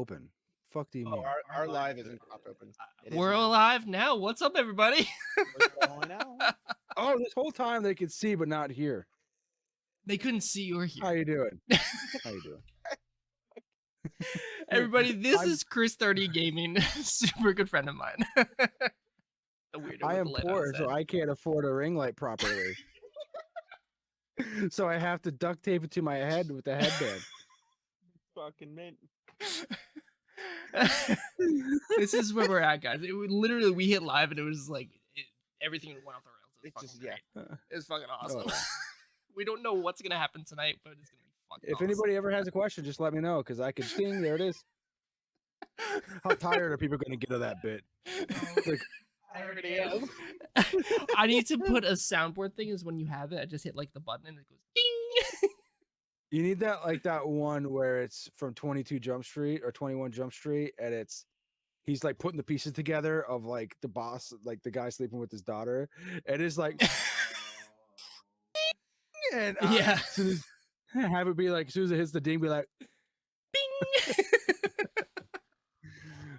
open. Fuck do you Oh, mean? our live isn't propped open. It is We're now. alive now. What's up, everybody? We're going now. Oh, this whole time they could see but not hear. They couldn't see or How hear. you doing? How you doing? Everybody, this I'm- is Chris 30 Gaming, super good friend of mine. The weirdo I with am the light on poor, his so head. I can't afford a ring light properly. So I have to duct tape it to my head with the headband. Fucking mint. This is where we're at, guys. Literally, we hit live and it was like everything went off the rails. It was It's fucking just great. It's fucking awesome. Oh. We don't know what's gonna happen tonight, but it's gonna be fucking If awesome. anybody ever has a question, just let me know because I could ding. There it is. How tired are people going to get of that bit? Like, I already am. I need to put a soundboard thing. Is when you have it, I just hit like the button and it goes ding. you need that like that one where it's from 22 Jump Street or 21 Jump Street, and he's like putting the pieces together of like the boss, like the guy sleeping with his daughter, and it's like, and Yeah. as soon as, have it be like as soon as it hits the ding, be like, Bing.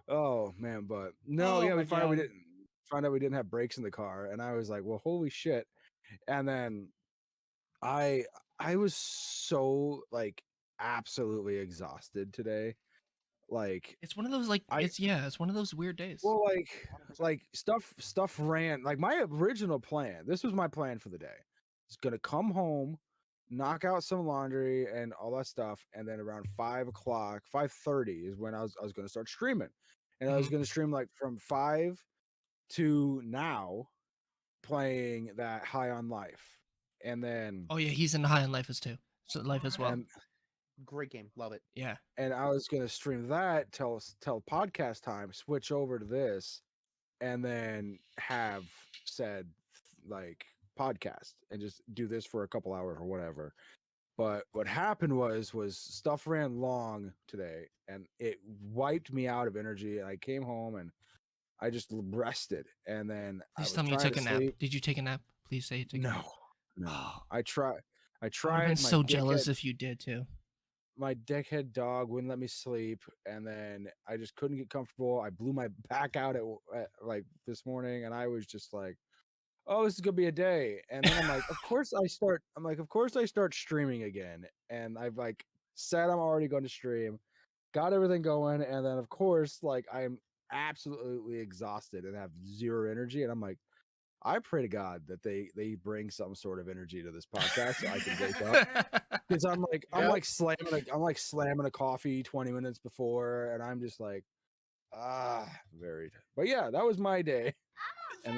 oh man, but no, Oh yeah, my we found out we God. didn't have brakes in the car, and I was like, well, holy shit, and then I was so like absolutely exhausted today, like. It's one of those like it's one of those weird days. Well, like stuff ran. Like my original plan. This was my plan for the day. It's gonna come home, knock out some laundry and all that stuff, and then around 5:00, 5:30 is when I was gonna start streaming, and I was Mhm. gonna stream like from 5 to now, playing that High on Life, and then Oh yeah, he's into High on Life as too. So Life as well. and Great game. Love it. Yeah. and I was gonna stream that till podcast time, switch over to this, and then have said like podcast and just do this for a couple hours or whatever. But what happened was stuff ran long today and it wiped me out of energy. And I came home and I just rested, and then Please I tell was me you trying took to a nap. sleep. Did you take a nap? Please say you took a nap. No. Oh, I tried. I I would have tried. been so jealous if you did too. My dickhead dog wouldn't let me sleep, and then I just couldn't get comfortable. I blew my back out at like this morning, and I was just like, "Oh, this is gonna be a day." And then I'm like, "Of course I start." I'm like, "Of course I start streaming again." And I've like said I'm already going to stream, got everything going, and then of course like I'm absolutely exhausted and have zero energy, and I'm like, I pray to God that they bring some sort of energy to this podcast so I can wake up. Because I'm like slamming a coffee 20 minutes before, and I'm just like varied. But yeah, that was my day. And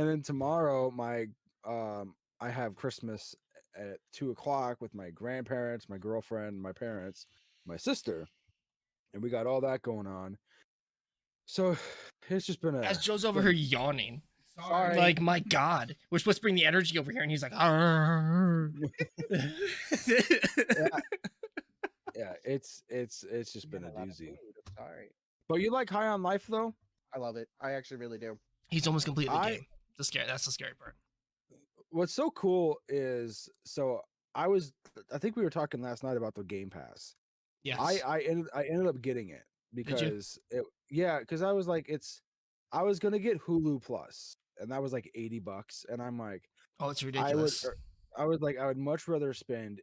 then tomorrow, my I have Christmas at 2:00 with my grandparents, my girlfriend, my parents, my sister, and we got all that going on. So it's just been As Joe's over here yawning. Sorry. Like, my God. We're supposed to bring the energy over here, and he's like, "Arr." yeah, it's just been a lot of doozy. food. Sorry. But you like High on Life though? I love it. I actually really do. He's almost completed the I- game. That's the scary part. What's so cool is I think we were talking last night about the Game Pass. Yes. I ended up getting it because because I was like I was gonna get Hulu Plus, and that was like $80, and I'm like Oh, it's ridiculous. I would much rather spend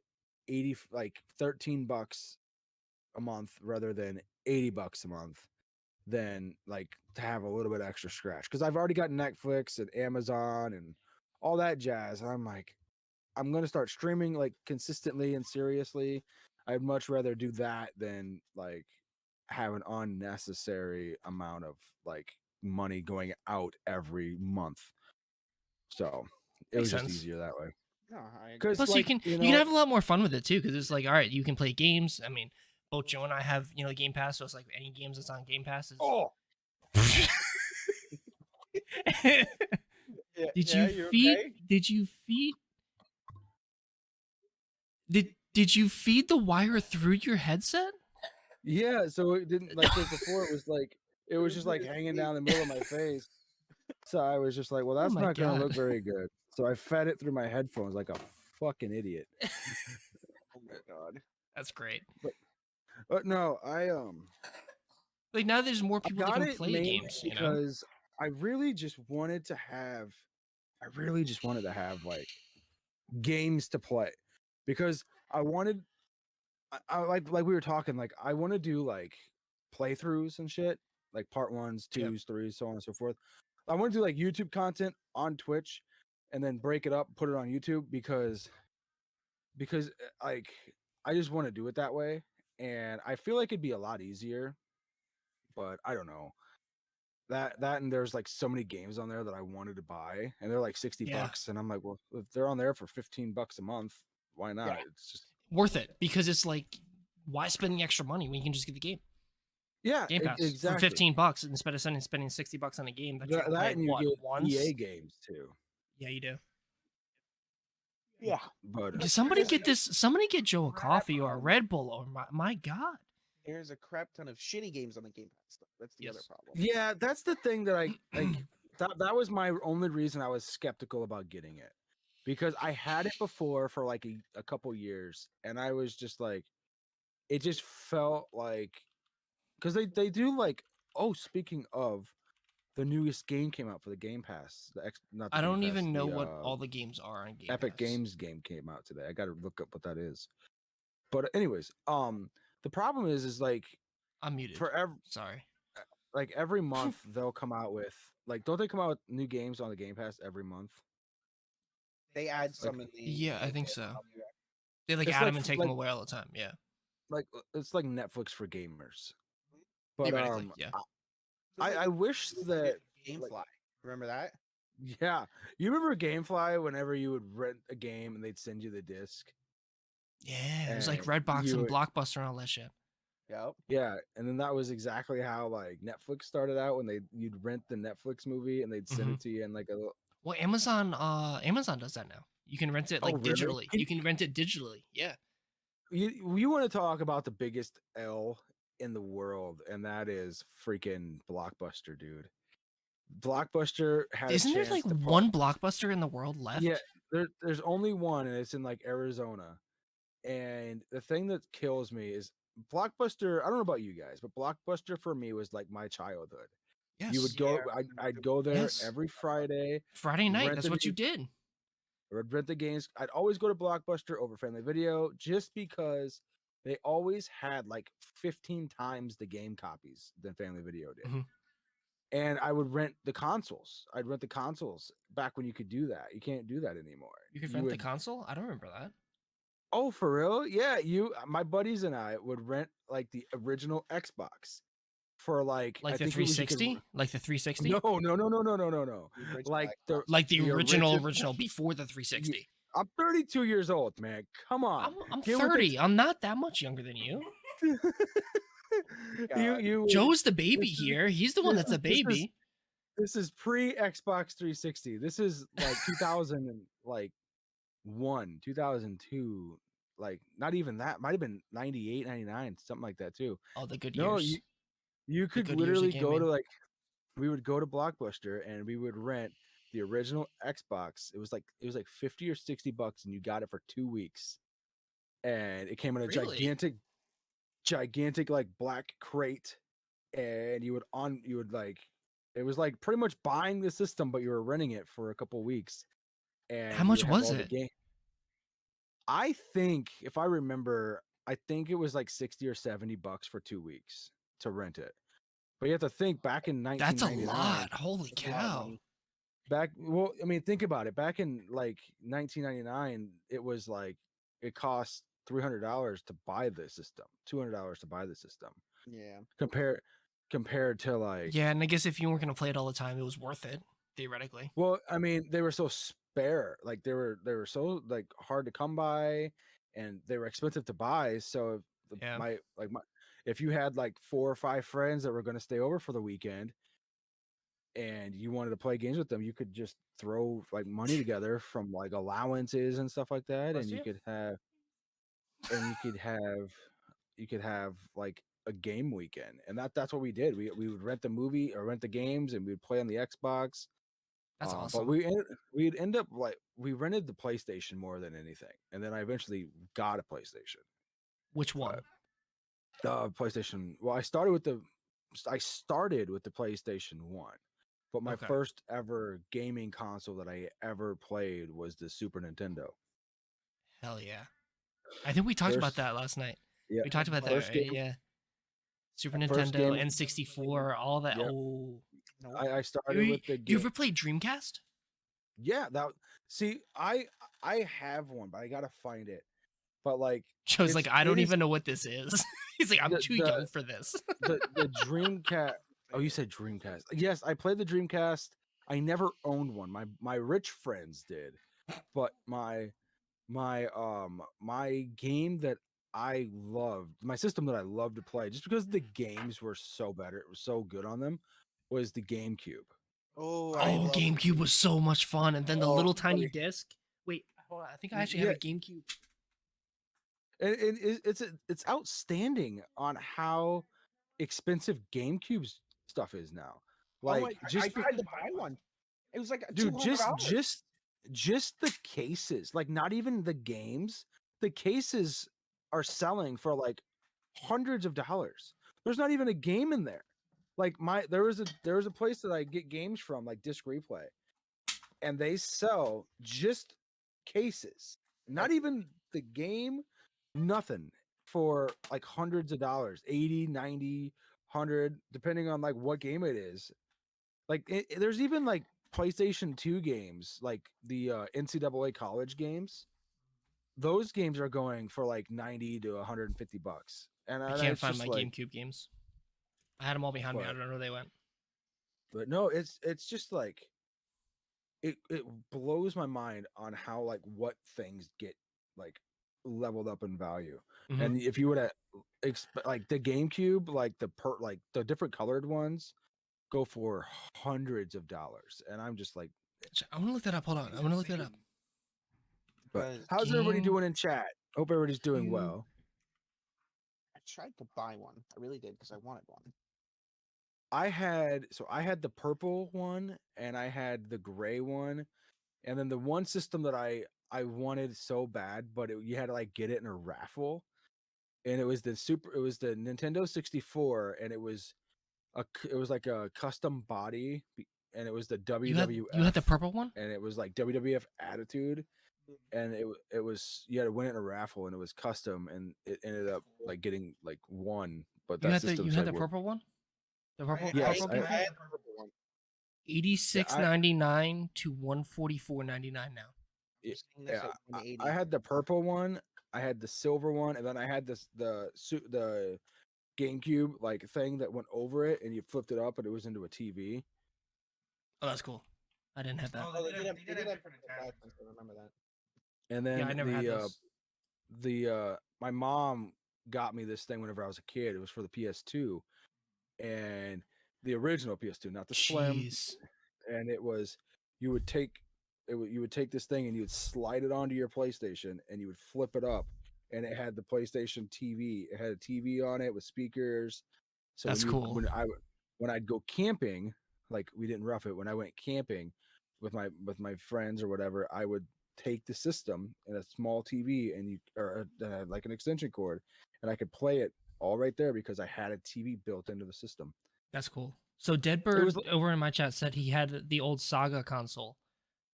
$13 a month rather than $80 a month than like to have a little bit extra scratch, because I've already got Netflix and Amazon and all that jazz, and I'm like, I'm gonna start streaming like consistently and seriously. I'd much rather do that than like have an unnecessary amount of like money going out every month. So it was Makes just sense. easier that way. No, I agree. 'Cause, Plus, like, you can have a lot more fun with it too, because it's like, all right, you can play games. I mean, both Joe and I have Game Pass, so it's like any games that's on Game Pass is. Oh, Did you feed? Did you feed the wire through your headset? yeah. So it didn't like before. It was just like hanging down the middle of my face. So I was just like, well, that's my not going to God. look very good. So I fed it through my headphones like a fucking idiot. Oh my God. That's great. But no, I Like now, there's more people that got can it play mainly games. You know. because I really just wanted to have like games to play because I wanted I like we were talking like I want to do like playthroughs and shit like part 1s, 2s, 3s, so on and so forth. I want to do like YouTube content on Twitch and then break it up, put it on YouTube because like I just want to do it that way and I feel like it'd be a lot easier, but I don't know. That and there's like so many games on there that I wanted to buy and they're like 60 Yeah. bucks and I'm like, well, if they're on there for 15 bucks a month, why not? Yeah. It's just Worth it because it's like, why spend the extra money when you can just get the game? Game Pass exactly. for $15 instead of spending $60 on a game that you can play And you what, get once. EA games too. Yeah, you do. Yeah. But Somebody get Joe a coffee or a Red Bull or my God. There's a crap ton of shitty games on the Game Pass. Though. That's the other Yes. problem. yeah, that's the thing that I like. That was my only reason I was skeptical about getting it because I had it before for like a couple years and I was just like, it just felt like because they do like, oh, speaking of, the newest game came out for the Game Pass. Not the I Game don't Pass, even know the, what all the games are on Game Epic Pass. Games game came out today. I got to look up what that is. But anyways, the problem is like I'm muted. Sorry. like every month they'll come out with like, don't they come out with new games on the Game Pass every month? They add some in the. Yeah, I think so. They like It's add like- them and take like- them away all the time. Yeah. Like it's like Netflix for gamers. But Theoretically, yeah. I wish that GameFly. Remember that? yeah, you remember GameFly whenever you would rent a game and they'd send you the disc. Yeah, it was like And Redbox you and would- Blockbuster and all that shit. Yep. Yeah, and then that was exactly how like Netflix started out when you'd rent the Netflix movie and they'd send it to you in like a little. Well, Amazon does that now. You can rent it like Oh, really? digitally. You can rent it digitally. Yeah. You want to talk about the biggest L in the world, and that is freaking Blockbuster, dude. Blockbuster had Isn't a there chance like to one Blockbuster in the world left? Yeah, there's only one, and it's in like Arizona. And the thing that kills me is Blockbuster. I don't know about you guys, but Blockbuster for me was like my childhood. Yes. You would go. Yeah, I'd go there Yes. every Friday. Friday night. rent That's the what you new- did. I would rent the games. I'd always go to Blockbuster over Family Video just because they always had like 15 times the game copies than Family Video did. Mhm. And I would rent the consoles. I'd rent the consoles back when you could do that. You can't do that anymore. You could rent the would- console? I don't remember that. Oh, for real? Yeah, my buddies and I would rent like the original Xbox for like Like I the think it was you could- 360? Like the 360? No. The original Like Xbox. Like the original origi- original before the 360. I'm 32 years old, man. Come on. I'm Get with the 30. I'm not that much younger than you. you Joe's the baby this is- here. He's the one that's a this is- baby. This is pre Xbox 360. This is like 2000 and like 2002, like not even that. Might have been 98, 99, something like that too. Oh, the good No, years. you could good years of literally go to gaming. like we would go to Blockbuster and we would rent the original Xbox. It was like 50 or 60 bucks and you got it for 2 weeks. And it came in a Really? gigantic like black crate and you would like it was like pretty much buying the system but you were renting it for a couple weeks. And How you much would have was all the it? I think if I remember, I think it was like 60 or 70 bucks for 2 weeks to rent it. But you have to think back in That's a 1999. lot. Holy That's a lot of cow. money. Well, I mean, think about it. Back in like 1999, it was like it cost $300 to buy the system, $200 to buy the system. Yeah. Compared to like, Yeah, and I guess if you weren't going to play it all the time, it was worth it, theoretically. well, I mean, they were so spare, like they were so like hard to come by, and they were expensive to buy. So Yeah. if you had like 4 or 5 friends that were going to stay over for the weekend, and you wanted to play games with them, you could just throw like money together from like allowances and stuff like that, and you could have like a game weekend, and that's what we did. We would rent the movie or rent the games, and we'd play on the Xbox. That's But awesome. we'd end up like we rented the PlayStation more than anything, and then I eventually got a PlayStation. Which one? PlayStation. Well, I started with the PlayStation 1, but my Okay. first ever gaming console that I ever played was the Super Nintendo. Hell yeah. I think we talked about First, that last night. yeah, We talked about that, first right? game, Yeah. Super first Nintendo, game. N64, all that. Yep. Oh. No. I started You, with the you game. ever played Dreamcast? Yeah, I have one, but I gotta find it. But like, Joe's like, I it don't is even know what this is. He's like, I'm the too young for this. the Dreamcast. Oh, you said Dreamcast. Yes, I played the Dreamcast. I never owned one. My rich friends did, but my game that I loved, my system that I loved to play, just because the games were so better, it was so good on them, was the GameCube. Oh, I Oh, love GameCube was so much fun. And then the Oh, little tiny buddy. disc. Wait, hold on. I think I actually have a GameCube. And it's outstanding on how expensive GameCube's stuff is now. Like, I tried to buy one. It was like dude, $200. just the cases, like not even the games. The cases are selling for like hundreds of dollars. There's not even a game in there. Like there was a place that I get games from, like Disc Replay, and they sell just cases, not even the game, nothing, for like hundreds of dollars, 80, 90, 100, depending on like what game it is. Like there's even like PlayStation 2 games, like the NCAA college games. Those games are going for like 90 to 150 bucks. And I can't find my GameCube games. I had them all behind me. I don't know where they went. But no, it's just like it blows my mind on how like what things get like leveled up in value. Mhm. And if you would have like the GameCube, like the different colored ones go for hundreds of dollars. And I'm just like, I'm gonna look that up. Hold on. I'm gonna look that up. but how's everybody Game doing in chat? Hope everybody's doing Cube. well. I tried to buy one. I really did because I wanted one. I had the purple one and I had the gray one, and then the one system that I wanted so bad, but you had to like get it in a raffle, and it was the Nintendo 64, and it was like a custom body, and it was the WWF. You had the purple one? And it was like WWF Attitude, and it was, you had to win it in a raffle, and it was custom, and it ended up like getting like one. But You that had system the purple one? The purple, Yes, purple I game? had the purple one. $86.99 to $144.99 now. Yeah, Seeing this at I 180. had the purple one, I had the silver one, and then I had the GameCube like thing that went over it, and you flipped it up, and it was into a TV. Oh, that's cool. I didn't have that. Oh, they did have different attachments. I remember that. And then Yeah, I never had those. my mom got me this thing whenever I was a kid. It was for the PS2, and the original PS2, not the Slim. Jeez. And it was, you would take this thing and you would slide it onto your PlayStation, and you would flip it up, and it had the PlayStation TV. It had a TV on it with speakers. So That's cool. When I'd go camping, like we didn't rough it. When I went camping with my friends or whatever, I would take the system and a small TV like an extension cord, and I could play it all right there because I had a TV built into the system. That's cool. So Deadbird over in my chat said he had the old Saga console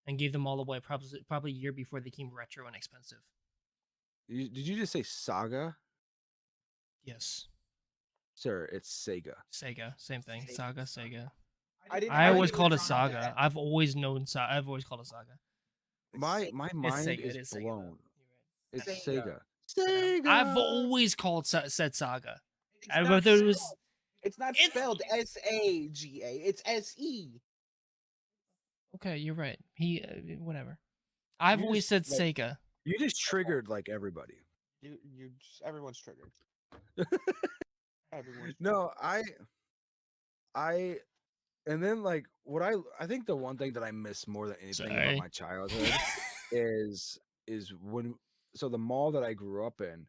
and gave them all away probably a year before they became retro and expensive. Did you just say Saga? Yes. Sir, it's Sega. Sega, same thing. Saga, Sega. I always called it Saga. I've always known I've always called it Saga. My mind Sega. is Sega, blown. though. It's Sega. Sega. I've always said Saga. I thought it was. It's not spelled SAGA. It's SE. Okay, you're right. Whatever. I've You always just, said Sega. You just triggered like everybody. Everyone's triggered. Everyone's No, and then like what I think the one thing that I miss more than anything about Sorry. my childhood is when, so the mall that I grew up in.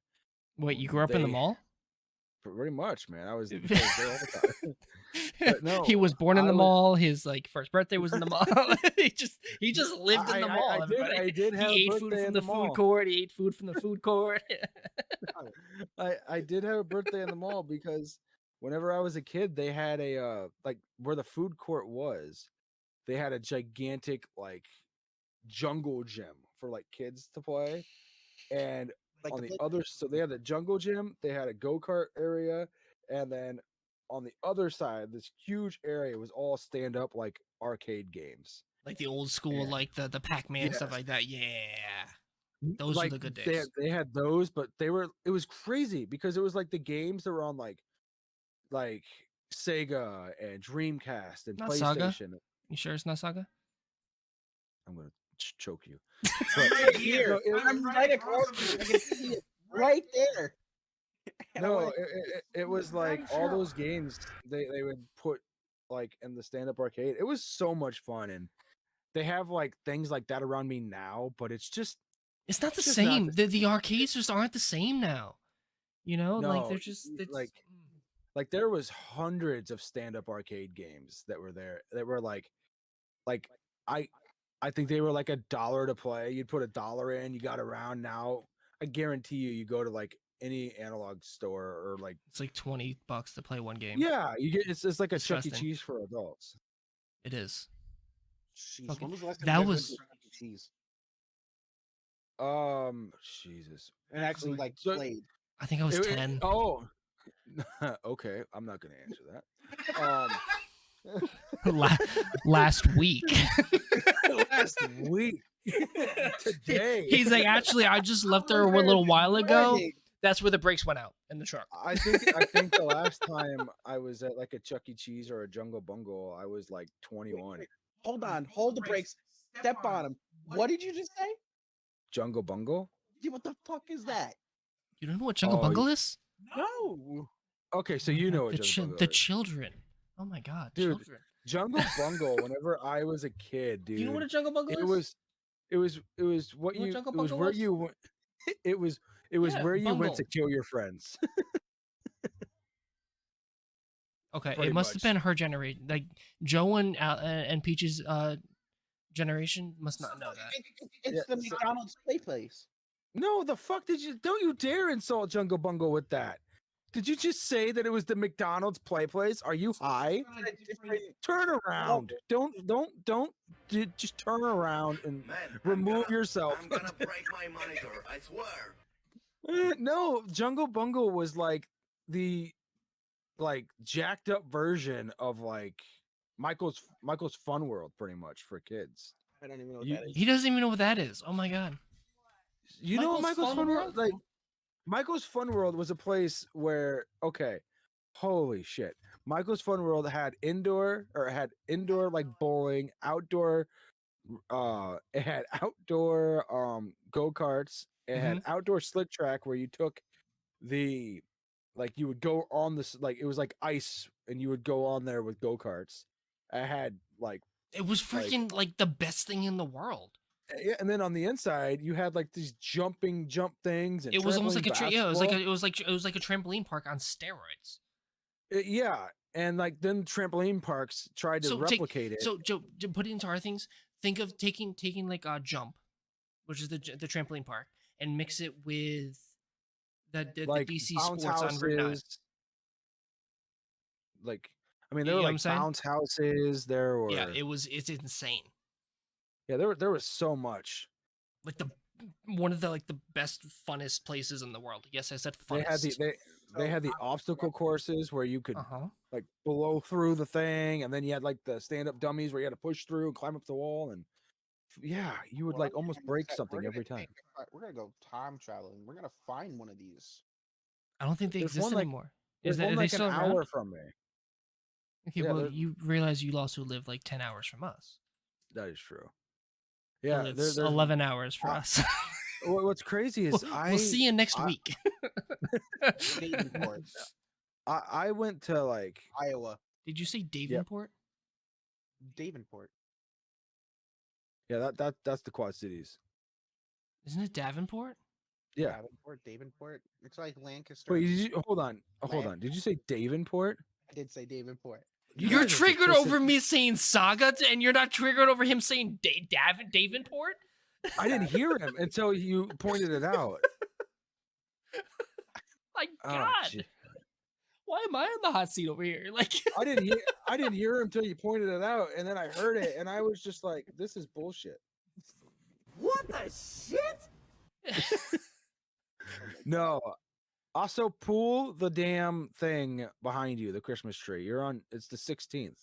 Wait, you grew up in the mall? Pretty much, man. I was there all the time. But no, He was born in I the was. mall. His like first birthday was in the mall. he just lived in the mall. I Everybody. did have He a ate food birthday from in the the food mall. court. He ate food from the food court. I did have a birthday in the mall because whenever I was a kid, they had a like where the food court was, they had a gigantic like jungle gym for like kids to play. And Like on the the play- other, so they had the jungle gym, they had a go-kart area, and then on the other side, this huge area was all stand-up like arcade games. Like the old school, And like the Pac-Man stuff yes, like that. Yeah, those were like the good days. they had those, but it was crazy because it was like the games that were on like Sega and Dreamcast and Not Saga. PlayStation. You sure it's not Saga? I'm gonna choke you. But right here. no, I'm right across from you. I can see it right there. And I no, wanna- it was like all those games they would put like in the stand-up arcade. It was so much fun, and they have like things like that around me now, but it's just It's not the just not same. The arcades just aren't the same now. You know, like no they're just like there was hundreds of stand-up arcade games that were there that were like I I think they were like $1 to play. You'd put $1 in, you got around. Now I guarantee you go to like any analog store or like it's like $20 to play one game. yeah, you get it's like a Chuck E. Disgusting. Cheese for adults. It is. Jeez, Fucking- when was the last time that you guys went was- to Chuck E. Cheese Jesus. and actually like So- played? I think I was 10. Oh, okay. I'm not gonna answer that. Last week. Last week, today. He's like, actually, I just left there a little while ago. That's where the brakes went out in the truck. I think the last time I was at like a Chuck E. Cheese or a Jungle Bungle, I was like 21. Hold on, hold the brakes. Step on him. What did you just say? Jungle Bungle? Yeah, what the fuck is that? You don't know what Jungle Oh, Bungle is? No. Okay, so you know what the Jungle Bungle the is. children. Oh my god, Dude, children. Jungle Bungle. Whenever I was a kid, dude, Do you know what a Jungle Bungle is? it was what You know what you Jungle it was Bungle where was? you went. It was Yeah, where you went to Bungle. kill your friends. Okay, Pretty it must have much. been her generation. Like Joe and Peach's generation must not know that. It's Yeah, the so- McDonald's play place. No, the fuck did you? Don't you dare insult Jungle Bungle with that. Did you just say that it was the McDonald's play place? Are you high? Turn around. Don't just turn around and Man, remove yourself. I'm gonna break my monitor, I swear. No, Jungle Bungle was like the jacked up version of like Michael's Fun World, pretty much for kids. I don't even know what You- that is. He doesn't even know what that is. Oh my god. You know what Michael's Michael's Fun Fun World? World? Like Michael's Fun World was a place where holy shit. Michael's Fun World had indoor like bowling, outdoor it had outdoor go-karts, it had outdoor slick track where you took the like you would go on this like it was like ice and you would go on there with go-karts. It had like It was freaking like the best thing in the world. yeah, and then on the inside you had like these jump things and It was almost like trampoline it was like basketball. it was like a trampoline park on steroids. Yeah, and like then trampoline parks tried to So replicate it. So Joe, to put it into our things, think of taking like a jump, which is the trampoline park, and mix it with the like DC bounce Sports on Route 9. houses. Like, I mean, You there were know what I'm like saying? bounce houses. There were Yeah, it's insane. yeah, there was so much. Like one of the best funnest places in the world. Yes, I said They had funnest. they had the obstacle courses where you could Uh-huh. like blow through the thing, and then you had like the stand up dummies where you had to push through and climb up the wall, and yeah, you would Well, like I'm almost gonna break set- something we're every gonna time. we're gonna go time traveling. We're gonna find one of these. I don't think they There's exist one, like- anymore. There's Is that one are they like an still hour around? from me. Okay, yeah, well, there- you realize you also live like 10 hours from us. That is true. Yeah, Yeah, it's there's 11 hours for I- us. What's crazy is We'll see you next I- week. Davenport, I went to like Iowa. Did you say Davenport? Davenport. yeah that's the Quad Cities. Isn't it Davenport? Yeah. Davenport. It's like Lancaster. Wait, hold on. Land- Did you say Davenport? I did say Davenport. You're guys are triggered sophisticated. over me saying Saga, and you're not triggered over him saying Davenport? I didn't hear him until you pointed it out. My Oh, God. gee. Why am I on the hot seat over here? Like, I didn't hear him until you pointed it out, and then I heard it, and I was just like, "This is bullshit." What the shit? No. Also, pull the damn thing behind you, the Christmas tree. You're on. It's the 16th.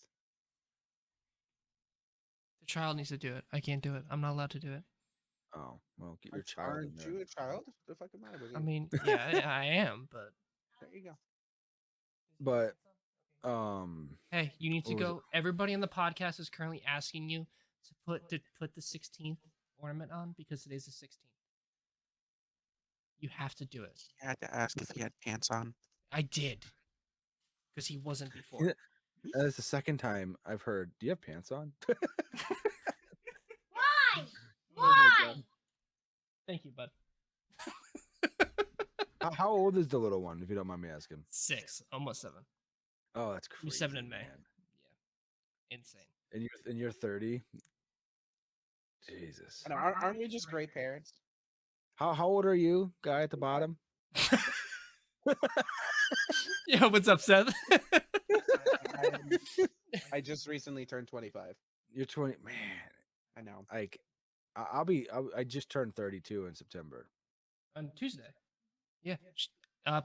the child needs to do it. I can't do it. I'm not allowed to do it. Oh, well, get your child in Aren't there. you a child? The fucking matter with you? I mean, yeah, I am, but There you go. But hey, you need to What was it? go. Everybody on the podcast is currently asking you to put the 16th ornament on because today's the 16th. You have to do it. I had to ask if he had pants on. I did, because he wasn't before. Yeah. That's the second time I've heard. Do you have pants on? Why? Oh my Why? God. Thank you, bud. How old is the little one, if you don't mind me asking? 6, almost 7. Oh, that's He'll crazy. be 7 in May. man. Yeah, insane. And you're 30. Jesus. And aren't we just great parents? How old are you, guy at the bottom? Yeah, what's up, Seth? I just recently turned 25. You're 20. Man, I know. like I just turned 32 in September. On Tuesday. Yeah.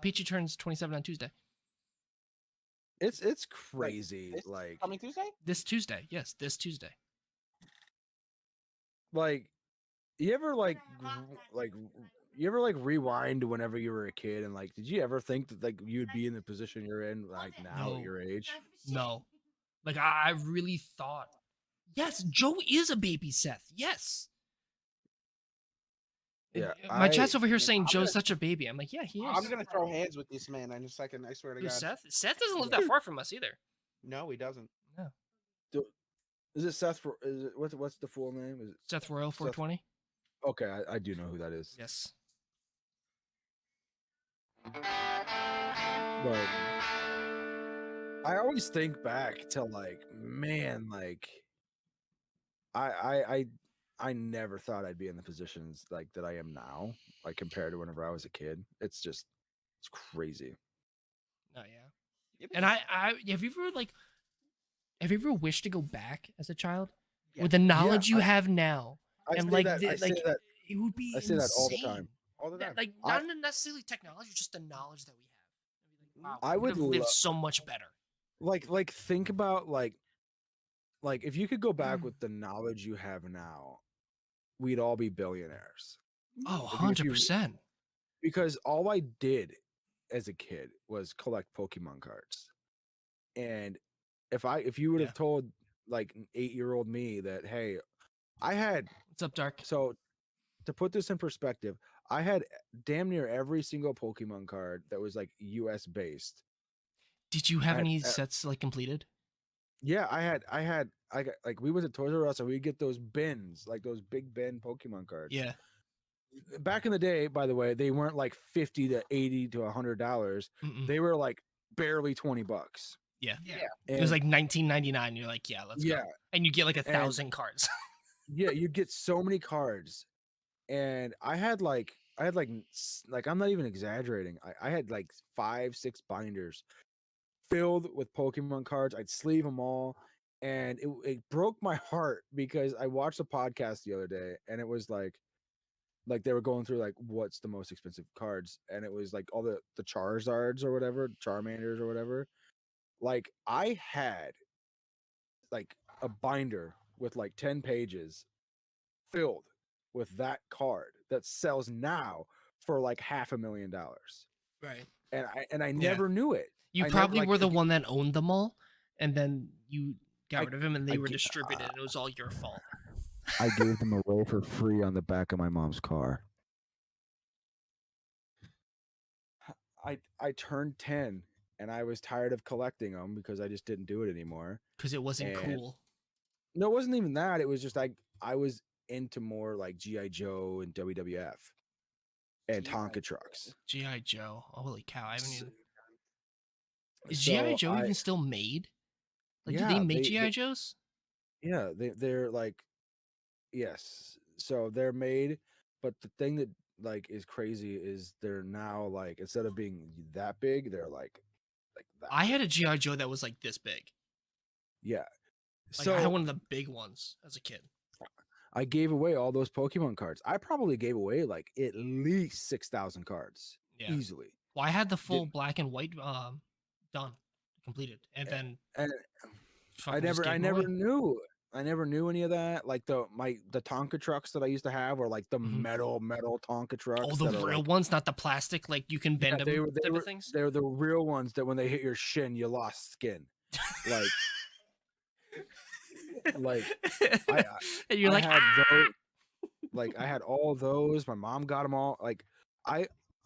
Peachy turns 27 on Tuesday. It's crazy. This Like coming Tuesday? This Tuesday. Yes, this Tuesday. you ever you ever rewind to whenever you were a kid and did you ever think that you'd be in the position you're in now No. at your age? No. Like, I really thought. Yes, Joe is a baby Seth. Yes. Yeah, My chat's over here I'm saying gonna- Joe's such a baby. I'm like, yeah, he is. I'm gonna throw hands with this man in a second. I swear to Who, God. Seth? Seth doesn't live that far from us either. No, he doesn't. Is it Seth? Is it what's the full name? Is it Seth Royal 420? okay? I do know who that is. Yes. But I always think back to man, I never thought I'd be in the positions that I am now, compared to whenever I was a kid. It's crazy. Oh yeah. And I have you ever wished to go back as a child Yeah. with the knowledge you I- have now? I And say that, I say like that it would be I say that all the insane. time. All the time. Like I- not necessarily technology, just the knowledge that we have. I'd be like, wow, I we would could have lived lo- so much better. Think about if you could go back Mm. with the knowledge you have now, we'd all be billionaires. Oh, If you- 100%. Because all I did as a kid was collect Pokemon cards. And if you would have Yeah. told an 8-year-old me that, hey, I had, What's up, Dark? so to put this in perspective, I had damn near every single Pokemon card that was US based. Did you have at- any at- sets completed? Yeah, I got we went to Toys R Us and we'd get those bins, those big bin Pokemon cards. Yeah. Back in the day, by the way, they weren't $50 to $80 to $100. Mm-mm. They were barely $20. Yeah. Yeah. It was And- 1999. You're like, yeah, let's yeah, go. And you get 1,000 And- cards. yeah, you'd get so many cards, and I had I'm not even exaggerating. I had 5-6 binders filled with Pokemon cards. I'd sleeve them all, and it broke my heart because I watched a podcast the other day, and it was like they were going through what's the most expensive cards, and it was all the Charizards or whatever, Charmanders or whatever. I had a binder with 10 pages filled with that card that sells now for $500,000. Right. And I never knew it. You I never, probably were the ag- one that owned them all, and then you got I- rid of them, and they I were g- distributed, and it was all your fault. I gave them away for free on the back of my mom's car. I turned 10 and I was tired of collecting them because I just didn't do it anymore. Because it wasn't And- cool. No, it wasn't even that. It was just I was into more G.I. Joe and WWF and G.I. Tonka trucks. G.I. Joe. Holy cow. I haven't S- even... Is G.I. so Joe I- even still made? Like, do they make GI Joes? Yeah, they're like, yes. So they're made, but the thing that like is crazy is they're now like instead of being that big, they're like that. I had big. a GI Joe that was like this big. Yeah. Like I had So one of the big ones as a kid. I gave away all those Pokemon cards. I probably gave away like at least 6,000 cards Yeah. easily. Well, I had the full black and white done, completed, and then And fucking just gave them away. I never knew any of that. Like the Tonka trucks that I used to have were like the Mhm. metal Tonka Oh, trucks. the that are real like, ones, not the plastic. Like you can bend them. Type of things. They're the real ones that when they hit your shin, you lost skin. Like, like I and you're I like, had those. Like I had all those. My mom got them all. Like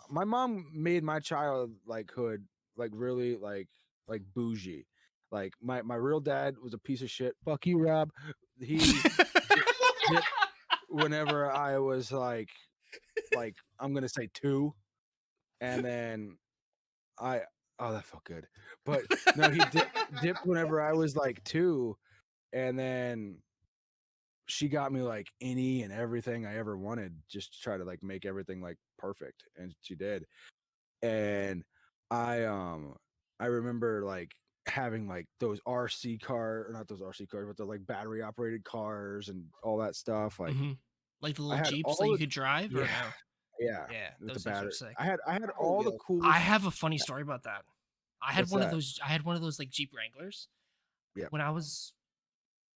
my mom made my childhood like really like bougie. Like my real dad was a piece of shit. Fuck you, Rob. He dipped whenever I was like I'm gonna say 2, and then I that felt good. But no, he dipped whenever I was like 2, and then she got me like any and everything I ever wanted just to try to like make everything like perfect, and she did. And I remember like having like those RC car or not those RC cars but the like battery operated cars and all that stuff like like the I little had Jeeps all that you the could drive or yeah no? yeah Yeah, with the those things are battery. sick. I had Oh, all the yeah. coolest. I have a funny story about that. I had What's one of that? those. I had one of those like Jeep Wranglers. Yeah. When I was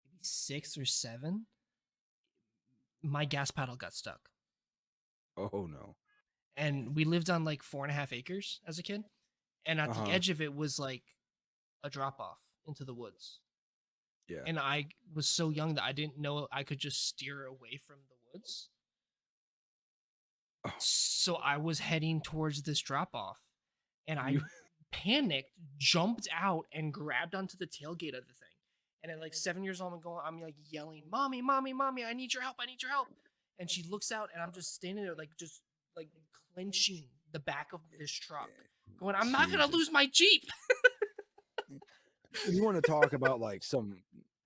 maybe 6 or 7, my gas pedal got stuck, Oh no. and we lived on like 4.5 acres as a kid, and at the Uh-huh. edge of it was like a drop off into the woods. Yeah. And I was so young that I didn't know I could just steer away from the woods. Oh. So I was heading towards this drop off, and I You- panicked, jumped out, and grabbed onto the tailgate of the thing. And at like 7 years old, I'm like yelling, "Mommy, mommy, mommy! I need your help! I need your help!" And she looks out, and I'm just standing there, like just like clenching the back of this truck, going, "I'm not gonna Jesus. lose my Jeep." You want to talk about like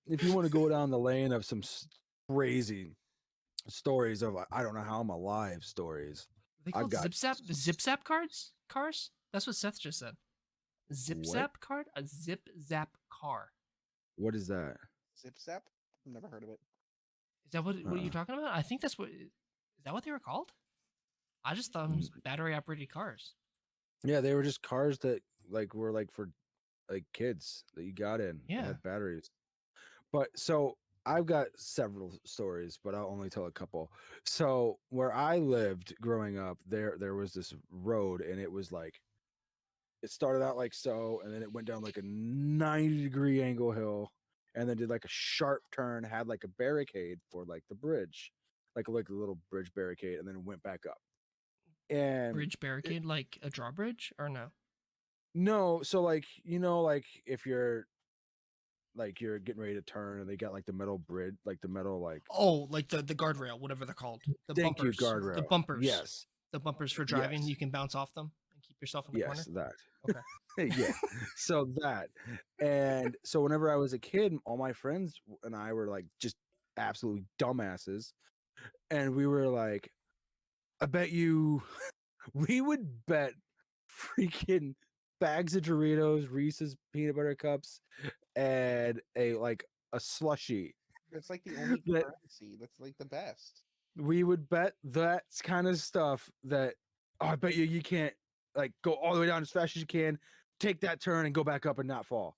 if you want to go down the lane of some crazy stories of I don't know how I'm alive stories. They I've called got zip zap cars. That's what Seth just said. Zip What? zap card, a zip zap car. What is that? Zip Zap? Never heard of it. Is that what you're talking about? I think that's what. Is that what they were called? I just thought it was battery operated cars. Yeah, they were just cars that like were like for like kids that you got in. They Yeah. had batteries. But so I've got several stories, but I'll only tell a couple. So where I lived growing up, there was this road, and it was like it started out like so, and then it went down like a 90-degree angle hill, and then did like a sharp turn, had like a barricade for like the bridge, like a little bridge barricade, and then it went back up. And Bridge barricade, like a drawbridge, or no? no, so like like if you're getting ready to turn, and they got like the metal bridge, like the metal like Oh, like the guardrail, whatever they're called. The thank bumpers. you guardrail. The bumpers. Yes, The bumpers for driving. Yes. You can bounce off them and keep yourself in the yes, corner. that. Okay. Yeah. So that, and so whenever I was a kid, all my friends and I were like just absolutely dumbasses, and we were like, I bet you, we would bet freaking bags of Doritos, Reese's peanut butter cups, and a slushy. That's like the only That- currency. That's like the best. We would bet that kind of stuff that I bet you can't like go all the way down as fast as you can, take that turn and go back up and not fall.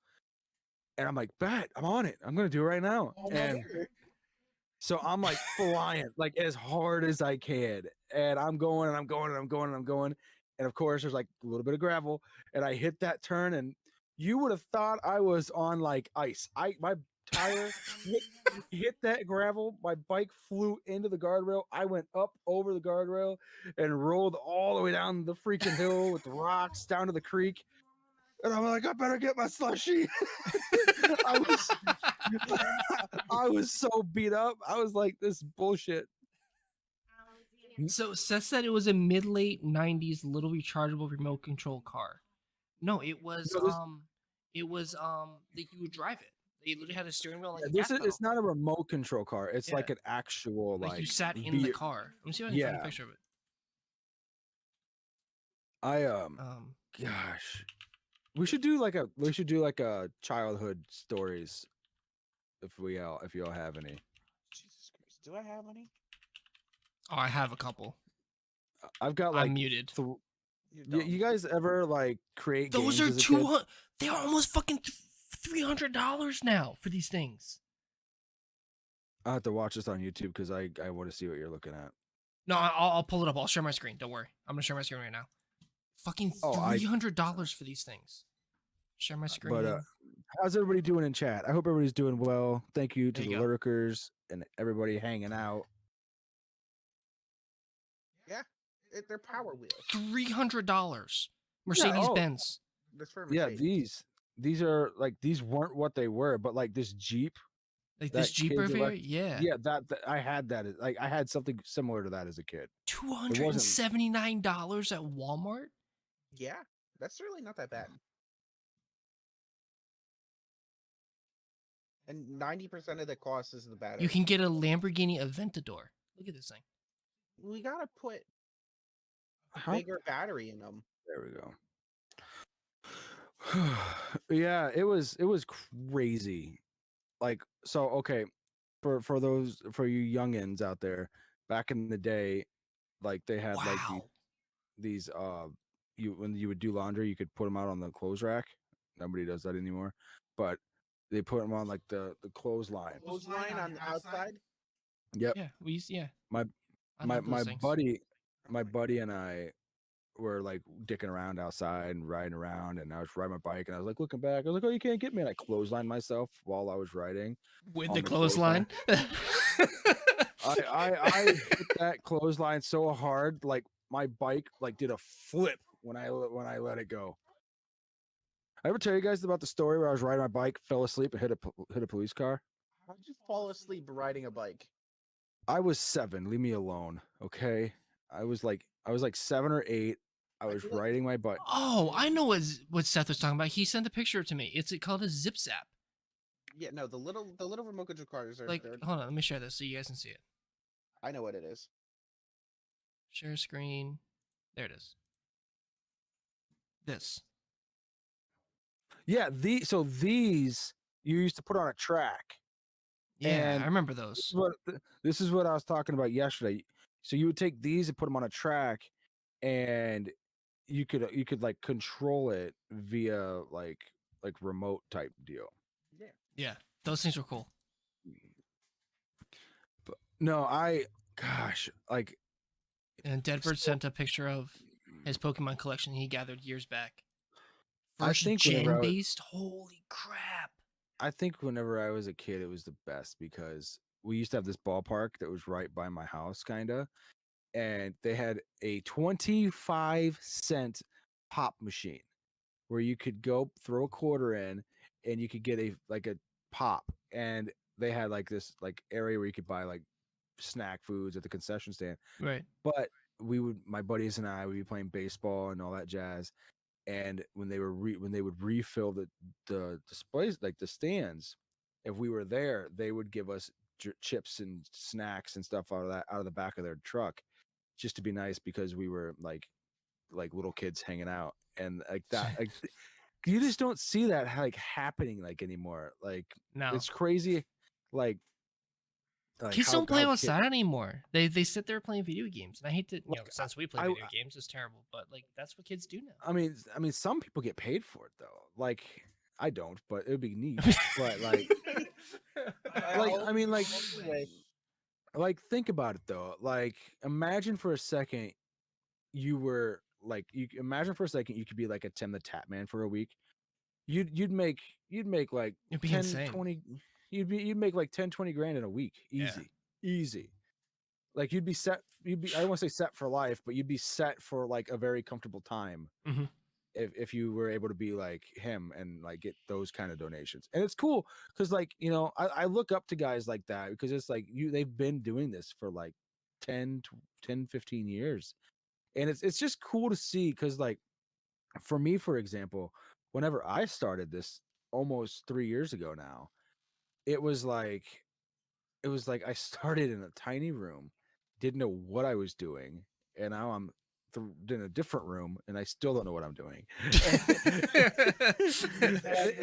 And I'm like, bet, I'm on it. I'm gonna do it right now. And so I'm like flying like as hard as I can. And I'm going and I'm going and I'm going and I'm going. And of course there's like a little bit of gravel. And I hit that turn, and you would have thought I was on like ice. My tire hit that gravel. My bike flew into the guardrail. I went up over the guardrail and rolled all the way down the freaking hill with the rocks down to the creek. And I'm like, I better get my slushy. I was so beat up. I was like, this bullshit. So Seth said it was a mid-late 90s little rechargeable remote control car. No, it was No, this- like you would drive it. They literally had a steering wheel like Yeah, a this gas is pedal. it's not a remote control car. It's Yeah. like an actual Like you sat in the V- car. Let me see if I can find a Yeah. picture of it. I Um, gosh. We should do like a childhood stories if you all have any. Jesus Christ. Do I have any? oh, I have a couple. I've got like I'm muted. You're you guys ever like create Those games are as a kid? 200. They are almost fucking $300 now for these things. I'll have to watch this on YouTube because I want to see what you're looking at. No, I'll pull it up. I'll share my screen. Don't worry. I'm gonna share my screen right now. Fucking $300 for these things. Share my screen. But how's everybody doing in chat? I hope everybody's doing well. Thank you to There the you go. lurkers and everybody hanging out. Yeah, they're Power Wheels. $300. Mercedes Benz. That's for Yeah, Mercedes. these are like these weren't what they were, but like this Jeep. Like this that Jeep kids over here. elect- Yeah. Yeah, that I had that. Like I had something similar to that as a kid. $279 at Walmart. Yeah, that's really not that bad. And 90% of the cost is the battery. You can get a Lamborghini Aventador. Look at this thing. We gotta put a How- bigger battery in them. There we go. Yeah, it was crazy. Like so, okay, for you youngins out there, back in the day, like they had like Wow. these when you would do laundry, you could put them out on the clothes rack. Nobody does that anymore, but they put them on like the clothesline. Clothesline on the outside. Yep. Yeah, we used. Yeah. My I love those things. my buddy and I were like dicking around outside and riding around, and I was riding my bike and I was like looking back. I was like, "Oh, you can't get me!" And I clotheslined myself while I was riding With on the the clothesline. I hit that clothesline so hard, like my bike like did a flip when I let it go. I ever tell you guys about the story where I was riding my bike, fell asleep, and hit a police car? How'd you fall asleep riding a bike? I was 7. Leave me alone, okay? I was like 7 or 8. I was feel like- riding my bike. Oh, I know what Seth was talking about. He sent a picture to me. It's called a Zip Zap. Yeah, no, the little remote control cars are. Like, they're- hold on, let me share this so you guys can see it. I know what it is. Share screen. There it is. This. Yeah, these you used to put on a track. Yeah, And I remember those. This is what I was talking about yesterday. So you would take these and put them on a track, and you could like control it via like remote type deal. Yeah. Yeah, those things were cool. But no, gosh, like And Deadbird sent a picture of his Pokemon collection he gathered years back. I First think whenever I gen was- based. Holy crap! I think whenever I was a kid, it was the best because we used to have this ballpark that was right by my house, kinda, and they had a 25-cent pop machine where you could go throw a quarter in and you could get a pop, and they had like this like area where you could buy like snack foods at the concession stand. Right. But my buddies and I would be playing baseball and all that jazz. And when they would refill the displays, like the stands, if we were there, they would give us chips and snacks and stuff out of the back of their truck, just to be nice because we were like little kids hanging out and like that. Like you just don't see that like happening like anymore. Like No. it's crazy. Like Kids how- don't play how kid- outside anymore. They sit there playing video games, and I hate to since we play I- video games, it's terrible. But like that's what kids do now. I mean, some people get paid for it though. Like I don't, but it would be neat. But like, I mean, like, think about it though. Like, imagine for a second you could be like a Tim the Tap Man for a week. You'd make like It'd be 10, insane. 20. You'd make like 10, 20 grand in a week. Easy. Like you'd be set. I don't want to say set for life, but you'd be set for like a very comfortable time. Mhm. If you were able to be like him and like get those kind of donations. And it's cool because like, I look up to guys like that because it's like they've been doing this for like 10, 15 years. And it's just cool to see because like for me, for example, whenever I started this almost 3 years ago now, it was like I started in a tiny room, didn't know what I was doing, and now I'm in a different room, and I still don't know what I'm doing. That's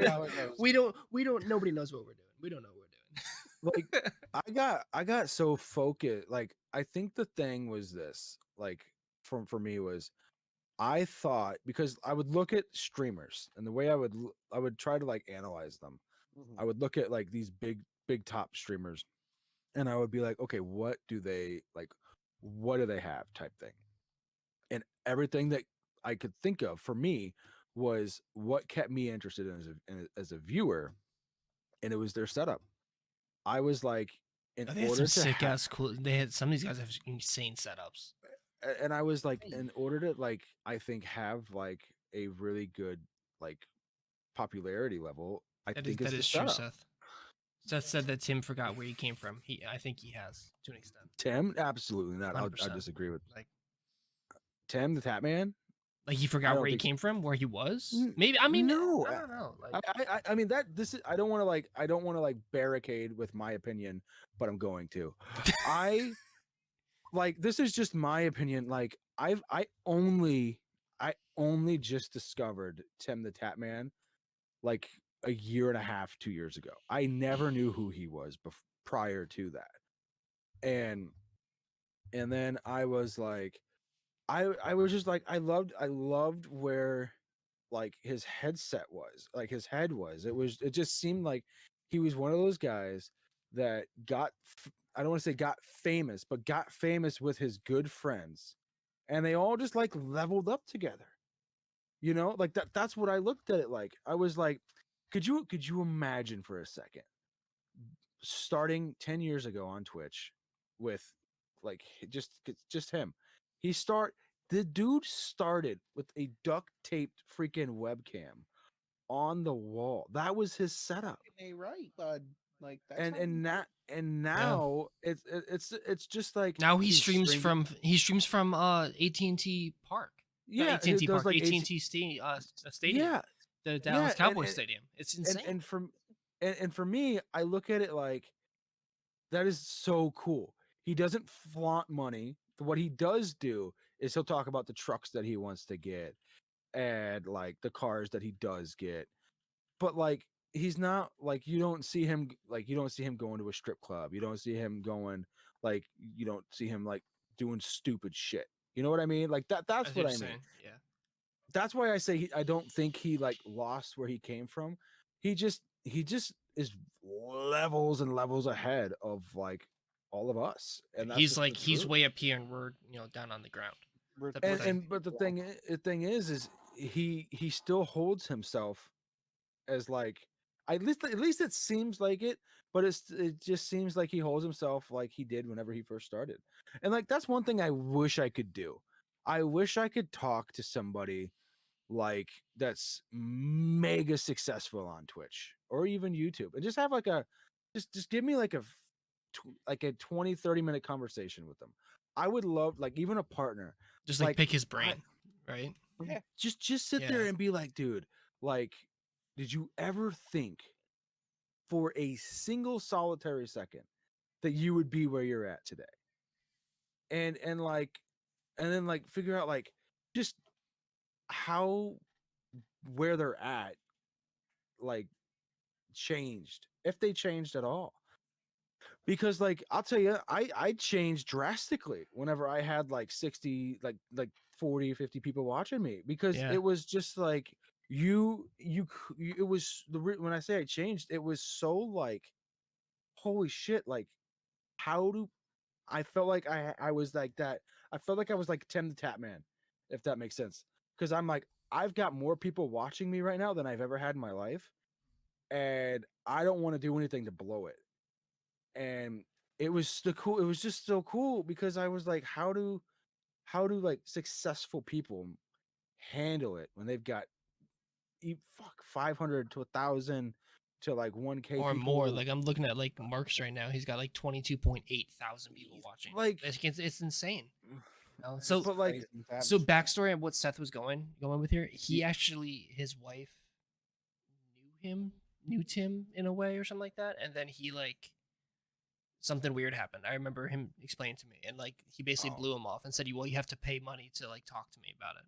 how it goes. we don't. Nobody knows what we're doing. We don't know what we're Like I got so focused. Like I think the thing was this. Like for me was I thought because I would look at streamers and the way I would try to like analyze them. I would look at like these big top streamers and I would be like, okay, what do they like? What do they have? Type thing. And everything that I could think of for me was what kept me interested as a viewer, and it was their setup. I was like, in doing. They had order some to sick ass cool. They had some of these guys have insane setups. and I was like, in order to like, I think have like a really good like popularity level, I think That it's the is true, setup. Seth. Seth said that Tim forgot where he came from. I think he has to an extent. Tim, absolutely not. I 100%. disagree with Like Tim, the Tap Man. he I forgot don't where he think so. came from, where he was. Maybe I mean No, I don't know. Like I mean that this is I don't want to like barricade with my opinion, but I'm going to. I like this is just my opinion. Like I only just discovered Tim the Tap Man like a year and a half, 2 years ago. I never knew who he was prior to that. And then I was like I was just like I loved where like his headset was, like his head was. It just seemed like he was one of those guys that I don't want to say got famous, but got famous with his good friends. And they all just like leveled up together. You know, like that's what I looked at it like. I was like, could you imagine for a second starting 10 years ago on Twitch with like just him. The dude started with a duct taped freaking webcam on the wall. That was his setup. Hey, right, bud. Like that's And how you do it. now it's just like now he he's streams streaming- from AT&T Park. yeah, AT&T those Park, like AT&T Stadium. yeah, The Dallas yeah, Cowboys Stadium. It's insane. and for me, I look at it like that is so cool. He doesn't flaunt money. What he does do is he'll talk about the trucks that he wants to get and like the cars that he does get. But like he's not like you don't see him going to a strip club. You don't see him going like you don't see him like doing stupid shit. You know what I mean? Like that's what I mean. Yeah. That's why I say I don't think he like lost where he came from. He just is levels and levels ahead of like all of us. And that's He's just like the he's truth. way up here and we're down on the ground. We're- That's the thing. And but the thing is he still holds himself as like at least it seems like it, but it just seems like he holds himself like he did whenever he first started. And like that's one thing I wish I could do. I wish I could talk to somebody like that's mega successful on Twitch or even YouTube and just have like a just give me like like a 20-30 minute conversation with them. I would love like even a partner. Just like pick his brain, right? Yeah. Just sit there Yeah. and be like, dude, like did you ever think for a single solitary second that you would be where you're at today? And then like figure out like just how where they're at like changed, if they changed at all. Because like I'll tell you, I changed drastically whenever I had like 60 like 40 50 people watching me, because Yeah. it was just like it was when I say I changed, it was so like holy shit, like how do I felt like I was like that. I felt like I was like Tim the Tap Man, if that makes sense. Because I'm like, I've got more people watching me right now than I've ever had in my life. And I don't want to do anything to blow it. And it was just so cool because I was like, how do like successful people handle it when they've got 500 to 1,000 to like 1K Or people, more. Like I'm looking at like Mark's right now. He's got like 22.8 thousand people watching. like It's insane. So but like so backstory on what Seth was going with here. He actually, his wife knew Tim in a way or something like that, and then he like something weird happened. I remember him explaining to me, and like he basically Oh. blew him off and said, "Well, you have to pay money to like talk to me about it,"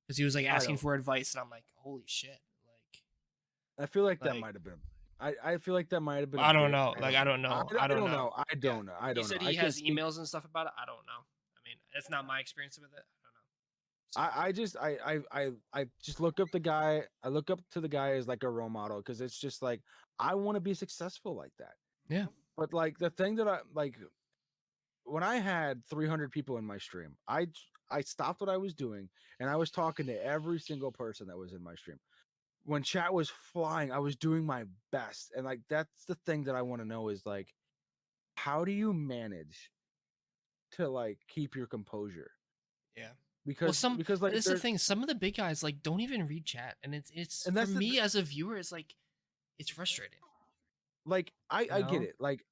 because he was like I asking don't- for advice, and I'm like, "Holy shit!" I feel like that Like- might have been. I feel like that might have been. I a don't bit. know. Like I don't know. I don't know. I Yeah. don't know. I He don't said know. he I can't has speak. emails and stuff about it. I don't know. I mean, it's not my experience with it. I just I just look up the guy. I look up to the guy as like a role model because it's just like I want to be successful like that. Yeah. But like the thing that I like when I had 300 people in my stream, I stopped what I was doing and I was talking to every single person that was in my stream. When chat was flying, I was doing my best. And like that's the thing that I want to know is like how do you manage to like keep your composure? Yeah. Because Well, because like this is the there's- thing. Some of the big guys like don't even read chat, and it's And for that's the me as a viewer, it's like it's frustrating. like I get know? it. Like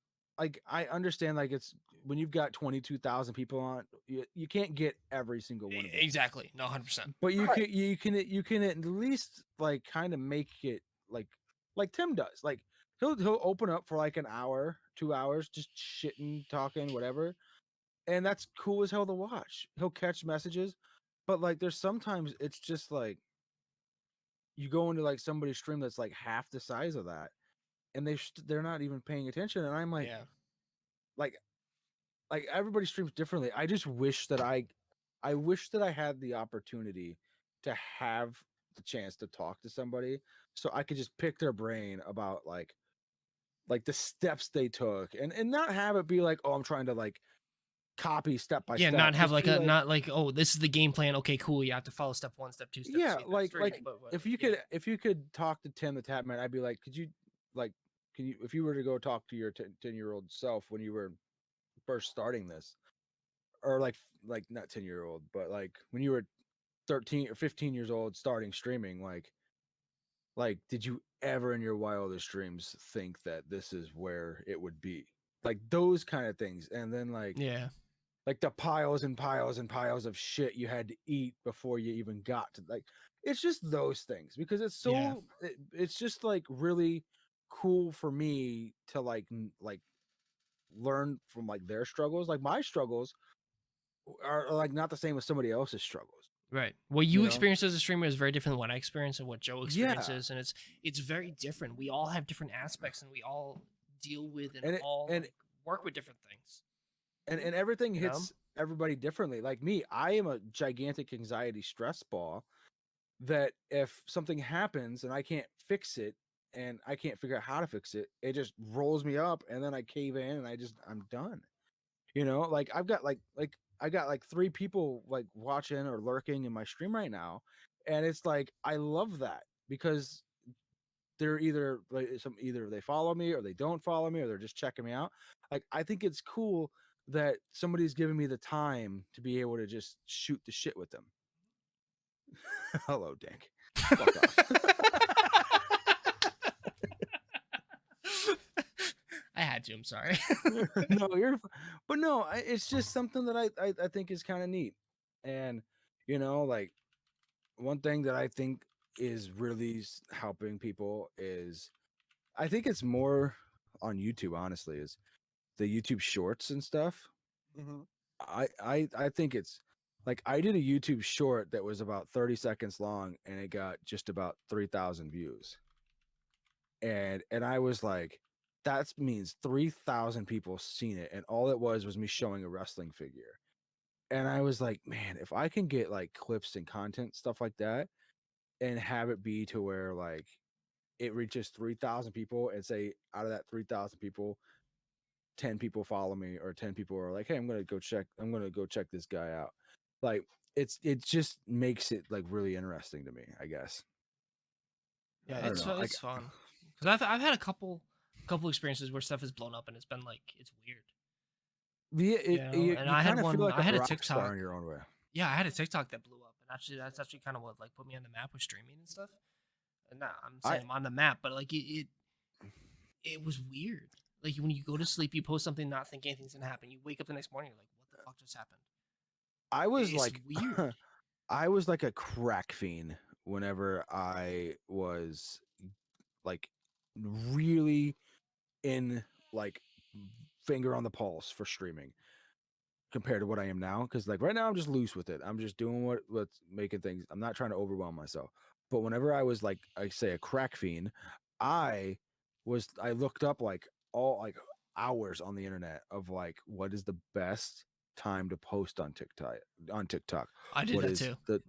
I understand like it's when you've got 22,000 people on you can't get every single one of them. Exactly. No, 100%. But you can at least like kind of make it like Tim does. Like he'll open up for like an hour, 2 hours, just shitting, talking, whatever. And that's cool as hell to watch. He'll catch messages, but like there's sometimes it's just like you go into like somebody's stream that's like half the size of that, and they're not even paying attention. And I'm like, Yeah. like everybody streams differently. I just wish that I wish that I had the opportunity to have the chance to talk to somebody so I could just pick their brain about like the steps they took and not have it be like, oh, I'm trying to like copy step by Yeah, step. not have Just like be a not like, oh, this is the game plan. Okay, cool. You have to follow step 1, step 2, step yeah, 3, step like 3. But if you could if you could talk to Tim the Tapman, I'd be like, could you like can you if you were to go talk to your 10-year-old self when you were first starting this, or like not 10-year-old, but like when you were 13 or 15 years old starting streaming, like did you ever in your wildest dreams think that this is where it would be? Like those kind of things. And then yeah. like the piles and piles and piles of shit you had to eat before you even got to like it's just those things because it's so Yeah. it's just like really cool for me to like like learn from like their struggles. Like my struggles are like not the same as somebody else's struggles. Right. What You you know? experience as a streamer is very different than what I experience and what Joe Yeah. experiences, and it's very different. We all have different aspects, and we all deal with and, And it- all and- like, work with different things. And everything You know? hits everybody differently. Like me, I am a gigantic anxiety stress ball that if something happens and I can't fix it and I can't figure out how to fix it, it just rolls me up and then I cave in and I'm done. You know, like I've got like I got like 3 people like watching or lurking in my stream right now, and it's like I love that because they're either like either they follow me or they don't follow me or they're just checking me out. Like I think it's cool that somebody's giving me the time to be able to just shoot the shit with them. Hello, Dank. Fuck I had to. I'm sorry. No, but no, it's just something that I think is kind of neat. And you know, like one thing that I think is really helping people is I think it's more on YouTube, honestly, is the YouTube shorts and stuff. Mm-hmm. I think it's like I did a YouTube short that was about 30 seconds long and it got just about 3,000 views. And I was like, that means 3,000 people seen it, and all it was me showing a wrestling figure. And I was like, man, if I can get like clips and content stuff like that and have it be to where like it reaches 3,000 people and say out of that 3,000 people 10 people follow me or 10 people are like, hey, I'm going to go check this guy out. Like it just makes it like really interesting to me, I guess. Yeah, I don't it's know, it's fun because I've had a couple experiences where stuff has blown up and it's been like it's weird. Yeah, You know, and I had kinda one- feel like I had a rock star TikTok. in your own way. Yeah, I had a TikTok that blew up, and that's actually kind of what like put me on the map with streaming and stuff. And nah, I'm saying I'm on the map, but like it was weird. Like when you go to sleep, you post something, not think anything's gonna happen. You wake up the next morning, you're like, what the fuck just happened? I was It's like weird. I was like a crack fiend whenever I was like really in like finger on the pulse for streaming compared to what I am now. Because like right now I'm just loose with it. I'm just doing what's making things. I'm not trying to overwhelm myself. But whenever I was like I say a crack fiend, I looked up like all like hours on the internet of like what is the best time to post on TikTok. I did What that is too.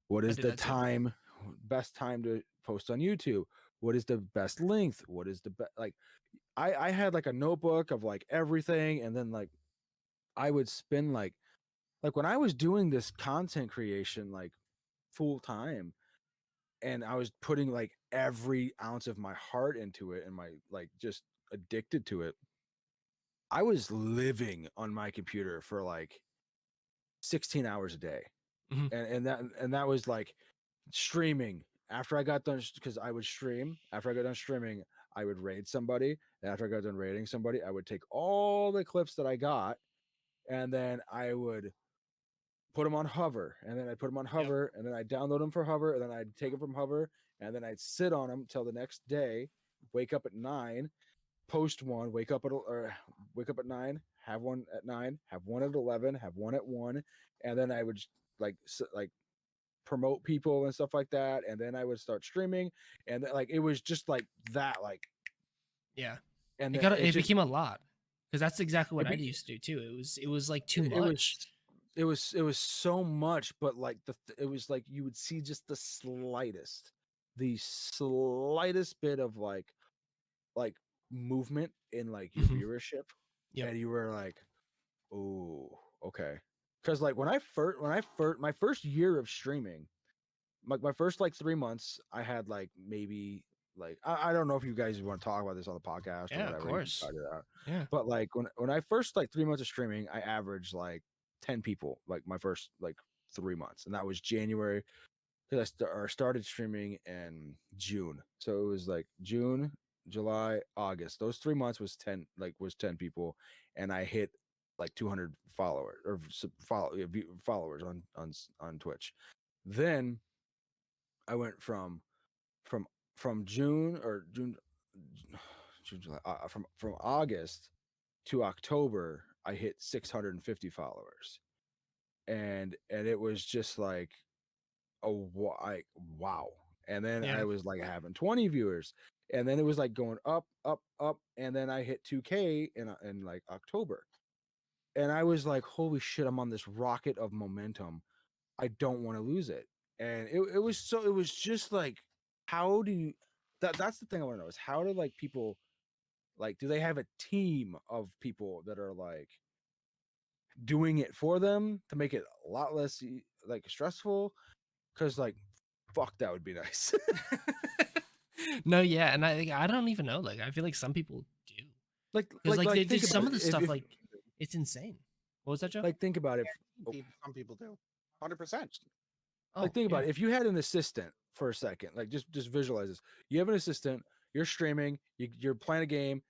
what I is did the that too. time best time to post on YouTube? What is the best length? What is the best like I had like a notebook of like everything, and then like I would spend like when I was doing this content creation like full time, and I was putting like every ounce of my heart into it and my like just addicted to it. I was living on my computer for like 16 hours a day. Mhm. And that was like streaming after I got done, because I would stream after I got done streaming. I would raid somebody, and after I got done raiding somebody, I would take all the clips that I got, and then I would put them on hover, and then I put them on Yep. hover, and then I download them for hover, and then I'd take them from hover, and then I'd sit on them till the next day, wake up at 9, post one, wake up at 9, have one at 9, have one at 11, have one at 1, and then I would like promote people and stuff like that, and then I would start streaming, and like it was just like that, like, Yeah. and It then got it it just became a lot because that's exactly what it, I be, used to do too. It was like too it much. was it was so much, but like it was like you would see just the slightest bit of like movement in like your Mhm. viewership, Yep. and you were like, oh, okay. Because like when I first my first year of streaming, my first like 3 months, I had like maybe like I don't know if you guys want to talk about this on the podcast or Yeah, of whatever. You can course. cut it out. Yeah. But like when I first like 3 months of streaming, I averaged like 10 people like my first like 3 months, and that was January, because started streaming in June. So it was like June, July, August. Those 3 months was 10 people, and I hit like 200 followers or followers on Twitch. Then I went from June or June, June July, from August to October. I hit 650 followers, and it was just like wow. And then Yeah. I was like having 20 viewers, and then it was like going up, up, up, and then I hit 2K in like October, and I was like, holy shit, I'm on this rocket of momentum. I don't want to lose it. And it was just like, how do you that's the thing I want to know, is how do like people, like, do they have a team of people that are like doing it for them to make it a lot less like stressful? Because like, fuck, that would be nice. No, yeah, and I don't even know. Like, I feel like some people do because like they Think some about of the it. stuff like it's insane. What was that, Joe? Like think about it. Oh, Some people do. 100%. Oh, like think yeah. about it. If you had an assistant for a second, like just visualize this. You have an assistant. You're streaming. You're playing a game.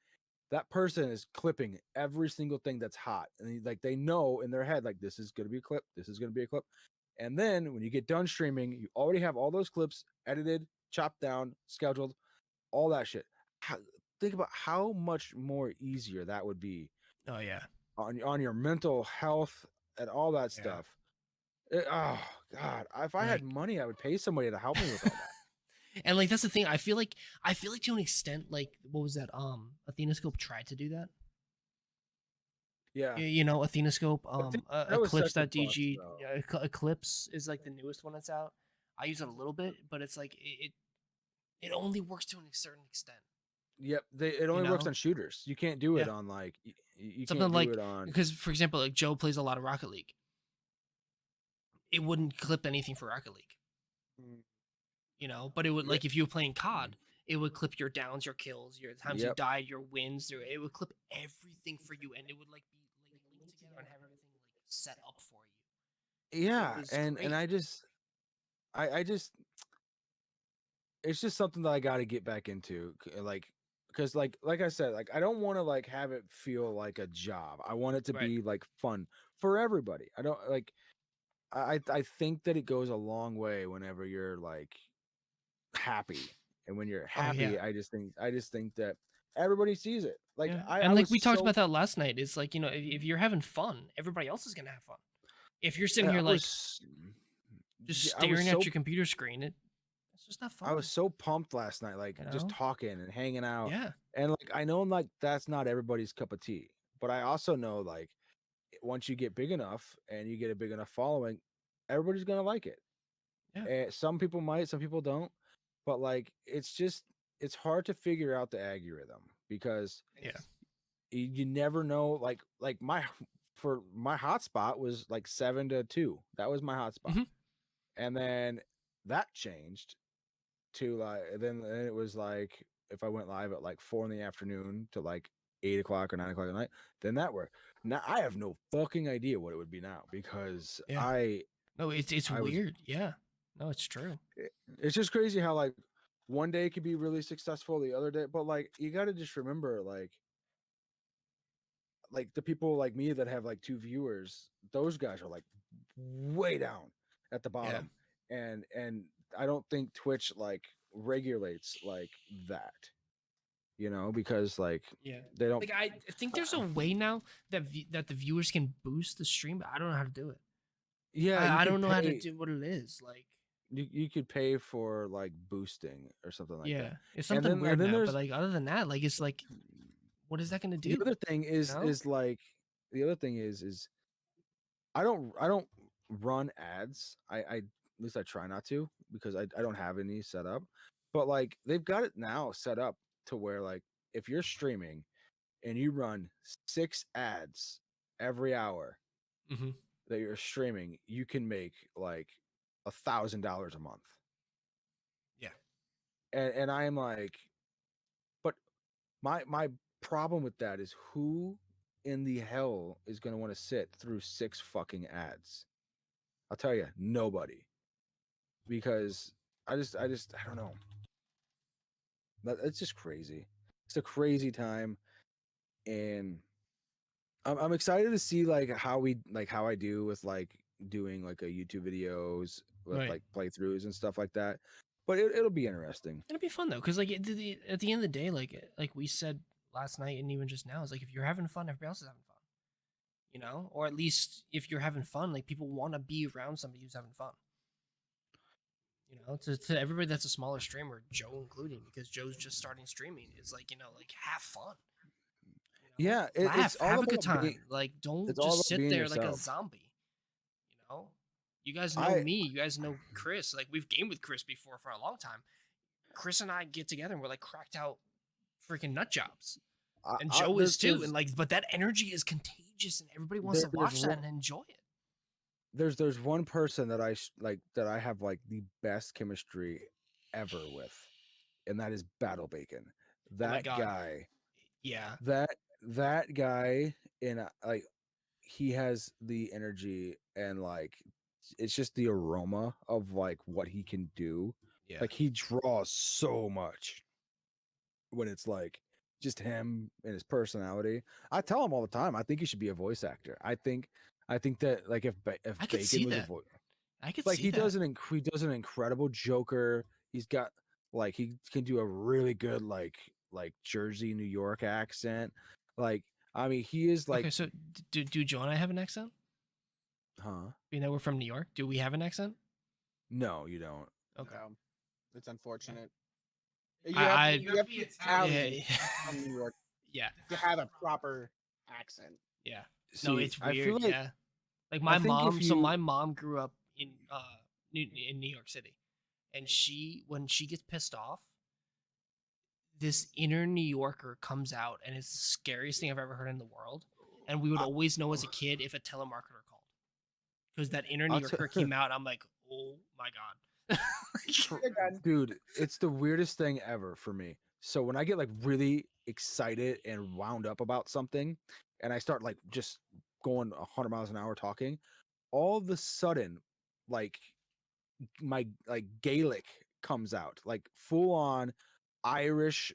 That person is clipping every single thing that's hot, and like they know in their head, like, this is going to be a clip, this is going to be a clip. And then when you get done streaming, you already have all those clips edited, chopped down, scheduled, all that shit. Think about how much more easier that would be Oh, yeah. on your mental health and all that Yeah. stuff. Oh god, if I had Like- money, I would pay somebody to help me with all that. And like that's the thing. I feel like to an extent, like what was that? Athenoscope tried to do that. Yeah, You know, Athenoscope, that was Eclipse.dg. though. Yeah, Eclipse is like the newest one that's out. I use it a little bit, but it's like it only works to a certain extent. Yep, it only works know? on shooters. You can't do it Yeah. on like you Something can't do like it on. because for example, like Joe plays a lot of Rocket League. It wouldn't clip anything for Rocket League. Mm. You know, but it would like if you were playing COD, it would clip your downs, your kills, your times you Yep. died, your wins. It would clip everything for you, and it would like be like linked together and have everything like set up for you. Yeah, was and great. I just it's just something that I got to get back into, like, because like I said, like I don't want to like have it feel like a job. I want it to Right. be like fun for everybody. I don't like I think that it goes a long way whenever you're like happy and when you're Oh, happy, yeah. I just think that everybody sees it. Like Yeah. I And like was we talked so about that last night. It's like, if you're having fun, everybody else is gonna have fun. If you're sitting I here like was just yeah, I was staring at so your computer screen, it's just not I was fun. so pumped last night, like You just know? talking and hanging out. Yeah. And like I know like that's not everybody's cup of tea, but I also know like once you get big enough and you get a big enough following, everybody's gonna like it. Yeah. And some people might, some people don't. But like it's hard to figure out the algorithm because Yeah. you never know. Like my for my hotspot was like 7 to 2. That was my hotspot, Mhm. and then that changed to like then it was like if I went live at like 4 in the afternoon to like 8 o'clock or 9 o'clock at night, then that worked. Now I have no fucking idea what it would be now because Yeah. No, it's I was weird. Yeah. No, it's true. it's just crazy how like one day it could be really successful, the other day, but like you got to just remember like the people like me that have like 2 viewers, those guys are like way down at the Yeah. bottom, and I don't think Twitch like regulates like that, because like Yeah. they don't. Like I think there's a way now that that the viewers can boost the stream, but I don't know how to do it. Yeah, you I could don't know how to pay. do what it is. Like, You could pay for like boosting or something like yeah, that, it's and something weird then now. But there's like, other than that, like, it's like, what is that gonna the do? other thing You know? is like the other thing is I don't run ads. At least I try not to because I don't have any set up. But like they've got it now set up to where like if you're streaming and you run 6 ads every hour Mm-hmm. that you're streaming, you can make like $1,000 a month. Yeah. And I am like, but my problem with that is who in the hell is gonna want to sit through 6 fucking ads? I'll tell you, nobody. Because I don't know. It's just crazy. It's a crazy time, and I'm excited to see like how I do with like doing like a YouTube videos with Right. like playthroughs and stuff like that. But it'll be interesting. It'll be fun though, because like at the end of the day, like we said last night and even just now, is like if you're having fun, everybody else is having fun. You know, or at least if you're having fun, like people want to be around somebody who's having fun. You know, to everybody that's a smaller streamer, Joe including, because Joe's just starting streaming, is like, like have fun. Yeah, it's Laugh, all have a good about time. Like, don't it's all just about sit being there like a yourself. zombie. You know, you guys know I me. You guys know Chris. Like, we've gamed with Chris before for a long time. Chris and I get together and we're like cracked out freaking nut jobs. And Joe is too. And like, but that energy is contagious, and everybody wants to watch that and enjoy it. There's one person that that I have like the best chemistry ever with, and that is Battle Bacon. That God. guy. Yeah. That guy in like he has the energy and like it's just the aroma of like what he can do. Yeah. Like he draws so much when it's like just him and his personality. I tell him all the time, I think he should be a voice actor. I think that like if I could see Bacon was a that. voice, I could like see he that. he does an incredible Joker. He's got like he can do a really good like Jersey, New York accent. Like I mean, he is like, Okay, so do Joe and I have an accent? huh? You know, we're from New York. Do we have an accent? No, you don't. Okay. No, it's unfortunate. You I have to be Italian yeah, from New York yeah, to have a proper accent. yeah. See, No, it's I weird. feel like Yeah, like I my think if mom. So you my mom grew up in New York City, and when she gets pissed off, this inner New Yorker comes out, and it's the scariest thing I've ever heard in the world. And we would I- always know as a kid if a telemarketer called, because that inner New I'll Yorker came out. I'm like, oh my god. dude, it's the weirdest thing ever for me. So when I get like really excited and wound up about something, and I start like just going 100 miles an hour talking, all of a sudden, like my like Gaelic comes out, like full on Irish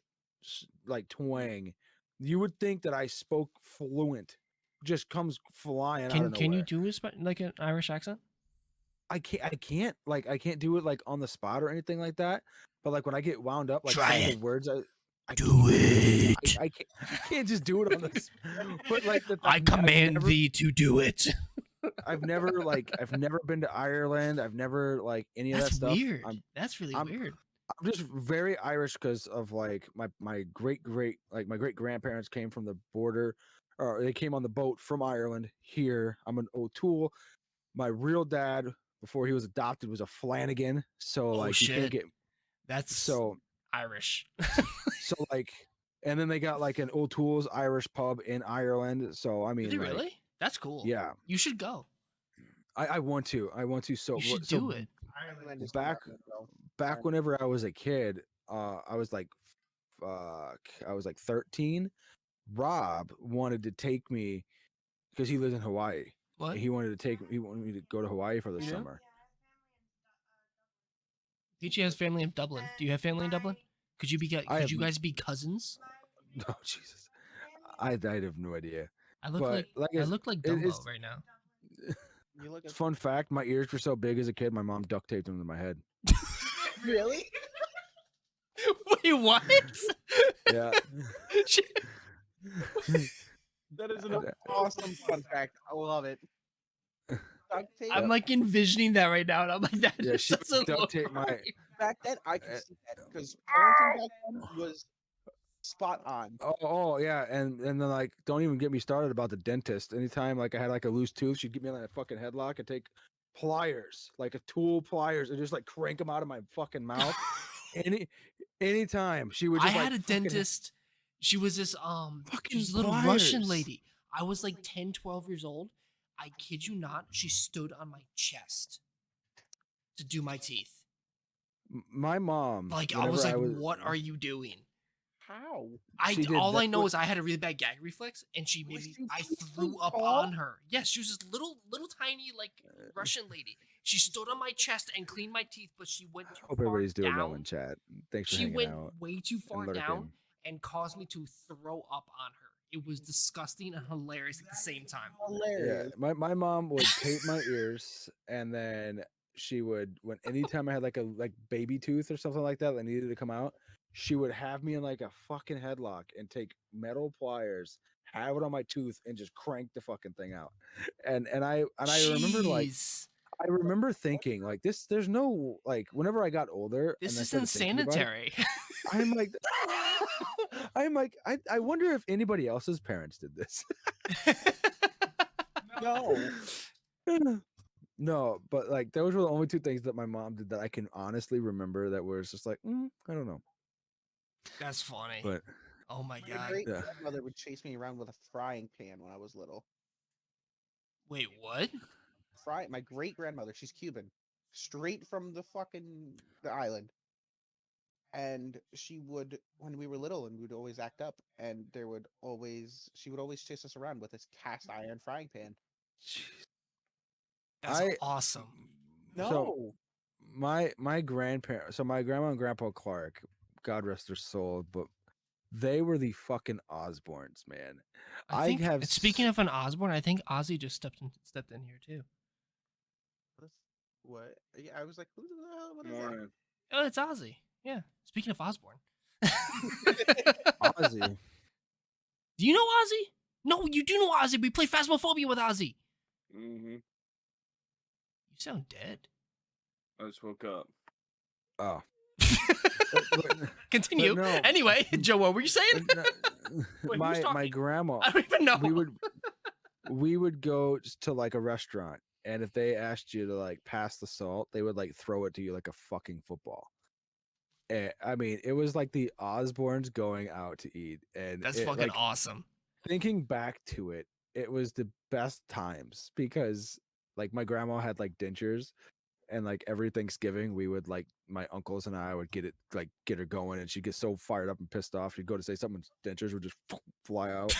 like twang. You would think that I spoke fluent, just comes flying out of Can you nowhere. do like an Irish accent? I can't do it like on the spot or anything like that. But like when I get wound up, like Try some of it. the words I Do can't- it. I can't just do it on this. But like I command thee to do it. I've never been to Ireland. I've never like any of that That's stuff. weird. That's really I'm- weird. I'm just very Irish because of like my great grandparents came from the border, or they came on the boat from Ireland here. I'm an O'Toole. My real dad, before he was adopted, was a Flanagan. So Oh, like you shit. can't get That's so Irish. like, and then they got like an O'Toole's Irish pub in Ireland. So I mean, Did they like, really? That's cool. yeah, You should go. I want to. So You should so do it. Ireland is back Ireland, though. back whenever I was a kid, I was like, I was like 13. Rob wanted to take me because he lives in Hawaii. What? He wanted me to go to Hawaii for the You do? summer. Peachy has family in Dublin. Do you have family in Dublin? Could you have you n- guys be cousins? Oh Jesus, I'd have no idea. I look But, like like I look like it- Dumbo it's- right now. You look at Fun fact: my ears were so big as a kid, my mom duct taped them to my head. really? Wait, what? Yeah. That is an awesome fun fact. I love it. Duct tape. I'm like envisioning that right now, and I'm like, that Yeah, just she would doesn't duct look tape my- right. Back then, I could see that because parenting back then was spot on. Oh yeah, and then like don't even get me started about the dentist. Anytime like I had like a loose tooth, she'd get me in a fucking headlock and take pliers, like a tool pliers, and just like crank them out of my fucking mouth. Anytime she would I just had like a dentist. She was this Fucking she's a little Russian pliers. lady. I was like 10, 12 years old. I kid you not. She stood on my chest to do my teeth. My mom. Like I was like, whenever "What are you doing?" How? She did All that I know with- is I had a really bad gag reflex, and she made Was me. she I 6 threw feet up tall? on her. Yes, she was this little tiny like Russian lady. She stood on my chest and cleaned my teeth, but she went too Hope far everybody's doing down. well in chat. Thanks for She hanging went out. way too far lurking. down and caused me to throw up on her. It was disgusting and hilarious at the same time. Yeah, Hilarious. my mom would tape my ears, and then she would anytime I had like a baby tooth or something like that that needed to come out, she would have me in like a fucking headlock and take metal pliers, have it on my tooth, and just crank the fucking thing out. And I remember like Jeez. I remember thinking like this. There's no like whenever I got older. This and I is started thinking about it, insanitary. I'm like I wonder if anybody else's parents did this. No. No, but like those were the only two things that my mom did that I can honestly remember that was just like I don't know. That's funny. But Oh my My god. great Yeah. grandmother would chase me around with a frying pan when I was little. Wait, what? My great grandmother, she's Cuban, straight from the island. And she would, when we were little, and we'd always act up, and she would always chase us around with this cast iron frying pan. That's I- awesome. No, So, my grandparents, so my grandma and grandpa Clark, God rest their soul, but they were the fucking Osbournes, man. I think, have speaking of an Osborne, I think Ozzy just stepped in here too. what? Yeah, I was like, who the hell? What is that? Morning. Oh, it's Ozzy. Yeah. Speaking of Osborne. Ozzy. Do you know Ozzy? No, you do know Ozzy. We play Phasmophobia with Ozzy. Mm-hmm. You sound dead. I just woke up. Oh. Continue. no. Anyway, Joe, what were you saying? Wait, who's my talking? grandma. I don't even know. we would go to like a restaurant, and if they asked you to like pass the salt, they would like throw it to you like a fucking football. And, I mean, it was like the Osbournes going out to eat, and That's it, fucking like, awesome. thinking back to it, it was the best times because like my grandma had like dentures, and like every Thanksgiving we would like my uncles and I would get her going, and she'd get so fired up and pissed off she'd go to say something, dentures would just fly out.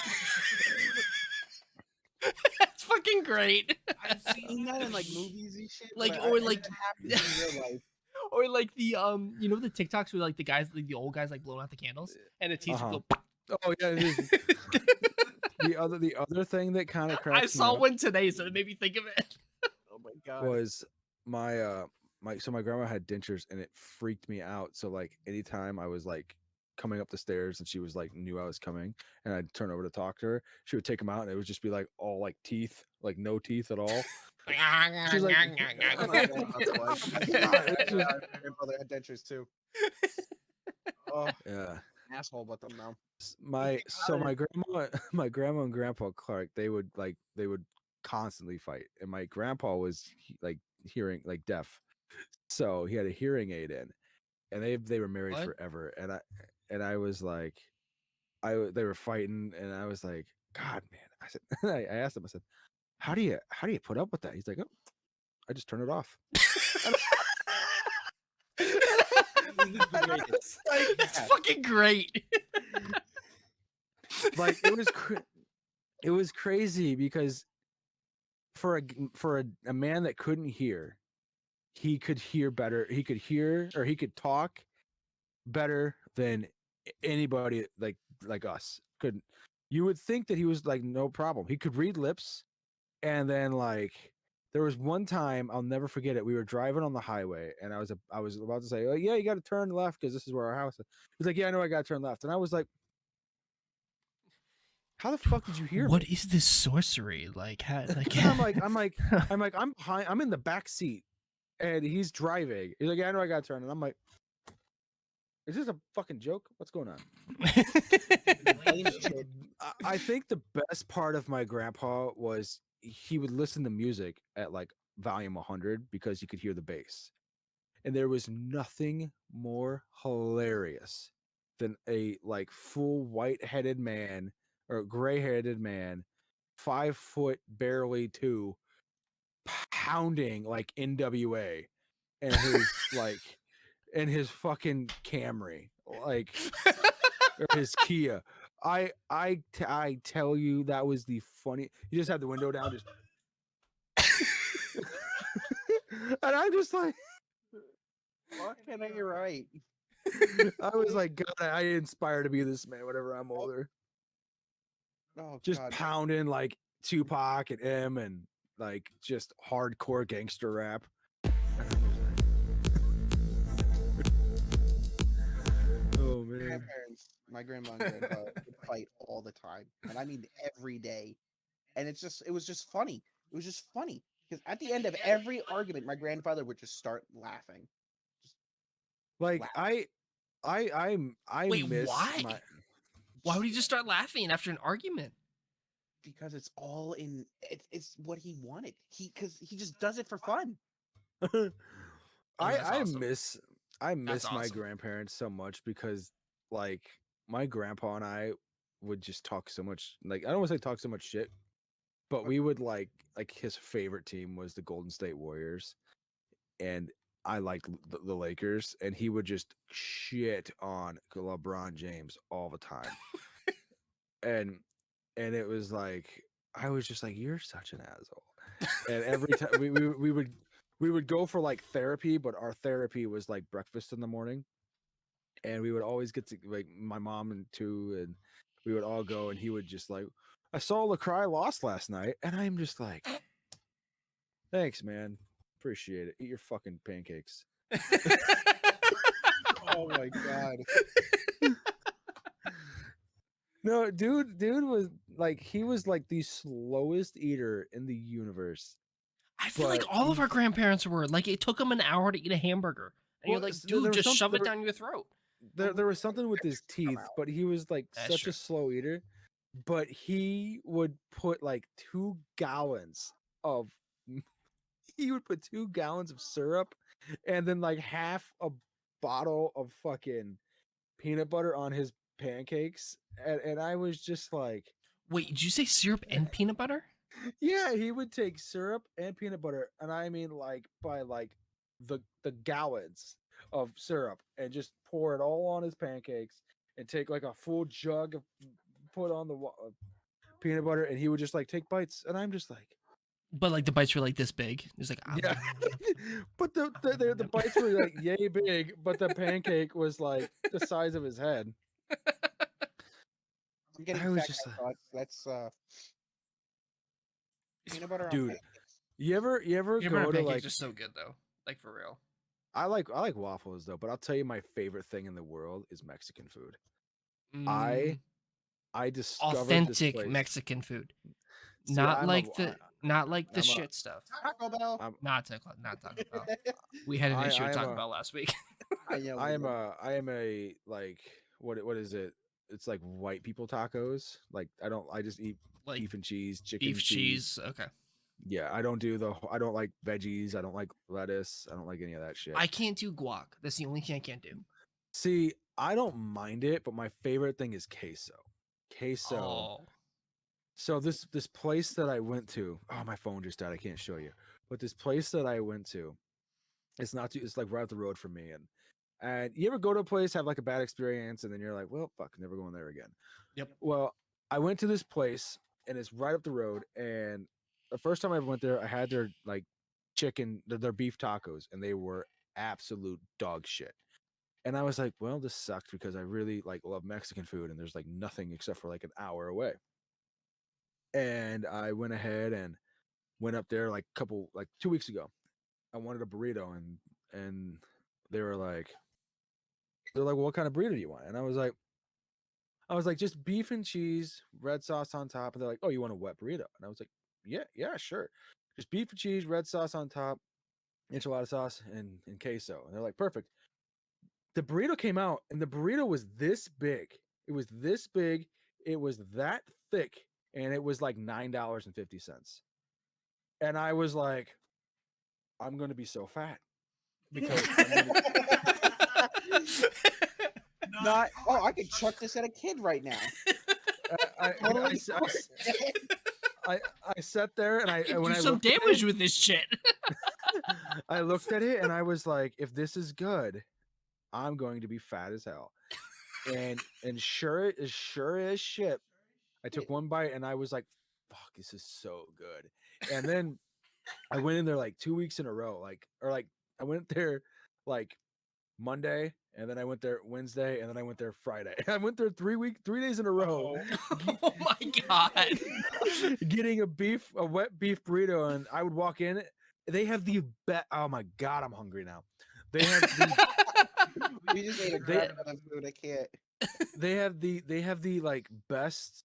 That's fucking great. I've seen that in like movies and shit. Like, but or I like- never happened in real life. Or like the you know the TikToks where like the guys, like the old guys, like blowing out the candles, and the teacher Uh-huh. go. Oh yeah, it is. the other thing that kind of cracks I me saw up one today, so it made me think of it. Oh my god. was my grandma had dentures and it freaked me out. So like anytime I was like coming up the stairs and she was like knew I was coming and I'd turn over to talk to her, she would take them out and it would just be like all like teeth, like no teeth at all. She's like, Oh my God, that's why. it's just, My grandfather had dentures too. Oh, yeah. asshole about them now. My grandma my grandma and grandpa Clark, they would constantly fight, and my grandpa was like hearing like deaf, so he had a hearing aid in, and they were married What? forever, and I was like they were fighting, and I was like, God, man, I said I asked him, I said, how do you put up with that? He's like, oh, I just turn it off. It's like, it's fucking great. Like it was crazy because for a man that couldn't hear, he could hear better. He could hear or he could talk better than anybody like us couldn't. You would think that he was like no problem. He could read lips, and then like there was one time I'll never forget it. We were driving on the highway, and I was about to say, "Oh yeah, you got to turn left because this is where our house is." He's like, "Yeah, I know, I got to turn left," and I was like, how the fuck did you hear What me? is this sorcery? Like, how, like I'm behind, I'm in the back seat and he's driving. He's like, yeah, I know I got to turn. And I'm like, is this a fucking joke? What's going on? I think the best part of my grandpa was he would listen to music at like volume 100 because he could hear the bass. And there was nothing more hilarious than a like full white-headed man or gray-headed man, 5 foot barely 2, pounding like NWA and his like and his fucking Camry, like or his Kia. I tell you, that was the funny. You just had the window down, just and I'm just like, Fucking ain't right. I was like, God, I inspire to be this man whenever I'm older. Oh Just God. pounding like Tupac and M and like just hardcore gangster rap. Oh man. Grandparents, my grandma and grandpa would fight all the time, and I mean every day. And it was just funny. It was just funny because at the end of every argument, my grandfather would just start laughing. Just Like laugh. I Wait, miss why? my Why would he just start laughing after an argument? Because it's all in. It's what he wanted. Because he just does it for fun. Oh, that's I awesome. miss my awesome. grandparents so much because like my grandpa and I would just talk so much, like I don't want to say talk so much shit, but we would like his favorite team was the Golden State Warriors, and I liked the Lakers, and he would just shit on LeBron James all the time. and it was like I was just like, you're such an asshole. And every time we would go for like therapy, but our therapy was like breakfast in the morning, and we would always get to like my mom and two, and we would all go, and he would just like, I saw LaCry lost last night, and I'm just like, thanks, man, appreciate it. Eat your fucking pancakes. Oh my God. No, dude was like, he was like the slowest eater in the universe. I feel like But all of he- our grandparents were like, it took them an hour to eat a hamburger, and you're Well, like, there dude, was just some- shove it there- down your throat. there was something with his Come teeth, out. but he was like That's such true. a slow eater. But he would put like 2 gallons of he would put 2 gallons of syrup and then like half a bottle of fucking peanut butter on his pancakes, and I was just like, Wait, did you say syrup and peanut butter? yeah, he would take syrup and peanut butter, and I mean like by like the gallons of syrup, and just pour it all on his pancakes, and take like a full jug of put on the peanut butter, and he would just like take bites, and I'm just like, But like the bites were like this big. It's like, yeah. But the bites were like yay big, but the pancake was like the size of his head. I'm getting I was fat just guy like, thoughts. That's peanut butter on dude, pancakes. You ever Peanut butter go to pancakes like are so good though. Like for real. I like waffles though, but I'll tell you my favorite thing in the world is Mexican food. Mm, I discovered this authentic place. Mexican food. See, Not like the I'm a shit stuff. Taco Bell. I'm Not Taco Bell. We had an issue I with am Taco a Bell last week. I know. I am a like what is it? It's like white people tacos. Like I just eat Like beef and cheese, chicken beef cheese. Okay. Yeah, I don't like veggies. I don't like lettuce. I don't like any of that shit. I can't do guac. That's the only thing I can't do. See, I don't mind it, but my favorite thing is queso. Queso. Oh. So this place that I went to, oh my phone just died. I can't show you. But this place that I went to, it's like right up the road from me. And you ever go to a place, have like a bad experience, and then you're like, well, fuck, never going there again. Yep. Well, I went to this place and it's right up the road. And the first time I ever went there, I had their like their beef tacos, and they were absolute dog shit. And I was like, well, this sucks because I really like love Mexican food, and there's like nothing except for like an hour away. And I went ahead and went up there like 2 weeks ago. I wanted a burrito, and they were like, well, what kind of burrito do you want? And I was like, just beef and cheese, red sauce on top. And they're like, oh, you want a wet burrito? And I was like, yeah, sure. Just beef and cheese, red sauce on top, enchilada sauce, and queso. And they're like, perfect. The burrito came out, and the burrito was this big. It was this big. It was that thick, and it was like $9.50. And I was like, I'm going to be so fat because Not. Oh, I could chuck this at a kid right now. I sat there and I do some damage with this shit. I looked at it and I was like, if this is good, I'm going to be fat as hell. And sure as shit, I took one bite and I was like, fuck, this is so good. And then I went in there like 2 weeks in a row, I went there like Monday, and then I went there Wednesday, and then I went there Friday. I went there 3 days in a row. Oh my god. Getting a wet beef burrito, and I would walk in. They have the best. Oh my god, I'm hungry now. They have We just ate a crap ton of food. I can't. they have the like best,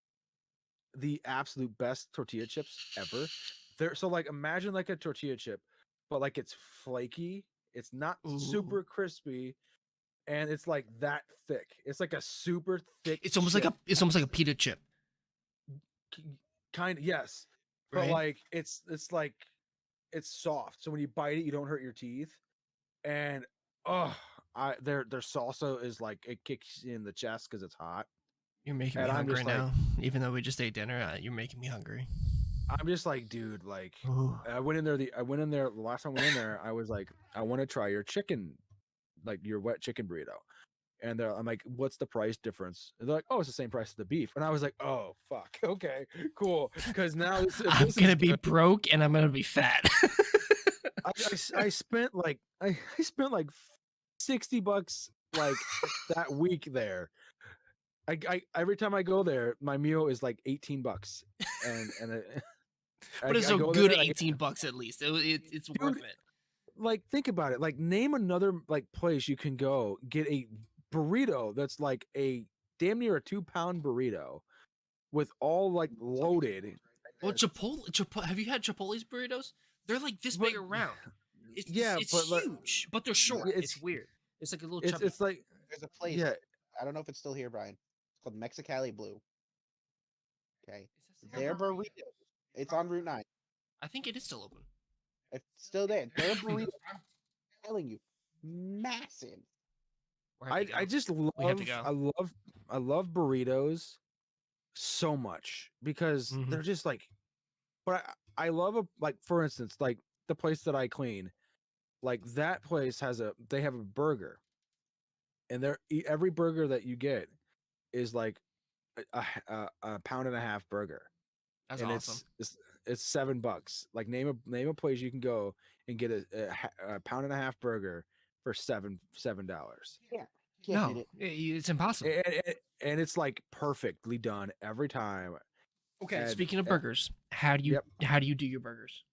the absolute best tortilla chips ever. They're so like imagine like a tortilla chip, but like it's flaky. It's not super crispy, and it's like that thick. It's like a super thick. It's almost like a pita chip. Kind of, yes, Right? but like it's like it's soft. So when you bite it, you don't hurt your teeth. And their salsa is like it kicks you in the chest because it's hot. You're making me And I'm hungry just like- now. Even though we just ate dinner, you're making me hungry. I'm just like, dude, like Ooh. I went in there the last time I went in there, I was like, I want to try your chicken, like your wet chicken burrito. And I'm like, what's the price difference? And they're like, oh, it's the same price as the beef. And I was like, oh fuck, okay, cool. Because now I'm gonna be broke and I'm gonna be fat. I spent like I spent like $60 like that week there. I every time I go there, my meal is like $18, and But it's a good $18 at least. It's worth it. Like think about it. Like name another like place you can go get a burrito that's like a damn near a 2-pound burrito with all like loaded. Well, Chipotle. Have you had Chipotle's burritos? They're like this big around. It's but huge, but they're short. It's weird. It's like a little chubby. It's like There's a place. yeah. I don't know if it's still here, Brian. It's called Mexicali Blue. Okay. Their burritos. It's on Route 9. I think it is still open. It's still there. Their burritos, I'm telling you, massive. I just love We have to go. I love burritos so much because Mhm. they're just like, but I love like for instance like the place that I clean, like that place they have a burger, and every burger that you get is like a pound and a half burger. That's And awesome. it's $7. Like name a place you can go and get a pound and a half burger for $7. Can't No, beat it. it's impossible. And it's like perfectly done every time. Okay, and- speaking of and- burgers, how do you Yep. how do you do your burgers?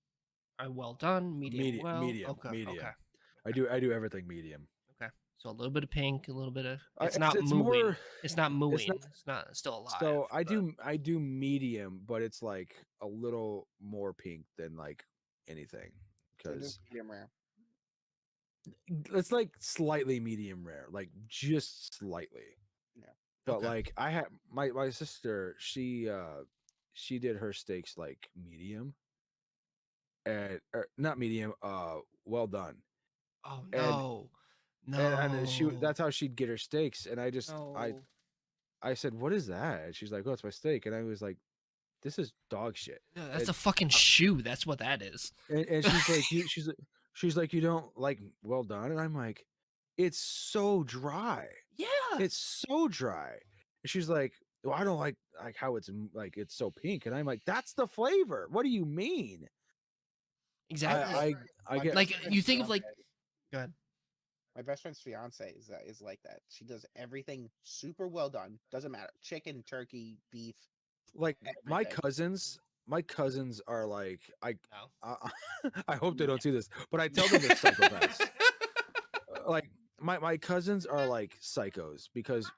Well done, medium, well. medium, Okay. medium. Okay. I do everything medium. Okay. So a little bit of pink, a little bit of. I- It's not it's mooing. more- It's not mooing. not- It's not still alive. So I but- do medium, but it's like a little more pink than like anything So because just medium rare. it's like slightly medium rare, like just slightly. Yeah. But Okay. like I had my sister, she did her steaks like medium and not medium, well done. Oh and- no. No. And that's how she'd get her steaks. And I just No. I said, "What is that?" And she's like, "Oh, it's my steak." And I was like, "This is dog shit." No, that's and- a fucking shoe. That's what that is. And she's like, she's like, "You don't like well done?" And I'm like, "It's so dry. Yeah. It's so dry." And she's like, "Well, I don't like how it's like it's so pink." And I'm like, "That's the flavor. What do you mean?" Exactly. I My get Like, best you friend's think of, like- fiance- Go ahead. My best friend's fiance is like that. She does everything super well done. Doesn't matter. Chicken, turkey, beef. like my everything. cousins are like No. I hope they don't see this, but I tell them they're psychopaths. Like my cousins are like psychos because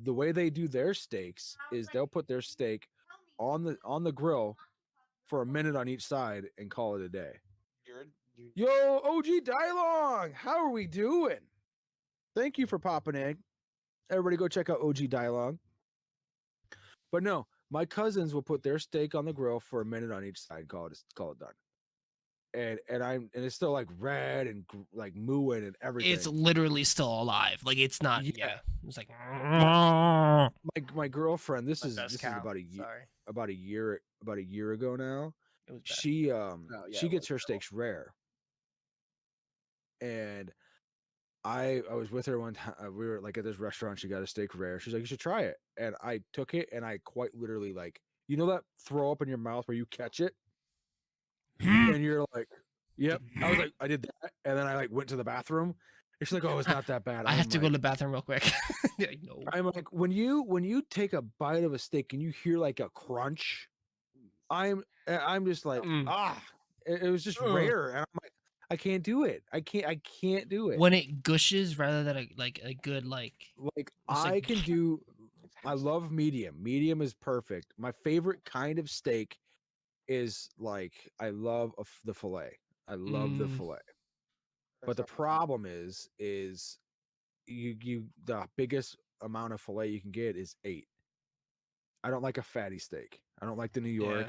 the way they do their steaks is they'll put their steak on the grill for a minute on each side and call it a day. Yo, OG Dialong, how are we doing? Thank you for popping in. Everybody go check out OG Dialong. But no, my cousins will put their steak on the grill for a minute on each side and call it done. And it's still like red and like mooing and everything. It's literally still alive. Like, it's not. Yeah. Yeah. It's like. My girlfriend, this My is best about cow. a year Sorry. about a year ago now. It was bad. She yeah, she it gets was her terrible. steaks rare. And I was with her one time. We were like at this restaurant. She got a steak rare. She's like, "You should try it." And I took it, and I quite literally like, you know that throw up in your mouth where you catch it, and you're like, "Yep." I was like, I did that, and then I like went to the bathroom. And she's like, "Oh, it's not that bad." I have I'm to go to like- the bathroom real quick. Like, no. I'm like, when you take a bite of a steak and you hear like a crunch, I'm just like, Mm. It was just Ugh. rare, and I'm like, I can't do it. I can't do it. When it gushes rather than a good like. Like It's I like- can do. I love medium. Medium is perfect. My favorite kind of steak is like I love the fillet. I love the Mm. fillet. But the problem is you the biggest amount of fillet you can get is 8. I don't like a fatty steak. I don't like the New York.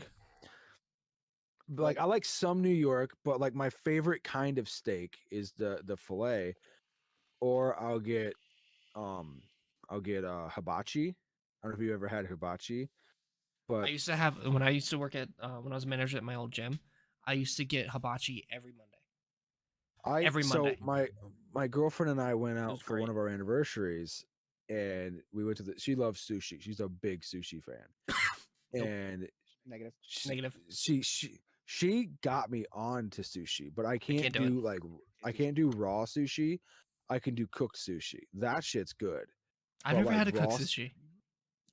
But like I like some New York, but like my favorite kind of steak is the fillet, or I'll get hibachi. I don't know if you ever had hibachi, but I used to have when I used to work at when I was a manager at my old gym. I used to get hibachi every Monday. every Monday. My girlfriend and I went out was for one great. of our anniversaries, and we went to she loves sushi. She's a big sushi fan, Nope. and Negative. Negative. she got me on to sushi, but I can't do it. do like I can't do raw sushi. I can do cooked sushi. That shit's good. I've But, never like, had a cooked raw sushi.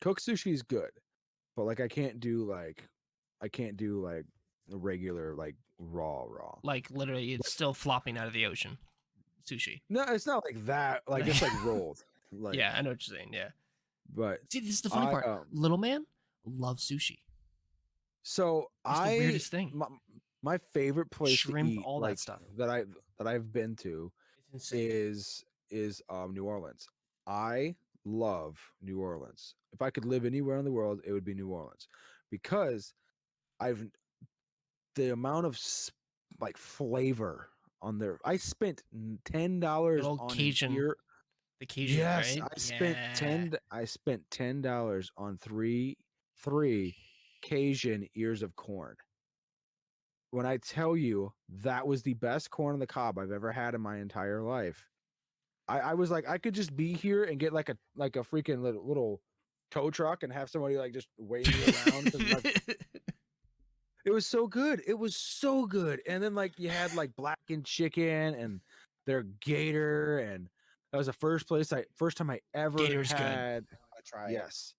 Cooked sushi is good, but like I can't do like a regular like raw. Like literally, it's still flopping out of the ocean. Sushi. No, it's not like that. Like it's like rolled. Like Yeah, I know what you're saying. Yeah. but See, this is the funny I, part. Little man loves sushi. so It's the I weirdest thing. my favorite place Shrimp, to eat, all that like, stuff. that I've been to It's insane. is New Orleans. I love New Orleans. If I could live anywhere in the world, it would be New Orleans, because the amount of like flavor on there. I spent $10 old on Cajun, an ear. The Cajun, Yes, right? I spent Yeah. $10 on three Cajun ears of corn. When I tell you that was the best corn on the cob I've ever had in my entire life, I was like, I could just be here and get like a freaking little tow truck and have somebody like just wave me around. 'Cause, like, it was so good. It was so good. And then like you had like blackened chicken and their gator, and that was the first time I ever Gator's good. had. I try it. Yes,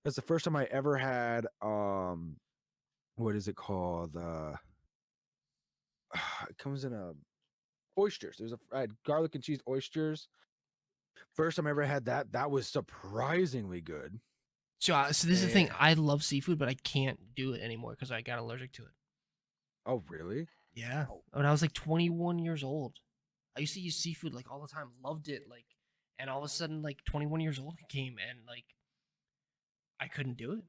that's the first time I ever had. What is it called? it comes in a oysters. I had garlic and cheese oysters. First time I ever had that. That was surprisingly good. So this is the thing. And- I love seafood, but I can't do it anymore because I got allergic to it. Oh, really? Yeah. When I was like 21 years old, I used to eat seafood like all the time. Loved it. Like, and all of a sudden, like 21 years old came and like I couldn't do it.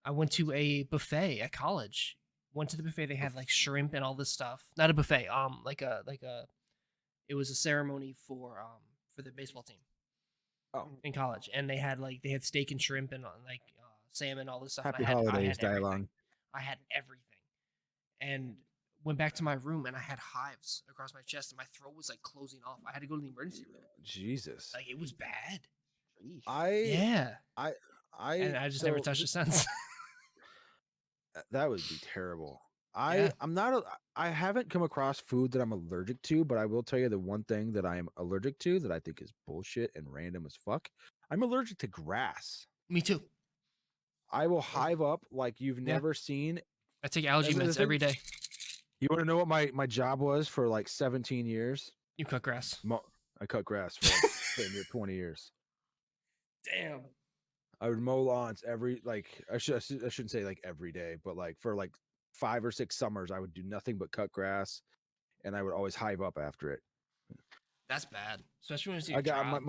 I went to a buffet at college. Went to the buffet. They had like shrimp and all this stuff. Not a buffet. It was a ceremony for the baseball team. Oh. In college, and they had steak and shrimp and like salmon, all this stuff. Happy and I holidays, had everything. Dylon. I had everything, and went back to my room, and I had hives across my chest, and my throat was like closing off. I had to go to the emergency room. Jesus. Like it was bad. Sheesh. And I just never touched it since. That would be terrible. Yeah. I haven't come across food that I'm allergic to, but I will tell you the one thing that I am allergic to that I think is bullshit and random as fuck. I'm allergic to grass. Me too. I will hive up like you've never seen. I take allergy And the meds every day. You want to know what my job was for like 17 years? You cut grass. I cut grass for like damn near 20 years. Damn. I would mow lawns I shouldn't say like every day, but like for like 5 or 6 summers, I would do nothing but cut grass, and I would always hive up after it. That's bad, especially when it's I got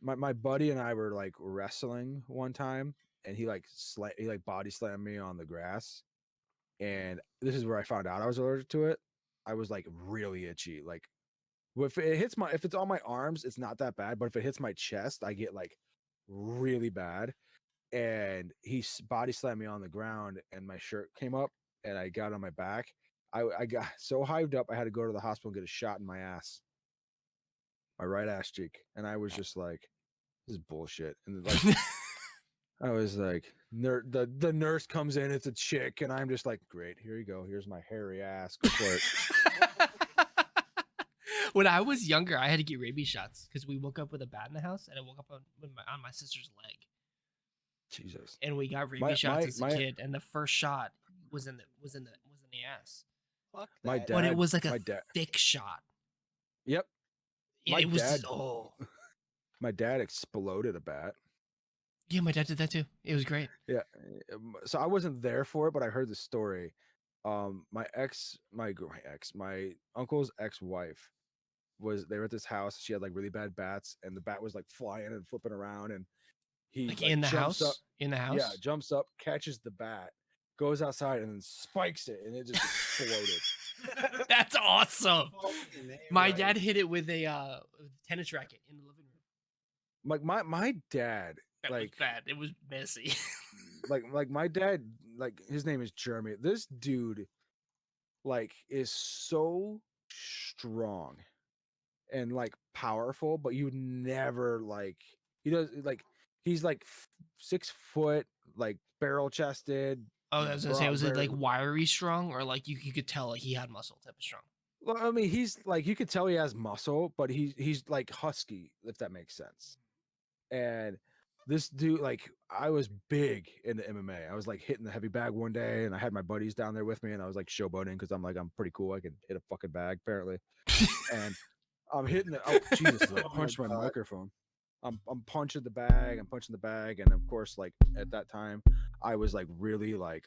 my buddy and I were like wrestling one time, and he body slammed me on the grass, and this is where I found out I was allergic to it. I was like really itchy. Like if it's on my arms, it's not that bad, but if it hits my chest, I get like really bad. And he body slammed me on the ground, and my shirt came up, and I got on my back. I got so hived up, I had to go to the hospital and get a shot in my ass, my right ass cheek, and I was just like, "This is bullshit." And like, I was like, the nurse comes in, it's a chick, and I'm just like, "Great, here you go. Here's my hairy ass. Go for it." When I was younger, I had to get rabies shots because we woke up with a bat in the house, and I woke up on my sister's leg. Jesus. And we got rabies shots as a kid, and the first shot was in the ass. Fuck My that. dad, But it was like my a dad. thick shot. Yep. And My it was dad- My dad exploded a bat. yeah, my dad did that too. It was great. Yeah. So I wasn't there for it, but I heard the story. My uncle's ex-wife they were at this house. She had like really bad bats, and the bat was like flying and flipping around, and he Like in the jumps house. up, In the house. yeah, jumps up, catches the bat, goes outside, and then spikes it, and it just exploded. That's awesome. Fucking A, My right. dad hit it with a tennis racket in the living room. Like my dad, That was like bad. It was messy. like my dad, like his name is Jeremy. This dude, like, is so strong and like powerful, but you never like he does like he's like 6 foot, like barrel chested. Oh, I was gonna say, was it very- like wiry strong, or like you could tell like he had muscle type of strong? Well, I mean, he's like you could tell he has muscle, but he's like husky, if that makes sense. And this dude, like, I was big into MMA. I was like hitting the heavy bag one day, and I had my buddies down there with me, and I was like showboating because I'm pretty cool. I can hit a fucking bag apparently. And I'm hitting the Jesus! I Oh my punched my God. microphone. I'm punching the bag. I'm punching the bag, and of course, like at that time, I was like really like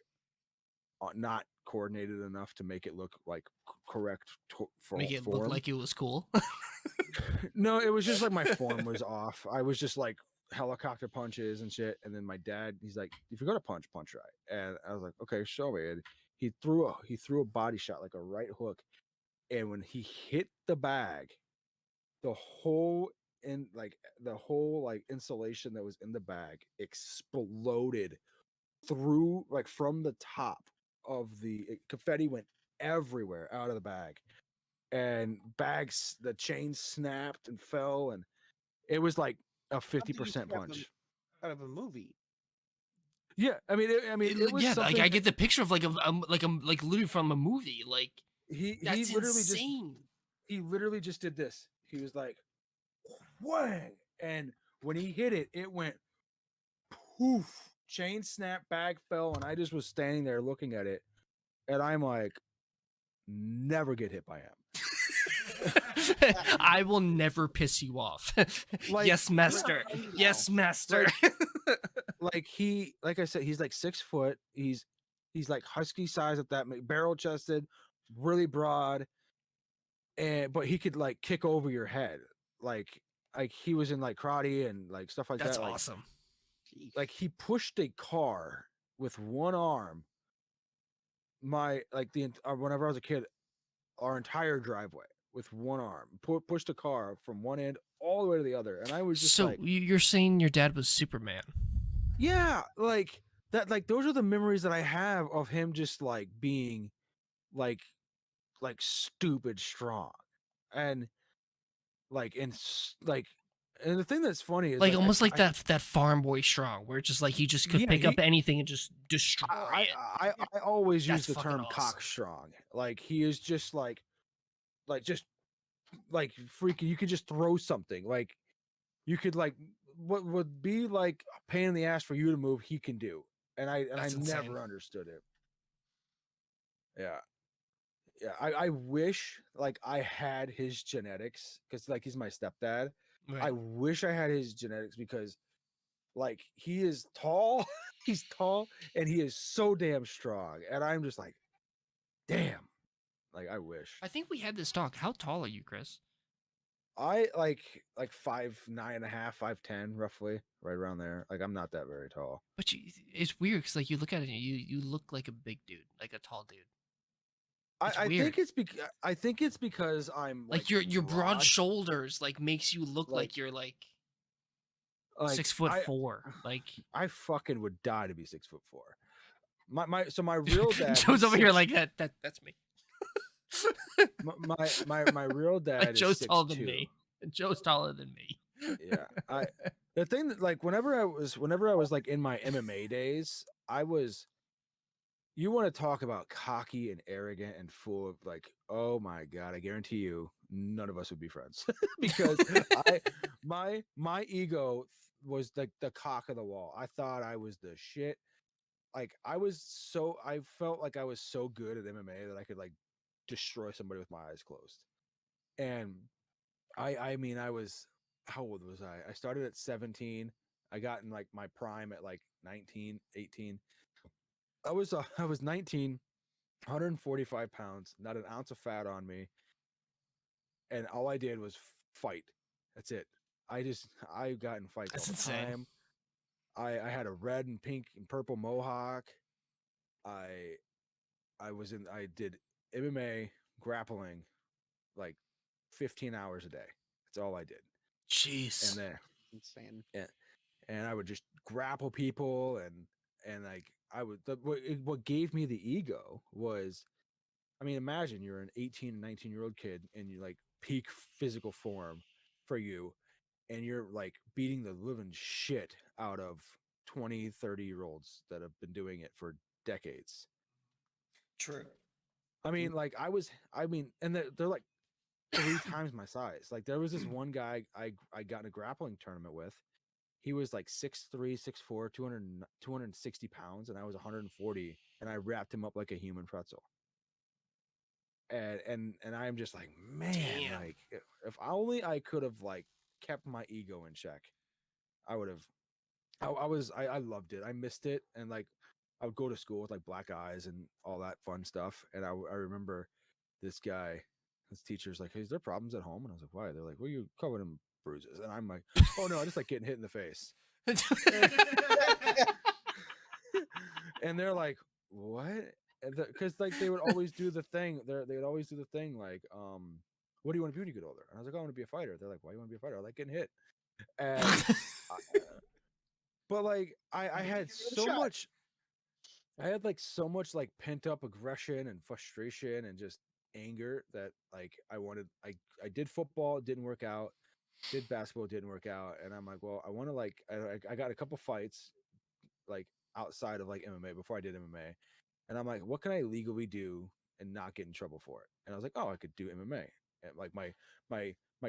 not coordinated enough to make it look like correct for Make it form. look like it was cool. No, it was just like my form was off. I was just like helicopter punches and shit. And then my dad, he's like, "If you're gonna punch right." And I was like, "Okay, show me." And he threw a body shot, like a right hook. And when he hit the bag, the whole insulation that was in the bag exploded through, like, from the top of confetti went everywhere out of the bag, and the chain snapped and fell, and it was like a 50% punch. Out of a movie. Yeah, I mean, it was yeah, something. like I get the picture of like literally from a movie. Like he that's literally insane. he literally just did this. He was like, whang, and when he hit it, it went poof, chain snap, bag fell, and I just was standing there looking at it, and I'm like, never get hit by him. I will never piss you off. Like, yes, master. Yes, master. Like I said, he's like 6 foot. He's like husky size at that, barrel chested, really broad, but he could like kick over your head. Like he was in like karate and like stuff like That's that. awesome. Like he pushed a car with one arm. Whenever I was a kid, our entire driveway with one arm, pushed a car from one end all the way to the other, and I was just So like, you're saying your dad was Superman? yeah, like that. Like those are the memories that I have of him just like being like stupid strong, and and the thing that's funny is Like like almost like that farm boy strong, where it's just like he just could Yeah, pick up he- anything and just destroy it. I always use That's the fucking term awesome. cock strong. Like he is just just like freaking. You could just throw something. Like you could like what would be like a pain in the ass for you to move, he can do. And I That's insane. never understood it. Yeah. Yeah. I wish like I had his genetics because like he's my stepdad. Right. I wish I had his genetics because like he is tall, he's tall, and he is so damn strong. And I'm just like, damn. Like I wish. I think we had this talk. How tall are you, Chris? I like 5'9.5", 5'10", roughly, right around there. Like I'm not that very tall. But it's weird because like you look at it, and you look like a big dude, like a tall dude. It's I weird. think it's because I'm Like your broad shoulders like makes you look like, Like- you're like like 6'4". Like I fucking would die to be 6'4". My real dad. Joe's is over here 6'2". like that's me. My real dad Like is Joe's 6'2". taller than me. Joe's taller than me. Yeah, the thing that like whenever I was like in my MMA days, I was. You want to talk about cocky and arrogant and full of like, oh my god, I guarantee you, none of us would be friends because my ego was like the cock of the wall. I thought I was the shit. Like I felt like I was so good at MMA that I could like destroy somebody with my eyes closed. And I mean I was, how old was I? I started at 17. I got in like my prime at like 19, 18. I was 19, 145 pounds, not an ounce of fat on me, and all I did was fight. That's it. I got in fights That's all the insane. time. I had a red and pink and purple mohawk. I did MMA grappling like 15 hours a day. That's all I did. Jeez. And then Insane. and I would just grapple people and like I would what gave me the ego was, I mean, imagine you're an 18 and 19-year-old kid and you like peak physical form for you, and you're like beating the living shit out of 20, 30-year-olds that have been doing it for decades. True. I mean, like and they're like 3 times my size. Like there was this one guy I got in a grappling tournament with. He was like 6'3", 6'4", 260 pounds, and I was 140, and I wrapped him up like a human pretzel. And I'm just like, man, Damn. like if only I could have like kept my ego in check, I would have. I loved it. I missed it, and like I would go to school with like black eyes and all that fun stuff. And I remember this guy, his teacher's like, "Hey, is there problems at home?" And I was like, "Why?" They're like, "Well, you're covered in bruises." And I'm like, "Oh no, I just like getting hit in the face." And they're like, "What?" Because like they would always do the thing. They would always do the thing like, "What do you want to be when you get older?" And I was like, "Oh, I want to be a fighter." They're like, "Why do you want to be a fighter?" I like getting hit. And but like I had so much. I had like so much like pent up aggression and frustration and just anger that like I did football, it didn't work out. Did basketball, it didn't work out. And I'm like, well, I want to like I got a couple fights like outside of like MMA before I did MMA. And I'm like, what can I legally do and not get in trouble for it? And I was like, oh, I could do MMA. And like my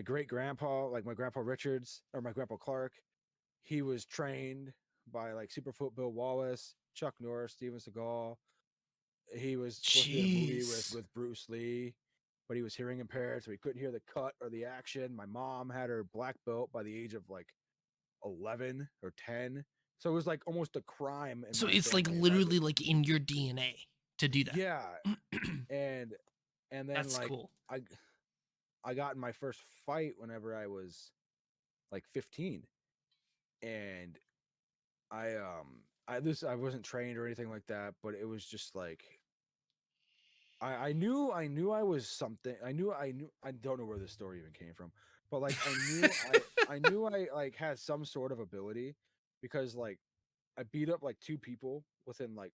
great grandpa, like my grandpa Richards or my grandpa Clark, he was trained by like Superfoot Bill Wallace, Chuck Norris, Steven Seagal. he was supposed to be in a movie Jeez. with Bruce Lee, but he was hearing impaired, so he couldn't hear the cut or the action. My mom had her black belt by the age of like 11 or 10, so it was like almost a crime in So my it's like family. literally like in your DNA to do that. Yeah, and then That's like cool. I got in my first fight whenever I was like 15, and I wasn't trained or anything like that, but it was just like I knew I was something. I knew I don't know where this story even came from, but like I knew I like had some sort of ability, because like I beat up like two people within like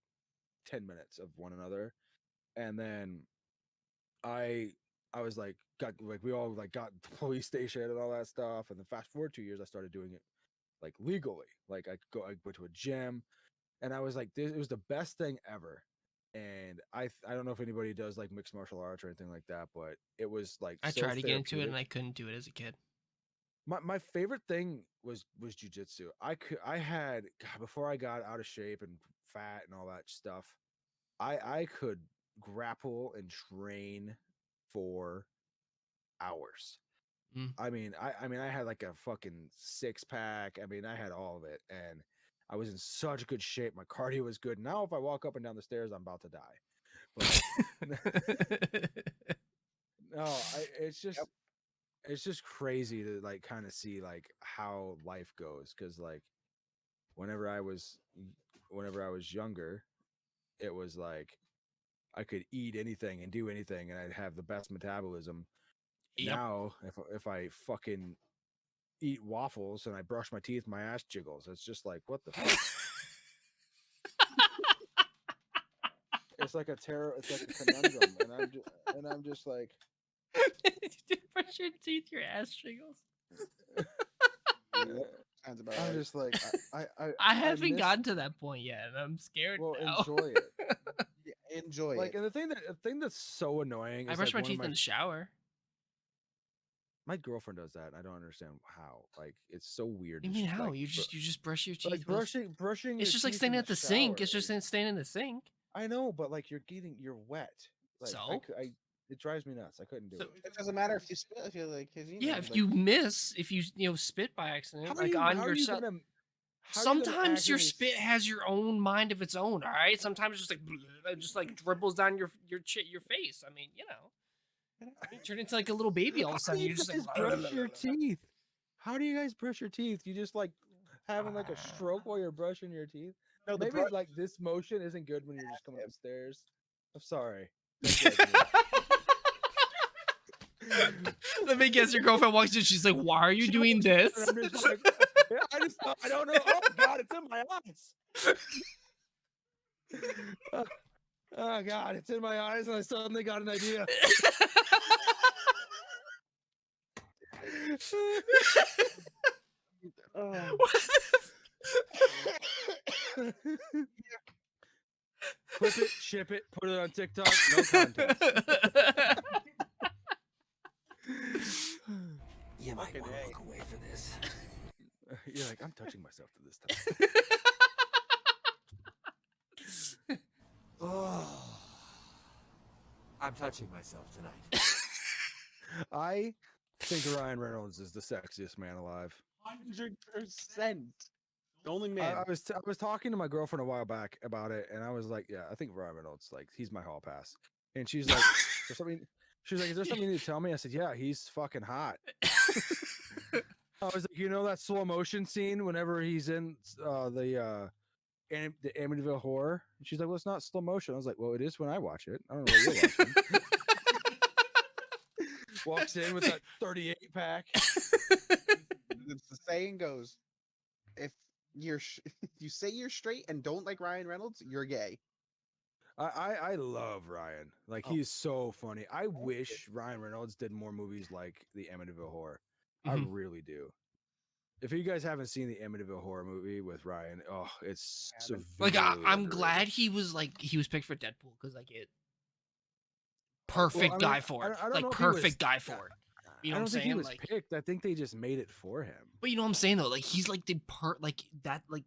10 minutes of one another, and then I I was like got like we all like got to the police station and all that stuff, and then fast forward 2 years I started doing it like legally. Like I went to a gym, and I was like, this, it was the best thing ever. And I don't know if anybody does like mixed martial arts or anything like that, but it was like I so tried to get into it therapeutic. and I couldn't do it as a kid. My favorite thing was jujitsu. I had God, before I got out of shape and fat and all that stuff, I could grapple and train for hours. Mm. I mean, I had like a fucking six pack. I mean, I had all of it, and I was in such good shape. My cardio was good. Now, if I walk up and down the stairs, I'm about to die. But no, Yep. it's just crazy to like kind of see like how life goes, because like whenever I was younger, it was like I could eat anything and do anything, and I'd have the best metabolism. Yep. Now, if I fucking eat waffles and I brush my teeth, my ass jiggles. It's just like, what the fuck? It's like it's like a conundrum, and I'm just like, You brush your teeth, your ass jiggles. Yep. Sounds about I'm right. just like, I haven't miss- gotten to that point yet, and I'm scared Well, now. enjoy it. Yeah, enjoy Like, it. and the thing that's so annoying I is brush like my teeth in the shower. my girlfriend does that. I don't understand how. Like, it's so weird. You to mean sh- how? like, You just brush your teeth. like with- brushing. It's your just like teeth standing in at the sink. shower It's just is- standing in the sink. I know, but like you're wet. Like, So? it drives me nuts. I couldn't do So- it. It doesn't matter if you spit. If you like, cause, Yeah, know, if like, you miss, if you spit by accident, How are like you- on how are you yourself. gonna- how are you gonna Sometimes your actively spit has your own mind of its own. All right. Sometimes it's just like it just like dribbles down your face. I mean, you know, you turn into like a little baby all of a How sudden. do You're just guys like brush your teeth? How do you guys brush your teeth? You just like having like a stroke while you're brushing your teeth? no, the Maybe brush- like this motion isn't good when you're just coming up the stairs. I'm sorry. Let me guess. Your girlfriend walks in. She's like, "Why are you doing this?" And I'm just like, I don't know. Oh God, it's in my eyes. Oh God, it's in my eyes, and I suddenly got an idea. Oh, Clip it, ship it, put it on TikTok. No content. You might Fucking want to A. look away for this. You're like, I'm touching myself to this time. Oh, I'm touching myself tonight. I think Ryan Reynolds is the sexiest man alive. 100%. The only man. I was talking to my girlfriend a while back about it, and I was like, yeah, I think Ryan Reynolds, like, he's my hall pass. And she's like, "There's something." She's like, "Is there something you need to tell me?" I said, "Yeah, he's fucking hot." I was like, "You know that slow motion scene whenever he's in the Amityville Horror?" And she's like, "Well, it's not slow motion." I was like, "Well, it is when I watch it. I don't know what you're watching." Walks in with that 38 pack. The saying goes, if you're you say you're straight and don't like Ryan Reynolds, you're gay. I love Ryan. Like, Oh. he's so funny. I wish Ryan Reynolds did more movies like the Amityville Horror. I Mhm. really do. If you guys haven't seen the Amityville Horror movie with Ryan, oh, it's haven't. Like severely I'm underrated. glad he was picked for Deadpool because like it perfect I mean, guy for it. I don't Like know if he was- perfect guy for it. You know I what I'm don't think he saying? was Like, picked. I think they just made it for him. but you know what I'm saying though? Like he's like the like that like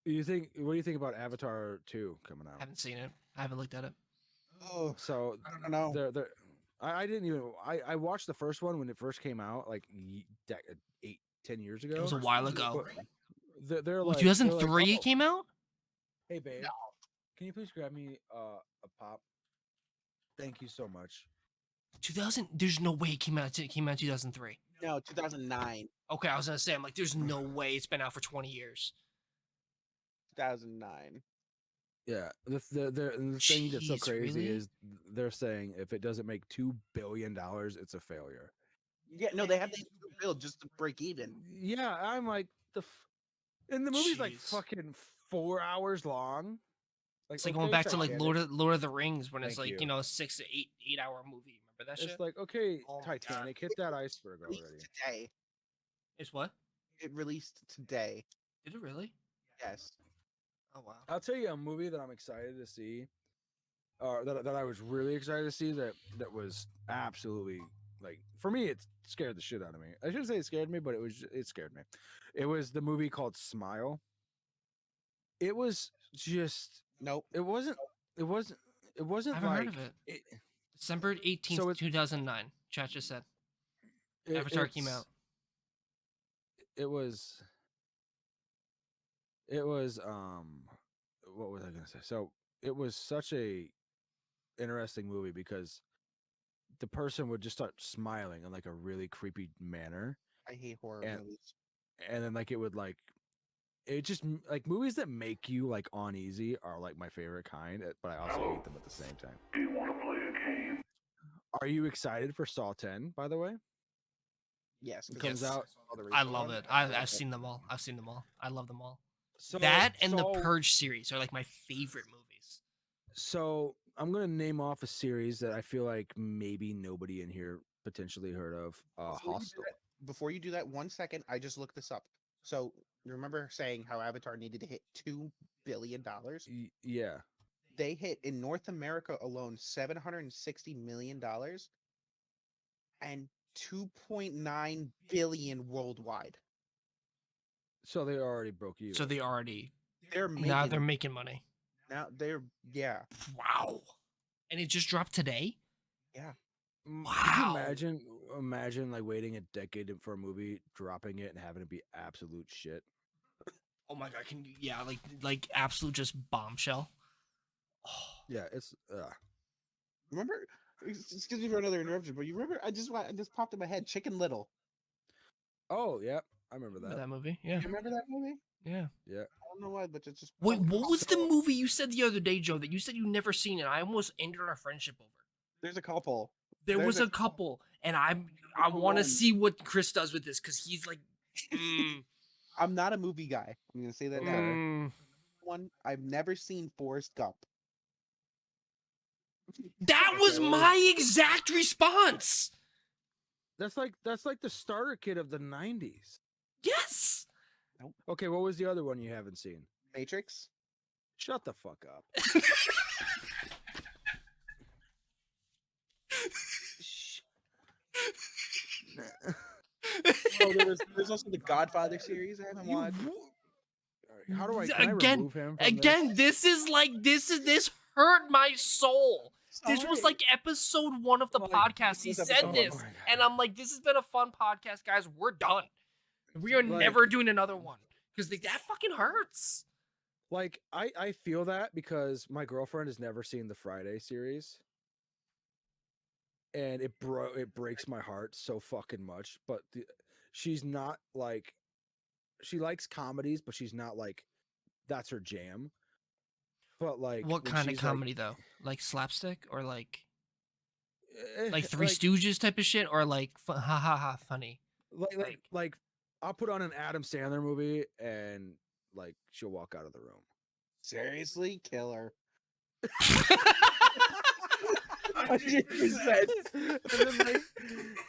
You think? What do you think about Avatar 2 coming out? Haven't seen it. I haven't looked at it. Oh, So I don't know. I didn't even. I watched the first one when it first came out, like 8-10 years ago. It was a while ago. But they're Well, like 2003 oh, it came out. hey babe, can you please grab me a pop? Thank you so much. 2000. There's no way it came out. It came out 2003. No, 2009. Okay, I was gonna say. I'm like, there's no way it's been out for 20 years. 2009. Yeah, the thing that's so Jeez, crazy really? is they're saying if it doesn't make $2 billion, it's a failure. Yeah, no, they have to build just to break even. Yeah, I'm like and the movie's like Jeez. fucking 4 hours long. It's like going back to like Lord of the Rings when it's Thank like you. 6 to 8 hour movie. Remember that shit? It's like, okay, Oh my God. Titanic, hit that iceberg already. Released today. It's what? It released today. Did it really? Yes. Oh wow. I'll tell you a movie that I'm excited to see, or that I was really excited to see that was absolutely, like, for me, it scared the shit out of me. I shouldn't say it scared me, but it scared me. It was the movie called Smile. It was just, Nope. it wasn't I haven't like heard of it. December 18th, So 2009. Chat just said Avatar came out. It was what was I gonna say? So it was such a interesting movie because the person would just start smiling in like a really creepy manner, I hate horror and movies. then like it would like it just like movies that make you like uneasy are like my favorite kind, but I also hate them at the same time. Do you want to play a game? Are you excited for Saw 10, by the way? Yes. It 'cause comes out. all the I recent love ones. it. I've seen them all. I've seen them all. I love them all. So That and the Saw- Purge series are like my favorite movies. So I'm gonna name off a series that I feel like maybe nobody in here potentially heard of. Before you do that, 1 second, I just looked this up. So you remember saying how Avatar needed to hit $2 billion? Yeah. They hit in North America alone $760 million and 2.9 billion worldwide. So they already broke you. So they already They're now they're making making money. now they're yeah. Wow. And it just dropped today? Could you Wow. imagine like waiting a decade for a movie, dropping it, and having it be absolute shit? Oh my god, can you like absolute just bombshell. Oh, Yeah, it's Remember, excuse me for another interruption, but you remember I just popped in my head, Chicken Little. oh yeah, I remember remember that. that movie? Yeah. You remember that movie? Yeah. Yeah. I don't know why, but it just Wait, popped- what was the So- movie you said the other day, Joe, that you said you never seen it? I almost ended our friendship over. There's a couple. There There's was a a couple, and I Number want to one. see what Chris does with this because he's like, I'm not a movie guy. I'm gonna say that now. mm. One, I've never seen Forrest Gump. That was Okay, my exact response. That's like the starter kit of the '90s. Yes. Okay, what was the other one you haven't seen? Matrix. Shut the fuck up. Oh, there's also the Godfather series I haven't watched. Alright, how do I can I Again, remove him from Again, this hurt my soul. This was Sorry. like episode 1 of the Like, podcast. He this was said episode this, one. and I'm like, this has been a fun podcast, guys. We're done. We are Like- never doing another one because that fucking hurts. Like I feel that because my girlfriend has never seen the Friday series, and it breaks my heart so fucking much. But she's not like, she likes comedies, but she's not like that's her jam. But like, What when kind of she's, like, comedy though? Like slapstick or like like Three Stooges type of shit or like ha ha ha funny? like I'll put on an Adam Sandler movie and like she'll walk out of the room. Seriously, killer. 100%.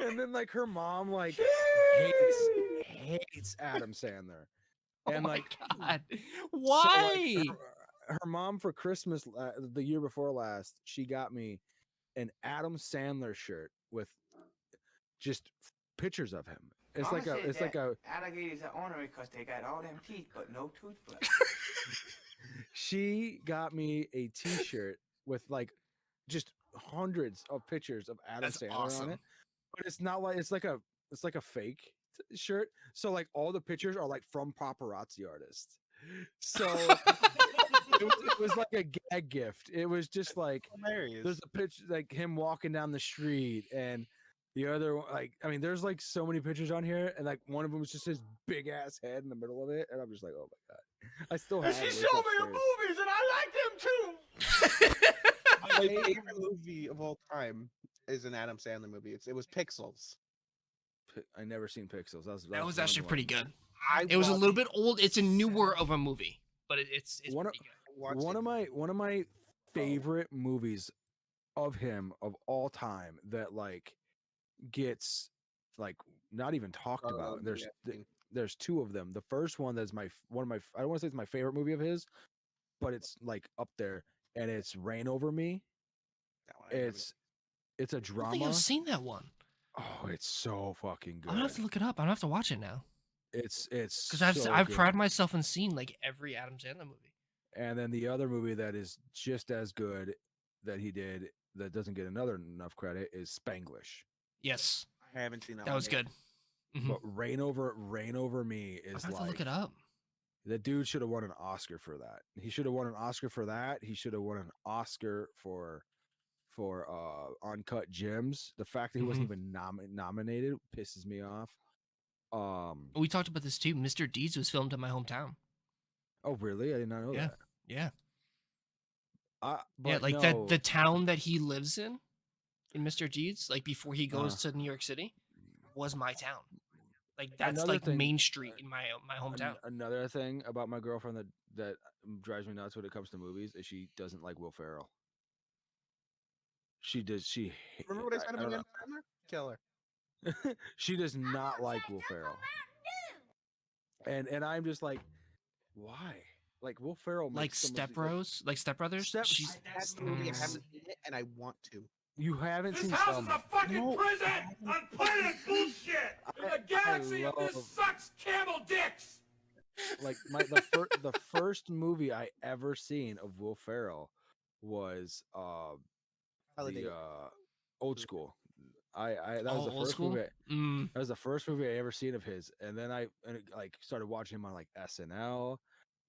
and then like her mom like hates Adam Sandler. Oh And my like god. so, Why? like, her mom for Christmas the year before last, she got me an Adam Sandler shirt with just pictures of him. It's Mama like a said it's like that a alligators are ornery because they got all them teeth but no toothbrush. She got me a T-shirt with like just hundreds of pictures of Adam That's Sandler awesome. on it, but it's not like it's like a fake shirt. So like all the pictures are like from paparazzi artists. So it was like a gag gift. It was just like Hilarious. there's a picture like him walking down the street and the other like I mean there's like so many pictures on here and like one of them was just his big ass head in the middle of it and I'm just like oh my god I still have She it. It's showed me the upstairs. movies and I liked them too. My favorite movie of all time is an Adam Sandler movie. It was Pixels. I never seen Pixels. That was one of actually the pretty ones- good. I It was a watched- little bit old. It's a newer of a movie, but it's One of- pretty good. watched one it. of my favorite movies of him of all time that like gets like not even talked about. Yeah, I mean, There's two of them. The first one that's one of my I don't want to say it's my favorite movie of his, but it's like up there, and it's Rain Over Me. that one I haven't It's a I don't think drama. I've seen that one. Oh, it's so fucking good. I'm gonna have to look it up. I'm gonna have to watch it now It's because so I've good. pride myself in seeing like every Adam Sandler movie. And then the other movie that is just as good that he did that doesn't get enough credit is Spanglish. Yes, I haven't seen that. that one was yet. good. Mhm. But Rain Over Me I'm is gonna have to like look it up. the dude should have won an Oscar for that. He should have won an Oscar for that. He should have won an Oscar for Uncut Gems. The fact that he wasn't even nominated pisses me off. We talked about this too. Mr. Deeds was filmed in my hometown. Oh really? I did not know Yeah. that. Yeah, But yeah, like no, the town that he lives in Mr. Deeds, like before he goes Uh-huh. to New York City, was my town. Like that's Another like thing- Main Street in my hometown. Another thing about my girlfriend that drives me nuts when it comes to movies is she doesn't like Will Ferrell. She does. Remember what I said don't about know. Adam Sandler? Killer. She does not like Will Ferrell. And I'm just like, why? Like Will Ferrell Like makes so much- Step Bros, like Step Brothers. Step- She's That's the movie I haven't seen it, and I want to. You haven't This seen house is Selma. a fucking No, prison on planet bullshit. In I- the galaxy I of this love- sucks camel dicks. Like the first movie I ever seen of Will Ferrell was Holiday. the Old School. I that was Oh, the Old first School? movie. Mm, That was the first movie I ever seen of his, and then I like started watching him on like SNL.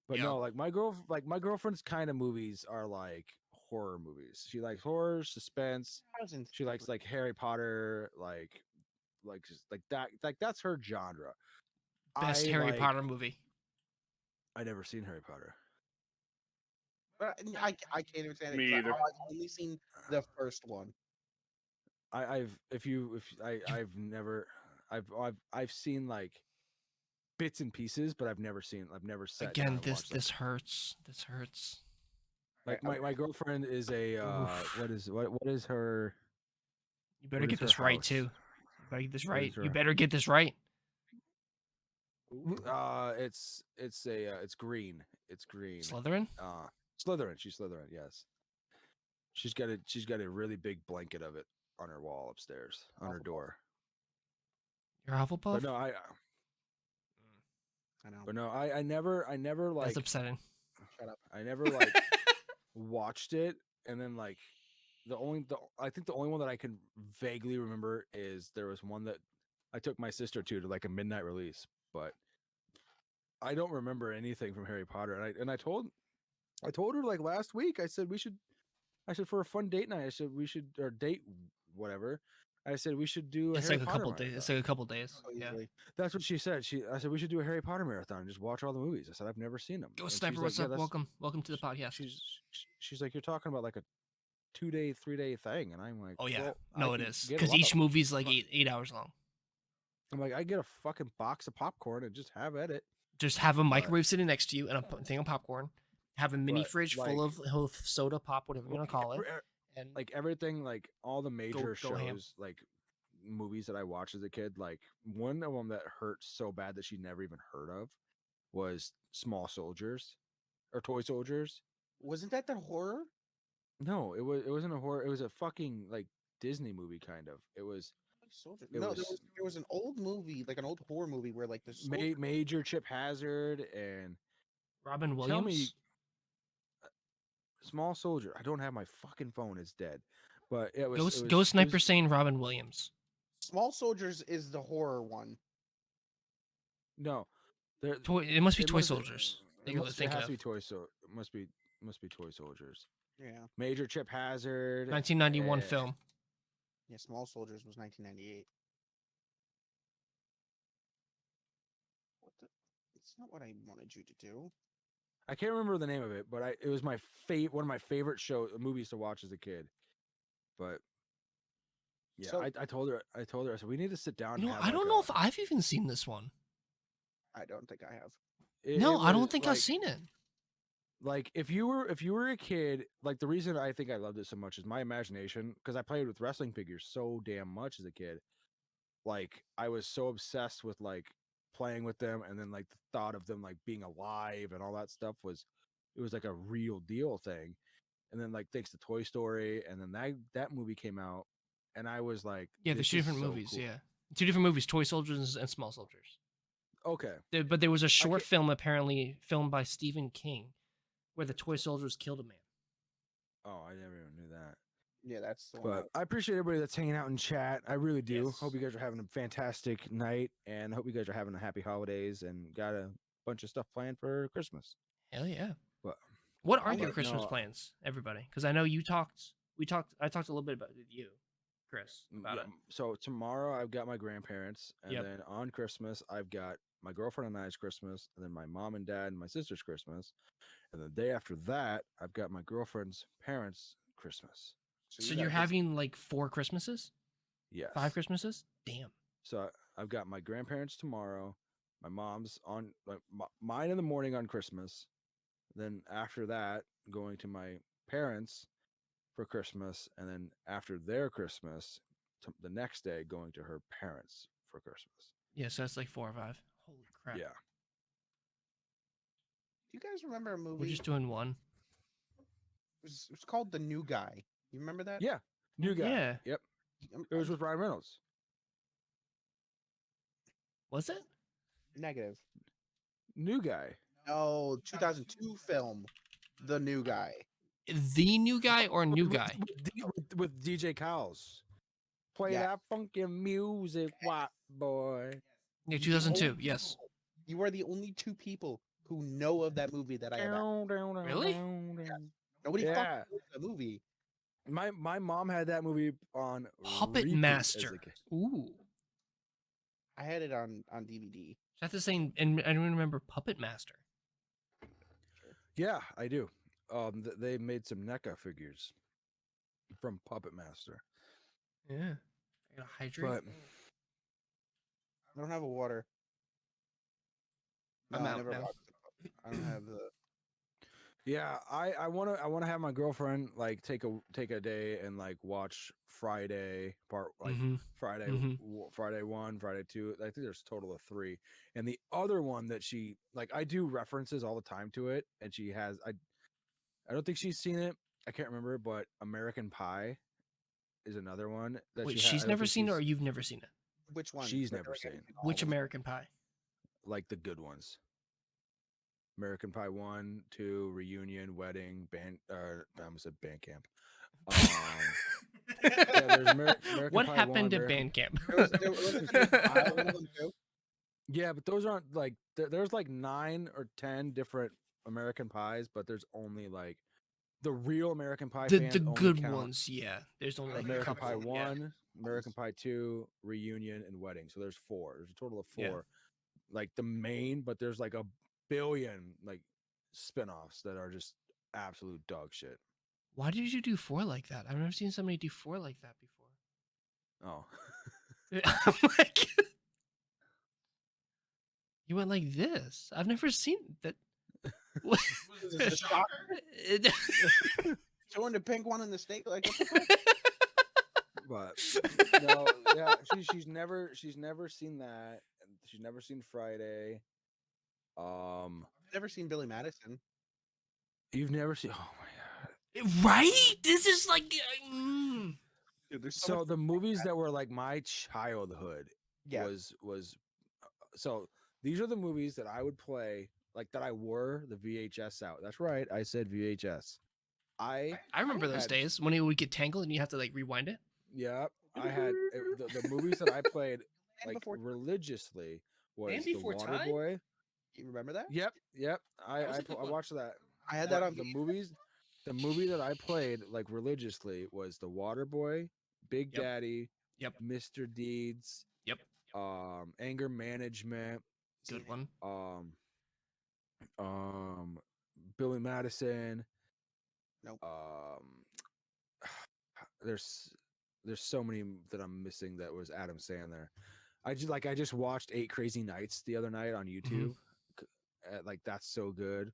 But Yeah. no, like my girlfriend's kind of movies are like horror movies. She likes horror, suspense. She likes like Harry Potter, like just like that. Like that's her genre. best I Harry like- Potter movie. I never seen Harry Potter. But I can't even say it. Me 'cause either. I've only seen the first one. I've seen like bits and pieces, but I've never sat down Again, and this watched them. this hurts. This hurts. Like Right, my girlfriend is a Oof. what is her You better What get is her this right house? too. You better get this What right. is You her- better get this right. it's green. It's green. Slytherin. Slytherin. She's Slytherin. Yes. She's got a really big blanket of it on her wall upstairs on her Hufflepuff. door. You're Hufflepuff. But no, I know. I never like That's upsetting. Shut up. I never like watched it, and then like I think the only one that I can vaguely remember is there was one that I took my sister to like a midnight release, but I don't remember anything from Harry Potter. And I told her like last week. I said for a fun date night. I said we should or date whatever. I said we should do. It's Harry like a Potter couple days. It's marathon. like a couple days. So Yeah. easily. That's what she said. I said we should do a Harry Potter marathon and just watch all the movies. I said I've never seen them. Go And she's Sniper. like, What's "Yeah, up? that's-" Welcome to the podcast. She's like, you're talking about like a 2-day, 3-day thing, and I'm like, Oh yeah. well, I No, it can is get a because lot each of- movie's like 8 hours long. I'm like, I get a fucking box of popcorn and just have at it. Just have a microwave sitting next to you and a thing of popcorn. Have a mini But, fridge full of soda pop, whatever you want to call it, and Like everything, like all the major go ham. shows, like movies that I watched as a kid, like one of them that hurt so bad that she never even heard of was Small Soldiers or Toy Soldiers. Wasn't that the horror? No, it wasn't a horror. It was a fucking like Disney movie kind of. It was Soldier. It No, was- there was an old movie, like an old horror movie, where like the soldier- Major Chip Hazard and Robin tell me Williams. Small Soldier. I don't have my fucking phone. It's dead. But it was Ghost Sniper saying Robin Williams. Small Soldiers is the horror one. No, there. It must be It Toy must- Soldiers. It, You're must, it thinking has of to be Toy So. It must be Toy Soldiers. Yeah. Major Chip Hazard. 1991 eh, film. Yeah, Small Soldiers was 1998. What the? It's not what I wanted you to do. I can't remember the name of it, but it was my one of my favorite movies to watch as a kid. But yeah, So- I told her I said we need to sit down. You know, and have I don't like know a- if I've even seen this one. I don't think I have. No, I don't was, think like, I've seen it. Like if you were a kid, like the reason I think I loved it so much is my imagination, because I played with wrestling figures so damn much as a kid. Like I was so obsessed with like playing with them, and then like the thought of them like being alive and all that stuff was like a real deal thing. And then like thanks to Toy Story, and then that movie came out, and I was like, Yeah, there's this two is different so movies. cool. Yeah, two different movies: Toy Soldiers and Small Soldiers. Okay. But there was a short can't- film apparently filmed by Stephen King, where the toy soldiers killed a man. Oh, I never even knew that. Yeah, that's the one. But I appreciate everybody that's hanging out in chat. I really do. Yes. Hope you guys are having a fantastic night, and hope you guys are having a happy holidays and got a bunch of stuff planned for Christmas. Hell yeah! But What are I'm your like, Christmas no, plans, everybody? Because I know you talked. I talked a little bit about it with you, Chris, about it. So tomorrow I've got my grandparents, and Yep. then on Christmas I've got my girlfriend and I's Christmas, and then my mom and dad and my sister's Christmas, and the day after that I've got my girlfriend's parents' Christmas. So you you're got this- having like 4 Christmases, Yes. 5 Christmases? Damn. So I've got my grandparents tomorrow, my mom's on mine in the morning on Christmas. Then after that, going to my parents for Christmas, and then after their Christmas, the next day going to her parents for Christmas. Yeah, so that's like 4 or 5. Holy crap. Yeah. Do you guys remember a movie? We're just doing one. It was called The New Guy. You remember that? Yeah. New guy. Yeah. Yep. I'm- It was I'm with Ryan Reynolds. Was it? negative. New guy. No, 2002 film, The New Guy. The new guy or new guy? With DJ Cowles. Play Yeah. that funky music, white boy. Yeah, 2002. Yes. You are the only two people who know of that movie that I have. Really? Nobody Yeah. fucking knows that movie. My mom had that movie on Puppet repeat as a Master. kid. Ooh. I had it on DVD. Is that the same? And I don't remember Puppet Master. Yeah, I do. They made some NECA figures from Puppet Master, Yeah. I gotta hydrate. but I don't have a water. I'm No, I out never now. watched it. I don't have the. yeah, I wanna have my girlfriend like take a day and like watch Friday part, like Mhm. Friday Mhm. Friday 1, Friday 2. I think there's a total of 3, and the other one that she like, I do references all the time to it, and she has I don't think she's seen it. I can't remember, but American Pie is another one that Wait, she she's never seen it, or you've never seen it? Which one? She's The never American- seen. all Which of them. American Pie? like the good ones. American Pie 1, 2, Reunion, Wedding, Band. I almost said Band Camp. There's American What Pie happened 1, to American- band camp? There wasn't a pile of them too? Yeah, but those aren't like there's like 9 or 10 different American Pies, but there's only like the real American Pie the fans only good count ones, yeah. There's only like a American couple. Pie Yeah. 1, American Pie 2, Reunion, and Wedding. So there's 4. There's a total of 4. Yeah. Like the main, but there's like a billion like spin-offs that are just absolute dog shit. Why did you do 4 like that? I've never seen somebody do 4 like that before. Oh. I'm like, you went like this. I've never seen that. What? Is this a shocker? It- Throwing the pink one in the steak? Like, what the fuck? But no, yeah, she's never seen that. She's never seen Friday. I've never seen Billy Madison. You've never seen. Oh my god. right? This is like. Dude, there's So much- the movies that were like my childhood yeah, was so these are the movies that I would play, like that I wore the VHS out. That's right, I said VHS. I remember those had- days when it would get tangled and you have to like rewind it. Yeah, I had the movies that I played And like Before- religiously was Land The Before Water Time? Boy. You remember that? Yep. That was a good I one. watched that. I had that on The movies. The movie that I played like religiously was The Water Boy, Big Yep. Daddy, Yep. Mr. Deeds, Yep. Anger Management, Good one. Billy Madison. Nope. There's so many that I'm missing that was Adam Sandler. I just watched 8 Crazy Nights the other night on YouTube. Like that's so good.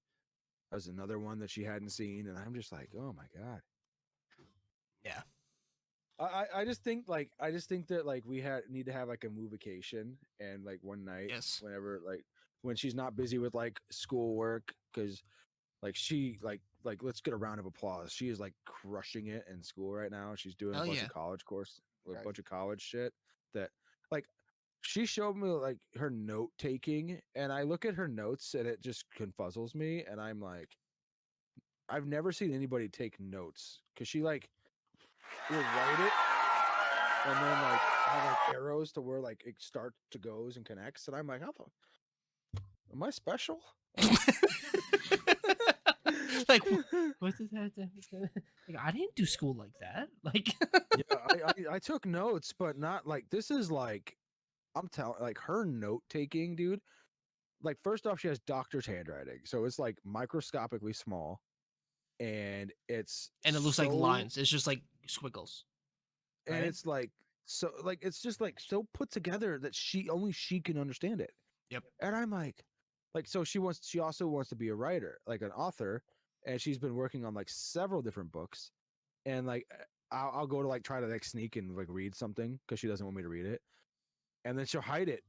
That was another one that she hadn't seen, and I'm just like, oh my god. Yeah. I just think that like we need to have like a movication and like one night Yes. whenever like when she's not busy with like schoolwork, because like she like let's get a round of applause. She is like crushing it in school right now. She's doing Hell a bunch yeah. of college course, a Right. bunch of college shit that like she showed me like her note taking, and I look at her notes and it just confuzzles me, and I'm like, I've never seen anybody take notes, because she like will write it and then like have like arrows to where like it starts to goes and connects, and I'm like, how the am I special? Like, what does that? Like, I didn't do school like that. Like, Yeah, I took notes, but not like this is like I'm telling like her note taking, dude. Like first off, she has doctor's handwriting, so it's like microscopically small, and it's and it looks like so- lines. It's just like squiggles. and right? it's like so like it's just like so put together that she can understand it. Yep. And I'm like so she also wants to be a writer, like an author, and she's been working on like several different books, and like I'll go to like try to like sneak and like read something because she doesn't want me to read it, and then she'll hide it.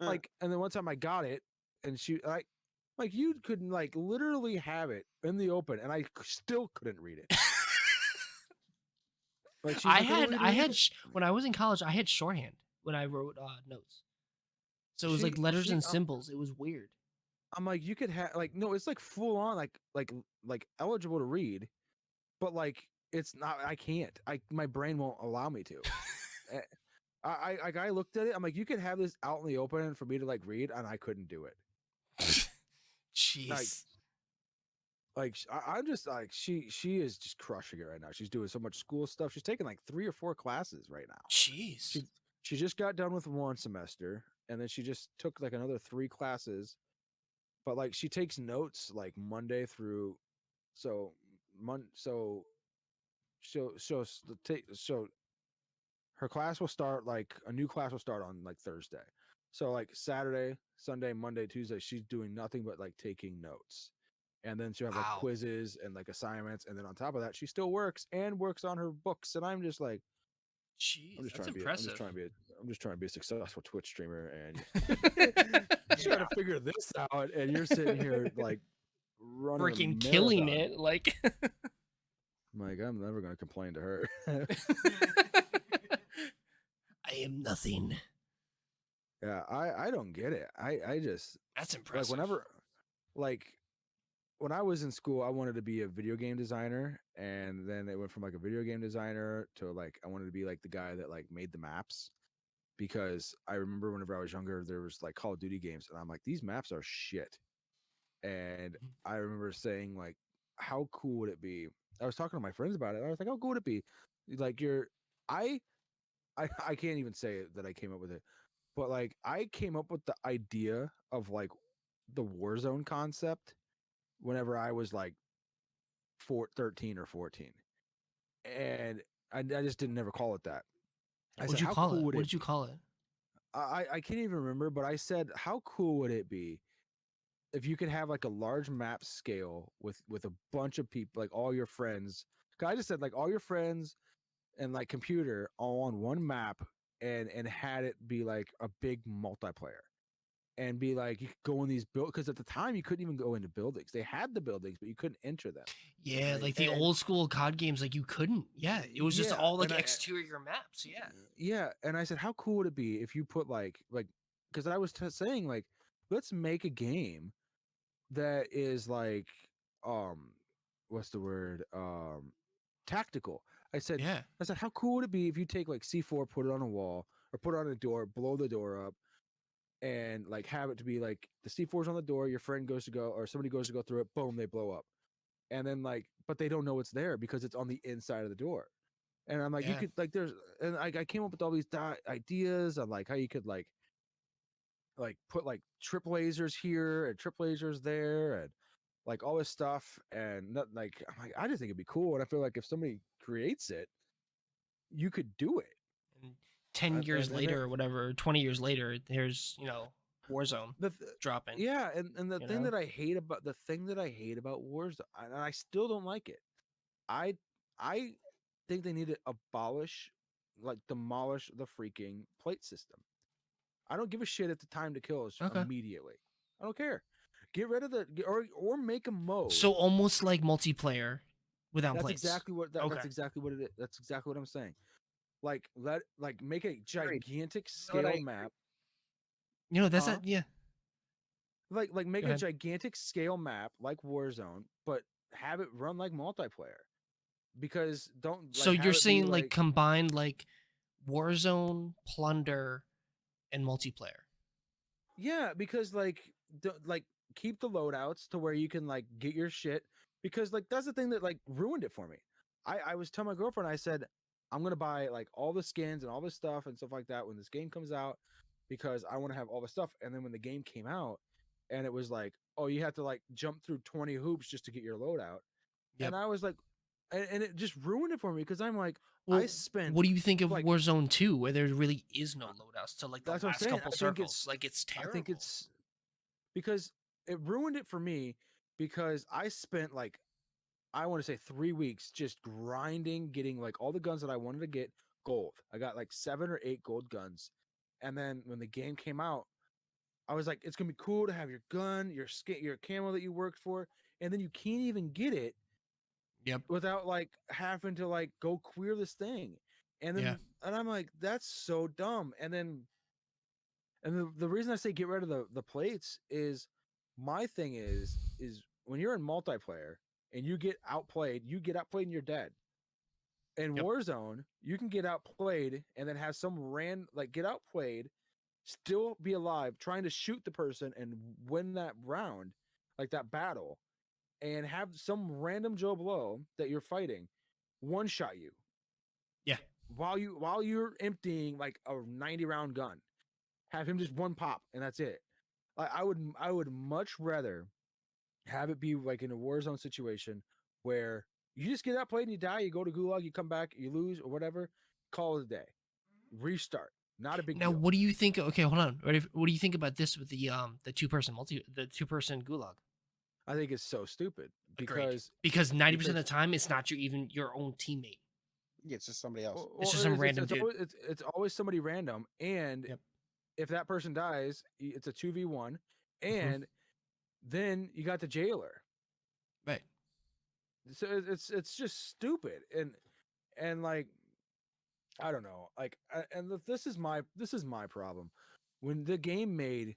Huh. Like, and then one time I got it, and she like you could like literally have it in the open, and I still couldn't read it. Like she's like, "Oh, I read had it." when I was in college, I had shorthand when I wrote notes. So it was like She- letters she- and symbols. It was weird. I'm like, you could have like no, it's like full on like eligible to read, but like it's not. I can't. My brain won't allow me to. Eh, I looked at it. I'm like, you could have this out in the open for me to like read, and I couldn't do it. Jeez. Like I'm just like she is just crushing it right now. She's doing so much school stuff. She's taking like 3 or 4 classes right now. Jeez. She just got done with 1 semester, and then she just took like another 3 classes. But like she takes notes like Monday through so so her class will start like a new class will start on like Thursday. So like Saturday, Sunday, Monday, Tuesday, she's doing nothing but like taking notes. And then she'll have like Wow. quizzes and like assignments, and then on top of that, she still works on her books. And I'm just like, Jeez. I'm just That's trying to be impressive. I'm just trying to be a successful Twitch streamer, and trying to figure this out, and you're sitting here like running a Freaking killing marathon. it. Like, I'm like, I'm never gonna complain to her. I am nothing. Yeah, I don't get it. I just That's impressive. like when I was in school, I wanted to be a video game designer, and then it went from like a video game designer to like I wanted to be like the guy that like made the maps, because I remember whenever I was younger, there was like Call of Duty games, and I'm like, these maps are shit. And I remember saying like, how cool would it be? I was talking to my friends about it. And I was like, how cool would it be? Like I can't even say that I came up with it, but like I came up with the idea of like the Warzone concept whenever I was like 13 or 14, and I just didn't never call it that. What'd you call it? What did you call it? I can't even remember, but I said, how cool would it be if you could have like a large map scale with a bunch of people, like all your friends. 'Cause I just said like all your friends and like computer all on one map, and had it be like a big multiplayer, and be like you could go in these because at the time you couldn't even go into buildings. They had the buildings, but you couldn't enter them. Yeah, Right. like the And- old school COD games, like you couldn't. Yeah, it was just Yeah, all like and exterior maps. Yeah. Yeah, and I said, how cool would it be if you put like because I was saying like, let's make a game that is like what's the word? Tactical. I said, Yeah. how cool would it be if you take like C4, put it on a wall or put it on a door, blow the door up, and like have it to be like the C4's on the door, your friend goes to go or somebody goes to go through it, boom, they blow up. And then like, but they don't know it's there because it's on the inside of the door. And I'm like, you Yeah. could like, and I came up with all these ideas on like how you could like put like trip lasers here and trip lasers there and like all this stuff and not like I'm like I just think it'd be cool and I feel like if somebody creates it, you could do it. And 10 years and later or whatever, 20 years later, there's, Warzone the dropping. yeah, and the you thing know? that I hate about Warzone, and I still don't like it. I think they need to demolish the freaking plate system. I don't give a shit if the time to kill is Okay. immediately. I don't care. Get rid of or make a mode. So almost like multiplayer without That's plates. exactly what Okay. that's exactly what it is. That's exactly what I'm saying. Like make a gigantic know what scale map. That's Huh? yeah. Like make Go a ahead. gigantic scale map like Warzone, but have it run like multiplayer. Because don't like, So have you're it be saying like combined like Warzone, Plunder, and multiplayer. yeah, because like keep the loadouts to where you can like get your shit because like that's the thing that like ruined it for me. I was telling my girlfriend, I said I'm gonna buy like all the skins and all this stuff and stuff like that when this game comes out because I want to have all the stuff. And then when the game came out and it was like, oh, you have to like jump through 20 hoops just to get your loadout. Yep. And I was like, and it just ruined it for me because I'm like, Well, I spent what do you think of like Warzone 2, where there really is no loadouts to like the that's what I'm last saying. couple I think circles? Like it's I terrible. think it's because it ruined it for me because I spent like I want to say 3 weeks just grinding, getting like all the guns that I wanted to get gold. I got like 7 or 8 gold guns, and then when the game came out, I was like, it's gonna be cool to have your gun, your skin, your camo that you worked for, and then you can't even get it Yep. without like having to like go clear this thing, and then Yeah. and I'm like, that's so dumb, and then. And the reason I say get rid of the plates is my thing is when you're in multiplayer and you get outplayed and you're dead. In Yep. Warzone, you can get outplayed and then have some get outplayed, still be alive, trying to shoot the person and win that round, like that battle, and have some random Joe Blow that you're fighting one shot you. Yeah. While you're emptying like a 90 round gun. Have him just one pop and that's it. I would much rather have it be like in a Warzone situation where you just get outplayed and you die, you go to Gulag, you come back, you lose or whatever, call it a day. Restart. Not a big Now, deal. what do you think? Okay, hold on. What do you think about this with the two person gulag? I think it's so stupid Agreed. because Because 90% of the time, it's not your own teammate. Yeah, it's just somebody else. It's just some random dude. It's always somebody random, and Yep. if that person dies, it's a 2v1, Mhm. and then you got the jailer. Right. So it's just stupid, and like I don't know, like this is my problem. When the game made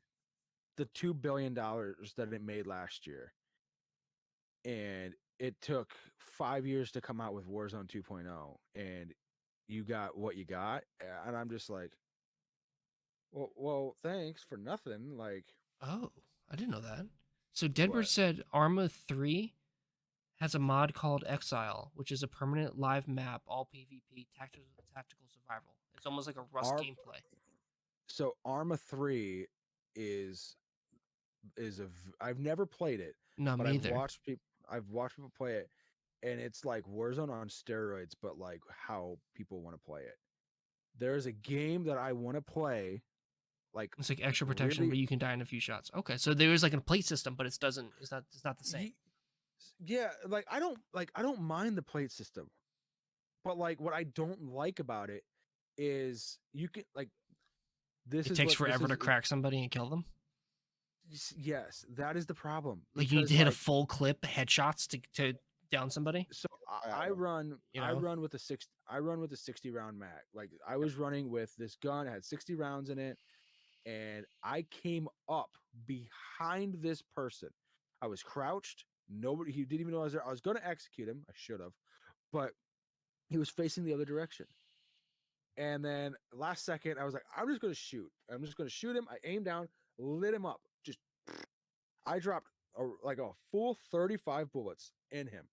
the $2 billion that it made last year, and it took 5 years to come out with Warzone 2.0, and you got what you got, and I'm just like, well, thanks for nothing. Like, Oh, I didn't know that. So Deadbird what? said Arma 3 has a mod called Exile, which is a permanent live map, all PvP, tactical survival. It's almost like a Rust Ar- gameplay. So Arma 3 is I've never played it, Not but me either. I've watched people play it, and it's like Warzone on steroids, but like how people want to play it. There's a game that I want to play, like It's like extra protection, really, but you can die in a few shots. Okay, so there is like a plate system, but it's not the same. yeah, like I don't mind the plate system, but like what I don't like about it is you can like It takes forever to crack somebody and kill them. yes, that is the problem. Like you need Because, to hit a like, full clip headshots to down somebody. so I I run You I know? run with a 60 round mag. Like I was running with this gun, it had 60 rounds in it, and I came up behind this person. I was crouched Nobody. He didn't even know I was there. I was going to execute him. I should have, but he was facing the other direction. And then last second, I was like, I'm just going to shoot. I'm just going to shoot him. I aimed down, lit him up. Just I dropped like a full 35 bullets in him.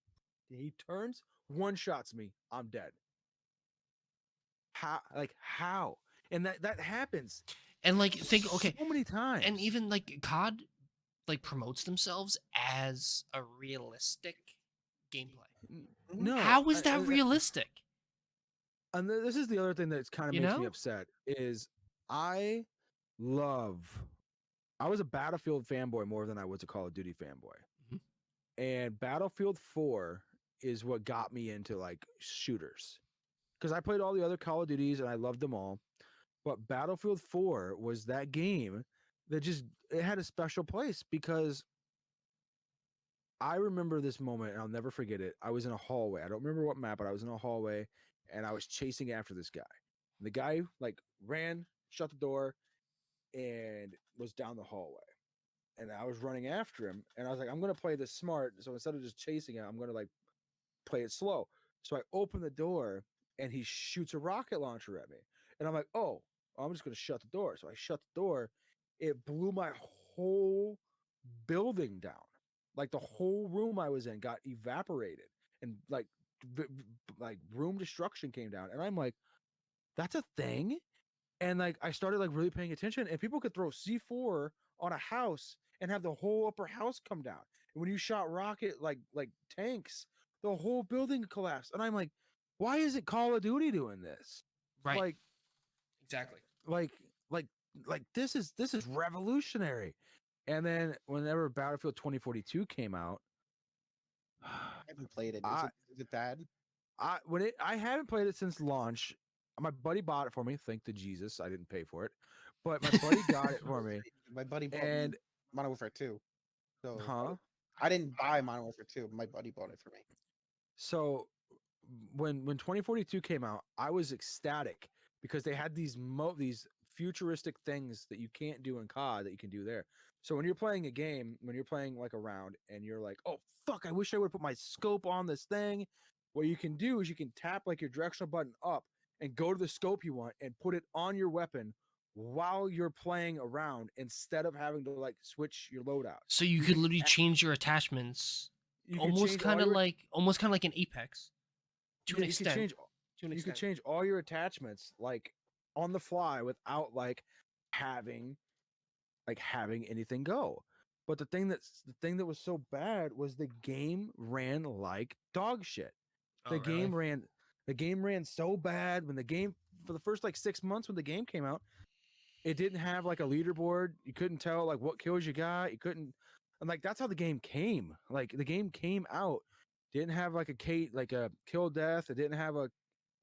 He turns, one shots me. I'm dead. How? Like how? And that happens. And like think, okay, so many times. and even like COD like promotes themselves as a realistic gameplay. no, How is that realistic? And this is the other thing that kind of You makes me know? upset is I was a Battlefield fanboy more than I was a Call of Duty fanboy. Mhm. And Battlefield 4 is what got me into like shooters. Because I played all the other Call of Duties and I loved them all. But Battlefield 4 was that game that just it had a special place because I remember this moment and I'll never forget it. I was in a hallway. I don't remember what map, but I was in a hallway and I was chasing after this guy. And the guy like ran, shut the door, and was down the hallway. And I was running after him, and I was like, I'm gonna play this smart. So instead of just chasing him, I'm gonna like play it slow. So I open the door and he shoots a rocket launcher at me. And I'm like, oh, I'm just gonna shut the door. So I shut the door. It blew my whole building down. Like the whole room I was in got evaporated and like like room destruction came down. And I'm like, that's a thing. And like I started like really paying attention, and people could throw C4 on a house and have the whole upper house come down. And when you shot rocket like tanks, the whole building collapsed. And I'm like, why isn't Call of Duty doing this? Right. Like Exactly. like like like this is revolutionary. And then whenever Battlefield 2042 came out, I haven't played it. I Is it bad? I haven't played it since launch. My buddy bought it for me. Thank the Jesus, I didn't pay for it, but my buddy got it for me. My buddy bought And me Modern Warfare 2. So huh? I didn't buy Modern Warfare 2. My buddy bought it for me. So when 2042 came out, I was ecstatic because they had these futuristic things that you can't do in COD that you can do there. So when you're playing a game, when you're playing like a round and you're like, "Oh fuck, I wish I would put my scope on this thing." What you can do is you can tap like your directional button up and go to the scope you want and put it on your weapon while you're playing around instead of having to like switch your loadout. So you could literally change your attachments, You can almost change kind all of your like an Apex, to an you can extent. change To an you could extent. change all your attachments like on the fly without having having anything go. But the thing that was so bad was the game ran like dog shit. Oh, The really? game ran so bad when the game for the first like 6 months when the game came out, it didn't have like a leaderboard. You couldn't tell like what kills you got. You couldn't and like that's how the game came. Like the game came out didn't have like a kill death. It didn't have a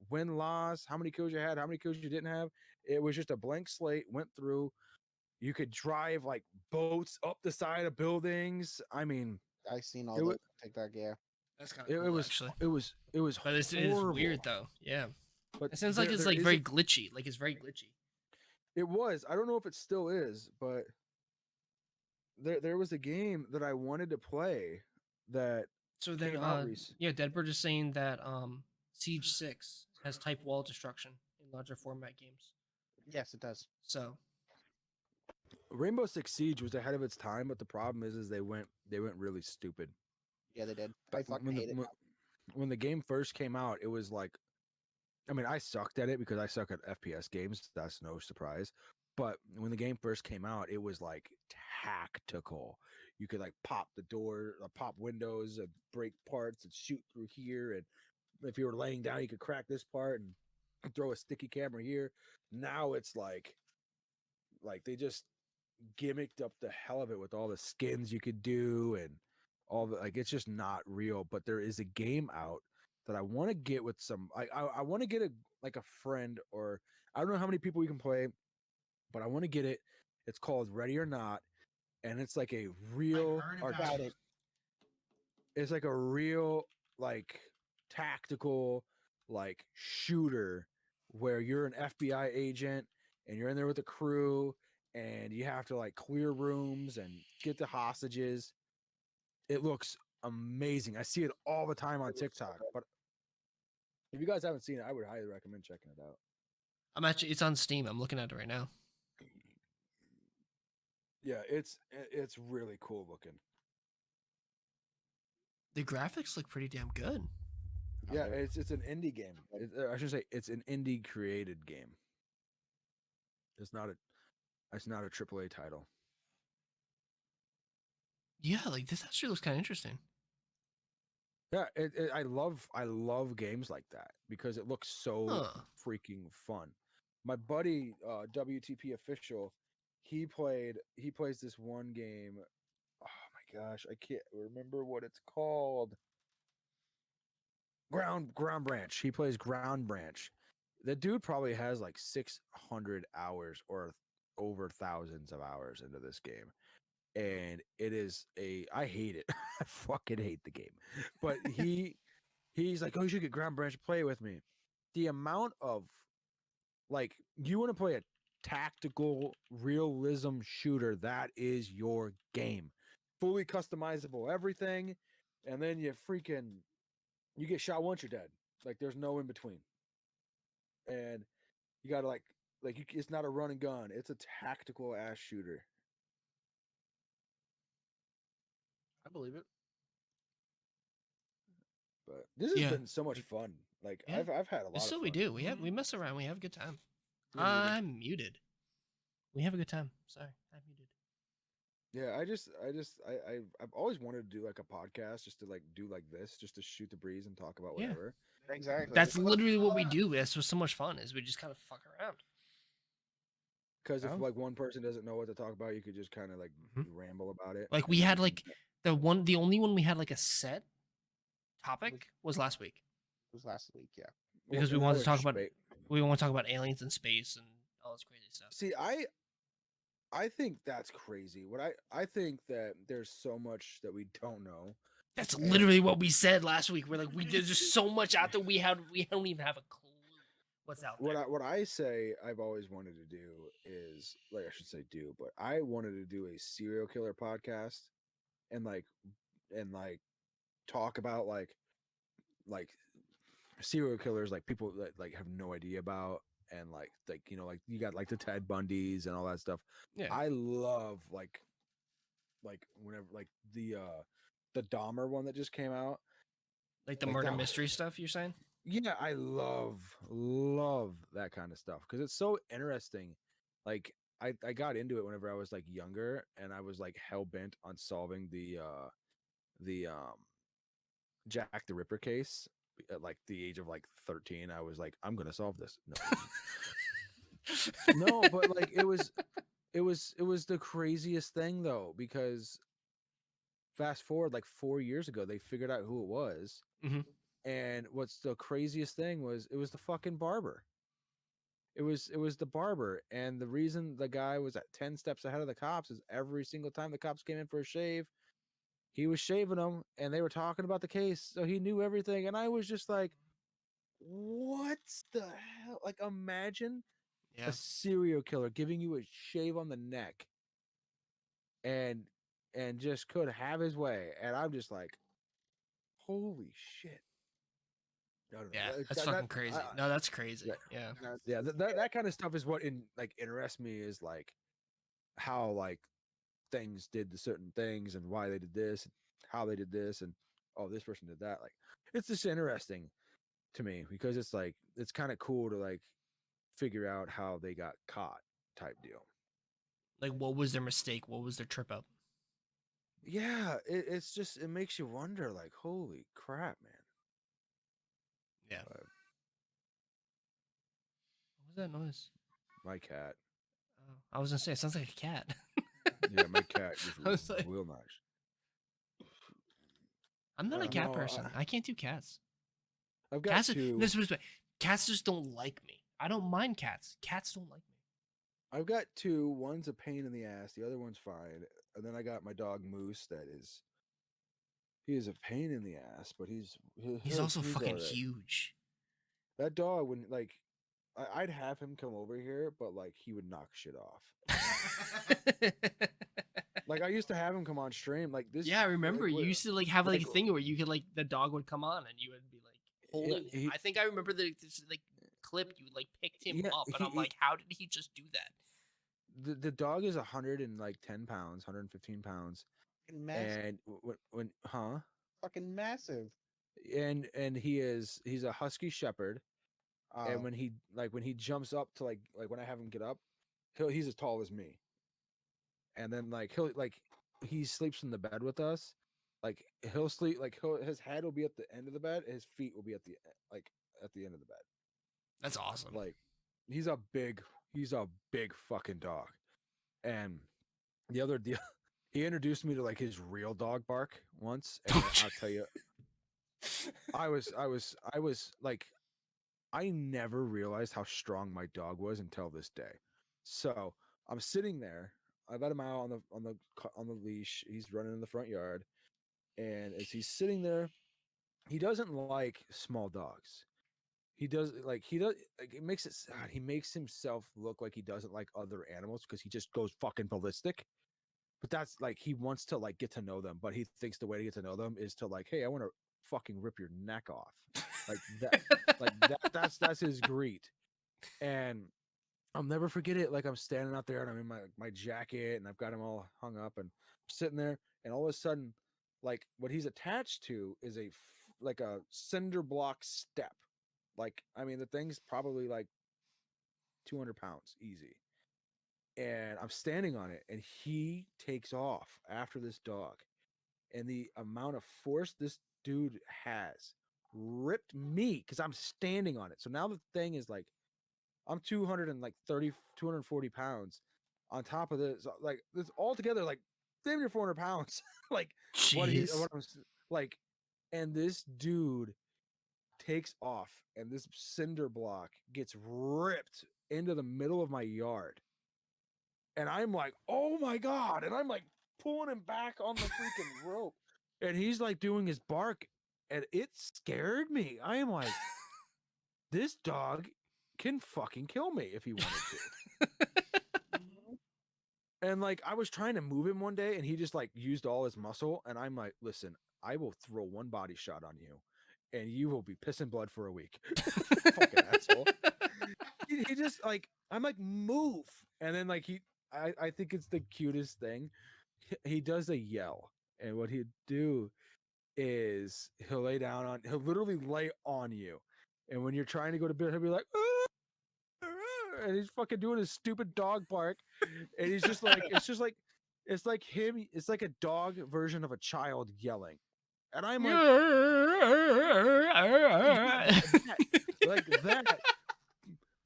win loss, how many kills you had, how many kills you didn't have. It was just a blank slate, went through. You could drive like boats up the side of buildings. I mean, I seen all it was those TikTok. Yeah. That's kind it, of it cool, was actually. it was But it is horrible. weird though. Yeah. But It sounds like it's there like is very glitchy. Like it's very glitchy. it was. I don't know if it still is, but there was a game that I wanted to play that So then, came out yeah, Deadbird is saying that Siege 6 has type wall destruction in larger format games. Yes, it does. So Rainbow Six Siege was ahead of its time, but the problem is they went really stupid. Yeah, they did. I But fucking hate it. when the game first came out, it was like, I mean, I sucked at it because I suck at FPS games. That's no surprise. But when the game first came out, it was like tactical. You could like pop the door, pop windows, and break parts, and shoot through here. And if you were laying down, you could crack this part and throw a sticky camera here. Now it's like they just gimmicked up the hell of it with all the skins you could do and all the like it's just not real. But there is a game out that I want to get with some I want to get a friend, or I don't know how many people we can play, but I want to get it. It's called Ready or Not, and it's like a real About it. it's like a real like tactical like shooter where you're an FBI agent and you're in there with the crew and you have to like clear rooms and get the hostages. It looks amazing. I see it all the time on TikTok. But if you guys haven't seen it, I would highly recommend checking it out. It's on Steam. I'm looking at it right now. Yeah, it's really cool looking. The graphics look pretty damn good. Yeah, it's an indie game. I should say it's an indie created game. It's not a AAA title. Yeah, like this actually looks kind of interesting. Yeah, I love games like that because it looks so Huh. freaking fun. My buddy WTP official, he plays this one game. Oh my gosh, I can't remember what it's called. Ground Branch. He plays Ground Branch. The dude probably has like 600 hours or over thousands of hours into this game. And it is I hate it. I fucking hate the game. But he's like, "Oh, you should get Ground Branch, play with me." The amount of like, you want to play a tactical realism shooter, that is your game. Fully customizable everything, and then you get shot once, you're dead. Like, there's no in between. And you gotta it's not a run and gun. It's a tactical ass shooter. I believe it. But this has Yeah. been so much fun. Like, Yeah. I've had a lot This of is what fun. we do. We mess around. We have a good time. You're muted. I'm muted. We have a good time. Sorry, I'm muted. Yeah, I've always wanted to do like a podcast, just to like do like this, just to shoot the breeze and talk about Yeah. whatever. Exactly. That's literally what we do. That's what's so much fun. Is we just kind of fuck around. Because if Oh. like one person doesn't know what to talk about, you could just kind of like Mhm. ramble about it. Like we had like the only one we had like a set topic was last week. It was last week, yeah. because we and that wanted to was talk about straight. we want to talk about aliens in space and all this crazy stuff. See, I think that's crazy. I think that there's so much that we don't know. That's literally what we said last week. We're like, there's just so much out there we don't even have a clue what's out there. What I say I've always wanted to do is, like, I should say do, but I wanted to do a serial killer podcast and like talk about like serial killers, like people that like have no idea about, and like you know, like you got like the Ted Bundys and all that stuff. Yeah. I love like whenever like the Dahmer one that just came out. Like the like murder that- mystery stuff you're saying? Yeah, I love that kind of stuff because it's so interesting. Like I got into it whenever I was like younger, and I was like hell bent on solving the Jack the Ripper case at like the age of like 13. I was like, I'm gonna solve this. No, but like it was the craziest thing though, because fast forward like 4 years ago, they figured out who it was. Mhm. And what's the craziest thing was it was the fucking barber. It was the barber, and the reason the guy was at 10 steps ahead of the cops is every single time the cops came in for a shave, he was shaving them, and they were talking about the case, so he knew everything. And I was just like, what the hell? Like, imagine Yeah. a serial killer giving you a shave on the neck and just could have his way. And I'm just like, holy shit. I don't know. Yeah. Like, That's fucking crazy. No, that's crazy. yeah. Yeah. Yeah, that kind of stuff is what interests me, is like how like things did the certain things and why they did this, and how they did this, and oh, this person did that. Like, it's just interesting to me because it's like it's kind of cool to like figure out how they got caught type deal. Like what was their mistake? What was their trip up? Yeah, it's just, it makes you wonder, like, holy crap, man. Yeah. But What was that noise? my cat. Oh, I was gonna say it sounds like a cat. Yeah, my cat is I was like- real nice. I'm not a No, cat person. I can't do cats. I've got Cats, two. cats just don't like me. I don't mind cats. Cats don't like me. I've got two. One's a pain in the ass. The other one's fine. And then I got my dog Moose. He is a pain in the ass, but he's Also fucking alright. huge. That dog, when like, I'd have him come over here, but like he would knock shit off. Like I used to have him come on stream. Like this. Yeah, I remember like, you what- used to like have like a like, thing where you could like the dog would come on and you would be like holding him. he- I think I remember this like clip you like picked him Yeah, up, and I'm like, how did he just do that? the dog is 110 pounds, 115 pounds, Fucking massive. and Fucking massive. and he's a husky shepherd, and Oh, when he jumps up to like when I have him get up, he's as tall as me, and then he sleeps in the bed with us, like he'll sleep his head will be at the end of the bed, his feet will be at the end of the bed. That's awesome. Like he's a big fucking dog. And the he introduced me to like his real dog bark once, and I'll tell you, I was like, I never realized how strong my dog was until this day. So I'm sitting there, I let him out on the leash, he's running in the front yard, and as he's sitting there, he doesn't like small dogs. He does like it makes it he makes himself look like he doesn't like other animals because he just goes fucking ballistic. But that's like he wants to like get to know them, but he thinks the way to get to know them is to like, hey, I want to fucking rip your neck off. Like that's his greet. And I'll never forget it. Like I'm standing out there and I'm in my jacket and I've got him all hung up and I'm sitting there, and all of a sudden, like what he's attached to is like a cinder block step. Like, I mean, the thing's probably like 200 pounds easy. And I'm standing on it, and he takes off after this dog. And the amount of force this dude has ripped me because I'm standing on it. So now the thing is like, I'm 240 pounds. On top of this, like this altogether, like damn near 400 pounds. Like Jeez. like, and this dude takes off, and this cinder block gets ripped into the middle of my yard. And I'm like, oh my God. And I'm like pulling him back on the freaking rope. And he's like doing his bark. And it scared me. I am like, this dog can fucking kill me if he wanted to. And like, I was trying to move him one day, and he just like used all his muscle. And I'm like, listen, I will throw one body shot on you, and you will be pissing blood for a week. Fucking asshole. He just like, I'm like, move. And then like I think it's the cutest thing. He does a yell, and what he'd do is he'll literally lay on you, and when you're trying to go to bed, he'll be like, "Ah, ah," and he's fucking doing his stupid dog bark, and he's just like, it's like him, it's like a dog version of a child yelling, and I'm like, like that,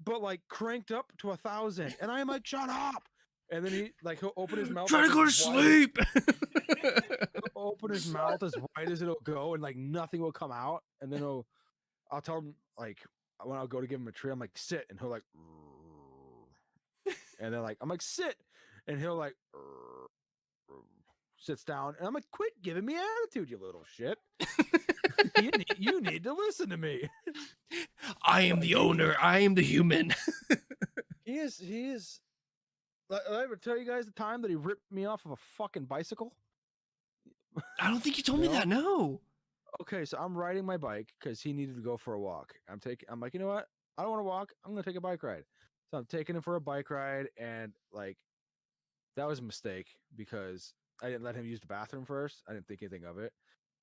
but like cranked up to 1,000, and I'm like, shut up. And then he'll open his mouth. Try to like, go to as wide sleep. he'll open his mouth as wide as it'll go, and like nothing will come out. And then I'll tell him, like, when I'll go to give him a treat, I'm like, sit, and he'll like, and then like I'm like, sit, and he'll like sits down, and I'm like, quit giving me attitude, you little shit. you need to listen to me. I am the owner. I am the human. He is. Did I ever tell you guys the time that he ripped me off of a fucking bicycle? I don't think you told me No? that. No. Okay, so I'm riding my bike because he needed to go for a walk. I'm like, you know what? I don't want to walk. I'm gonna take a bike ride. So I'm taking him for a bike ride, and like that was a mistake because I didn't let him use the bathroom first. I didn't think anything of it.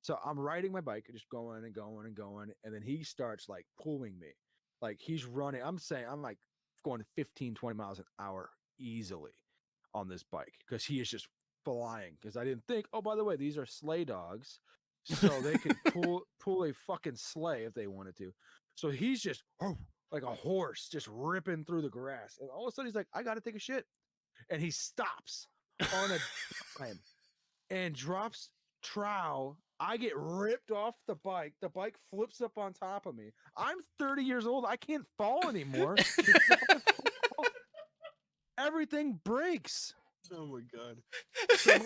So I'm riding my bike, just going and going and going, and then he starts like pulling me. Like he's running. I'm like going 15, 20 miles an hour easily on this bike because he is just flying. Because I didn't think, oh, by the way, these are sleigh dogs, so they could pull a fucking sleigh if they wanted to. So he's just like a horse, just ripping through the grass, and all of a sudden he's like, I got to take a shit, and he stops on a dime and drops trowel. I get ripped off the bike. The bike flips up on top of me. I'm 30 years old. I can't fall anymore. Everything breaks. oh my God. So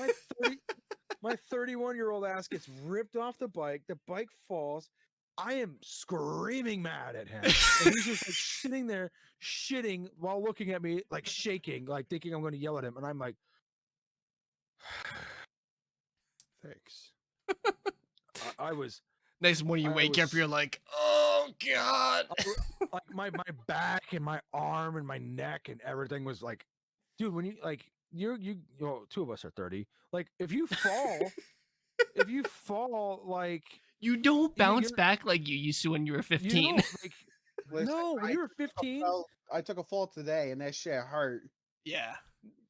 my 31-year-old ass gets ripped off the bike. The bike falls. I am screaming mad at him. And he's just like sitting there shitting while looking at me, like shaking, like thinking I'm going to yell at him. And I'm like, Thanks. I was Next morning you I wake up, was- you're like, oh god. like my back and my arm and my neck and everything was like, dude, when you like you know, two of us are 30. Like if you fall, like You don't You- bounce you're- back like you used to when you were you 15. don't like Listen, no, when you were 15, I took a fall today, and that shit hurt. Yeah.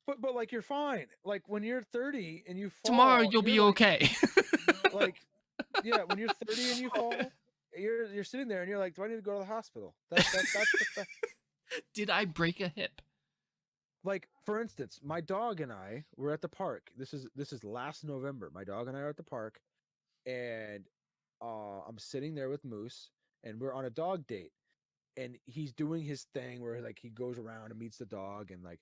but like you're fine. Like when you're 30 and you fall, Tomorrow you'll be you're like- okay. Like yeah, when you're 30 and you fall, you're sitting there and you're like, do I need to go to the hospital? That's the Did I break a hip? like for instance, my dog and I were at the park. This is last November. My dog and I are at the park, and I'm sitting there with Moose, and we're on a dog date, and he's doing his thing where like he goes around and meets the dog, and like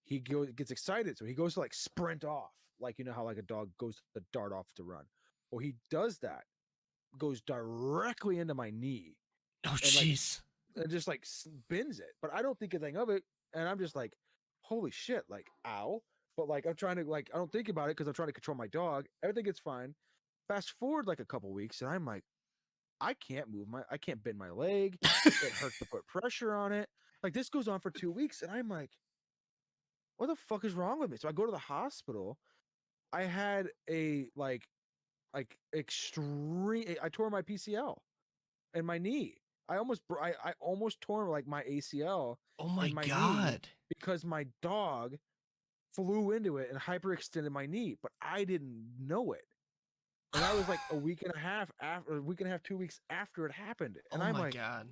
he gets excited, so he goes to like sprint off, like you know how like a dog goes to dart off to run. Well, he does that, goes directly into my knee, Oh like, jeez. and just like spins it, but I don't think a thing of it, and I'm just like, holy shit, like ow. But like I'm trying to like I don't think about it because I'm trying to control my dog. Everything gets fine. Fast forward like a couple weeks, and I'm like, I can't bend my leg. It hurts to put pressure on it. Like this goes on for 2 weeks, and I'm like, what the fuck is wrong with me? So I go to the hospital. I had a extreme. I tore my PCL and my knee. I almost tore like my ACL Oh my in my knee god. because my dog flew into it and hyperextended my knee, but I didn't know it. And that was like a week and a half after, 2 weeks after it happened. And Oh I'm my like, god.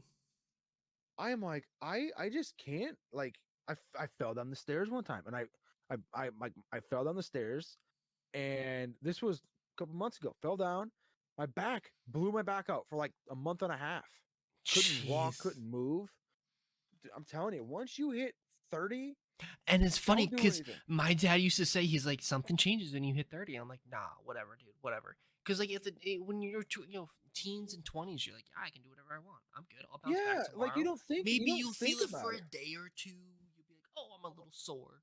I just can't like I fell down the stairs one time and I fell down the stairs, and this was a couple months ago. Fell down, my back blew my back out for like a month and a half. Couldn't walk, Jeez. couldn't move. I'm telling you, once you hit 30, And it's funny don't do because anything. my dad used to say, he's like, something changes when you hit 30. I'm like, nah, whatever, dude, whatever. Because like when you're teens and 20s, you're like, yeah, I can do whatever I want. I'm good. I'll bounce Yeah, back tomorrow. like you don't think Maybe you you'll don't feel think it for a about day or two. You'll be like, oh, I'm a little sore.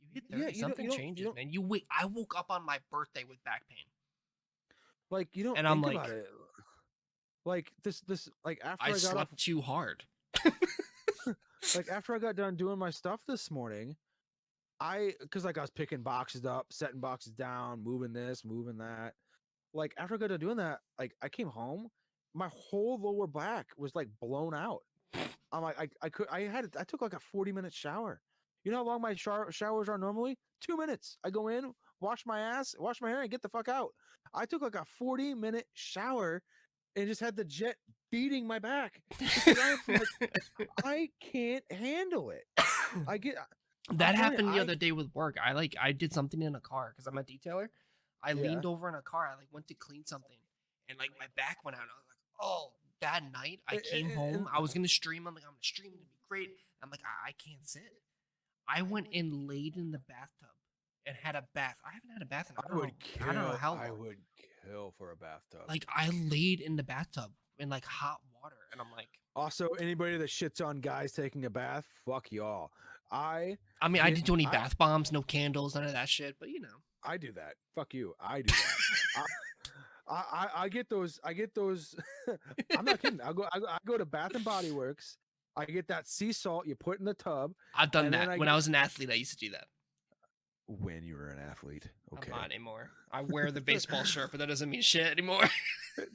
You hit Yeah, 30, you don't- something you don't- changes, you don't- man. You wait. I woke up on my birthday with back pain. Like you don't And I'm think like, about it. Like this like after I I got slept off too hard. like after I got done doing my stuff this morning, because like I was picking boxes up, setting boxes down, moving this, moving that. Like after I got done doing that, like I came home, my whole lower back was like blown out. I'm like I took like a 40-minute shower. You know how long my showers are normally? 2 minutes. I go in, wash my ass, wash my hair, and get the fuck out. I took like a 40-minute shower and just had the jet beating my back because I'm like I can't handle it. I get That telling you, happened the I- other day with work. I did something in a car because I'm a detailer. I Yeah. leaned over in a car. I like went to clean something, and like my back went out. I was like, oh, bad night. I came home. I was gonna stream. I'm like, I'm gonna stream. It's gonna be great. I'm like, I can't sit. I went and laid in the bathtub and had a bath. I haven't had a bath in I don't know how long. I would kill for a bathtub. Like I laid in the bathtub in like hot water, and I'm like, Also, anybody that shits on guys taking a bath, fuck y'all. I I mean, I Get- didn't do any I- bath bombs, no candles, none of that shit. But you know, do that. Fuck you. I do that. I get those. I'm not kidding. I go to Bath and Body Works. I get that sea salt you put in the tub I've done And then that I when get- I was an athlete. I used to do that. when you were an athlete. Okay. I'm not anymore. I wear the baseball shirt, but that doesn't mean shit anymore.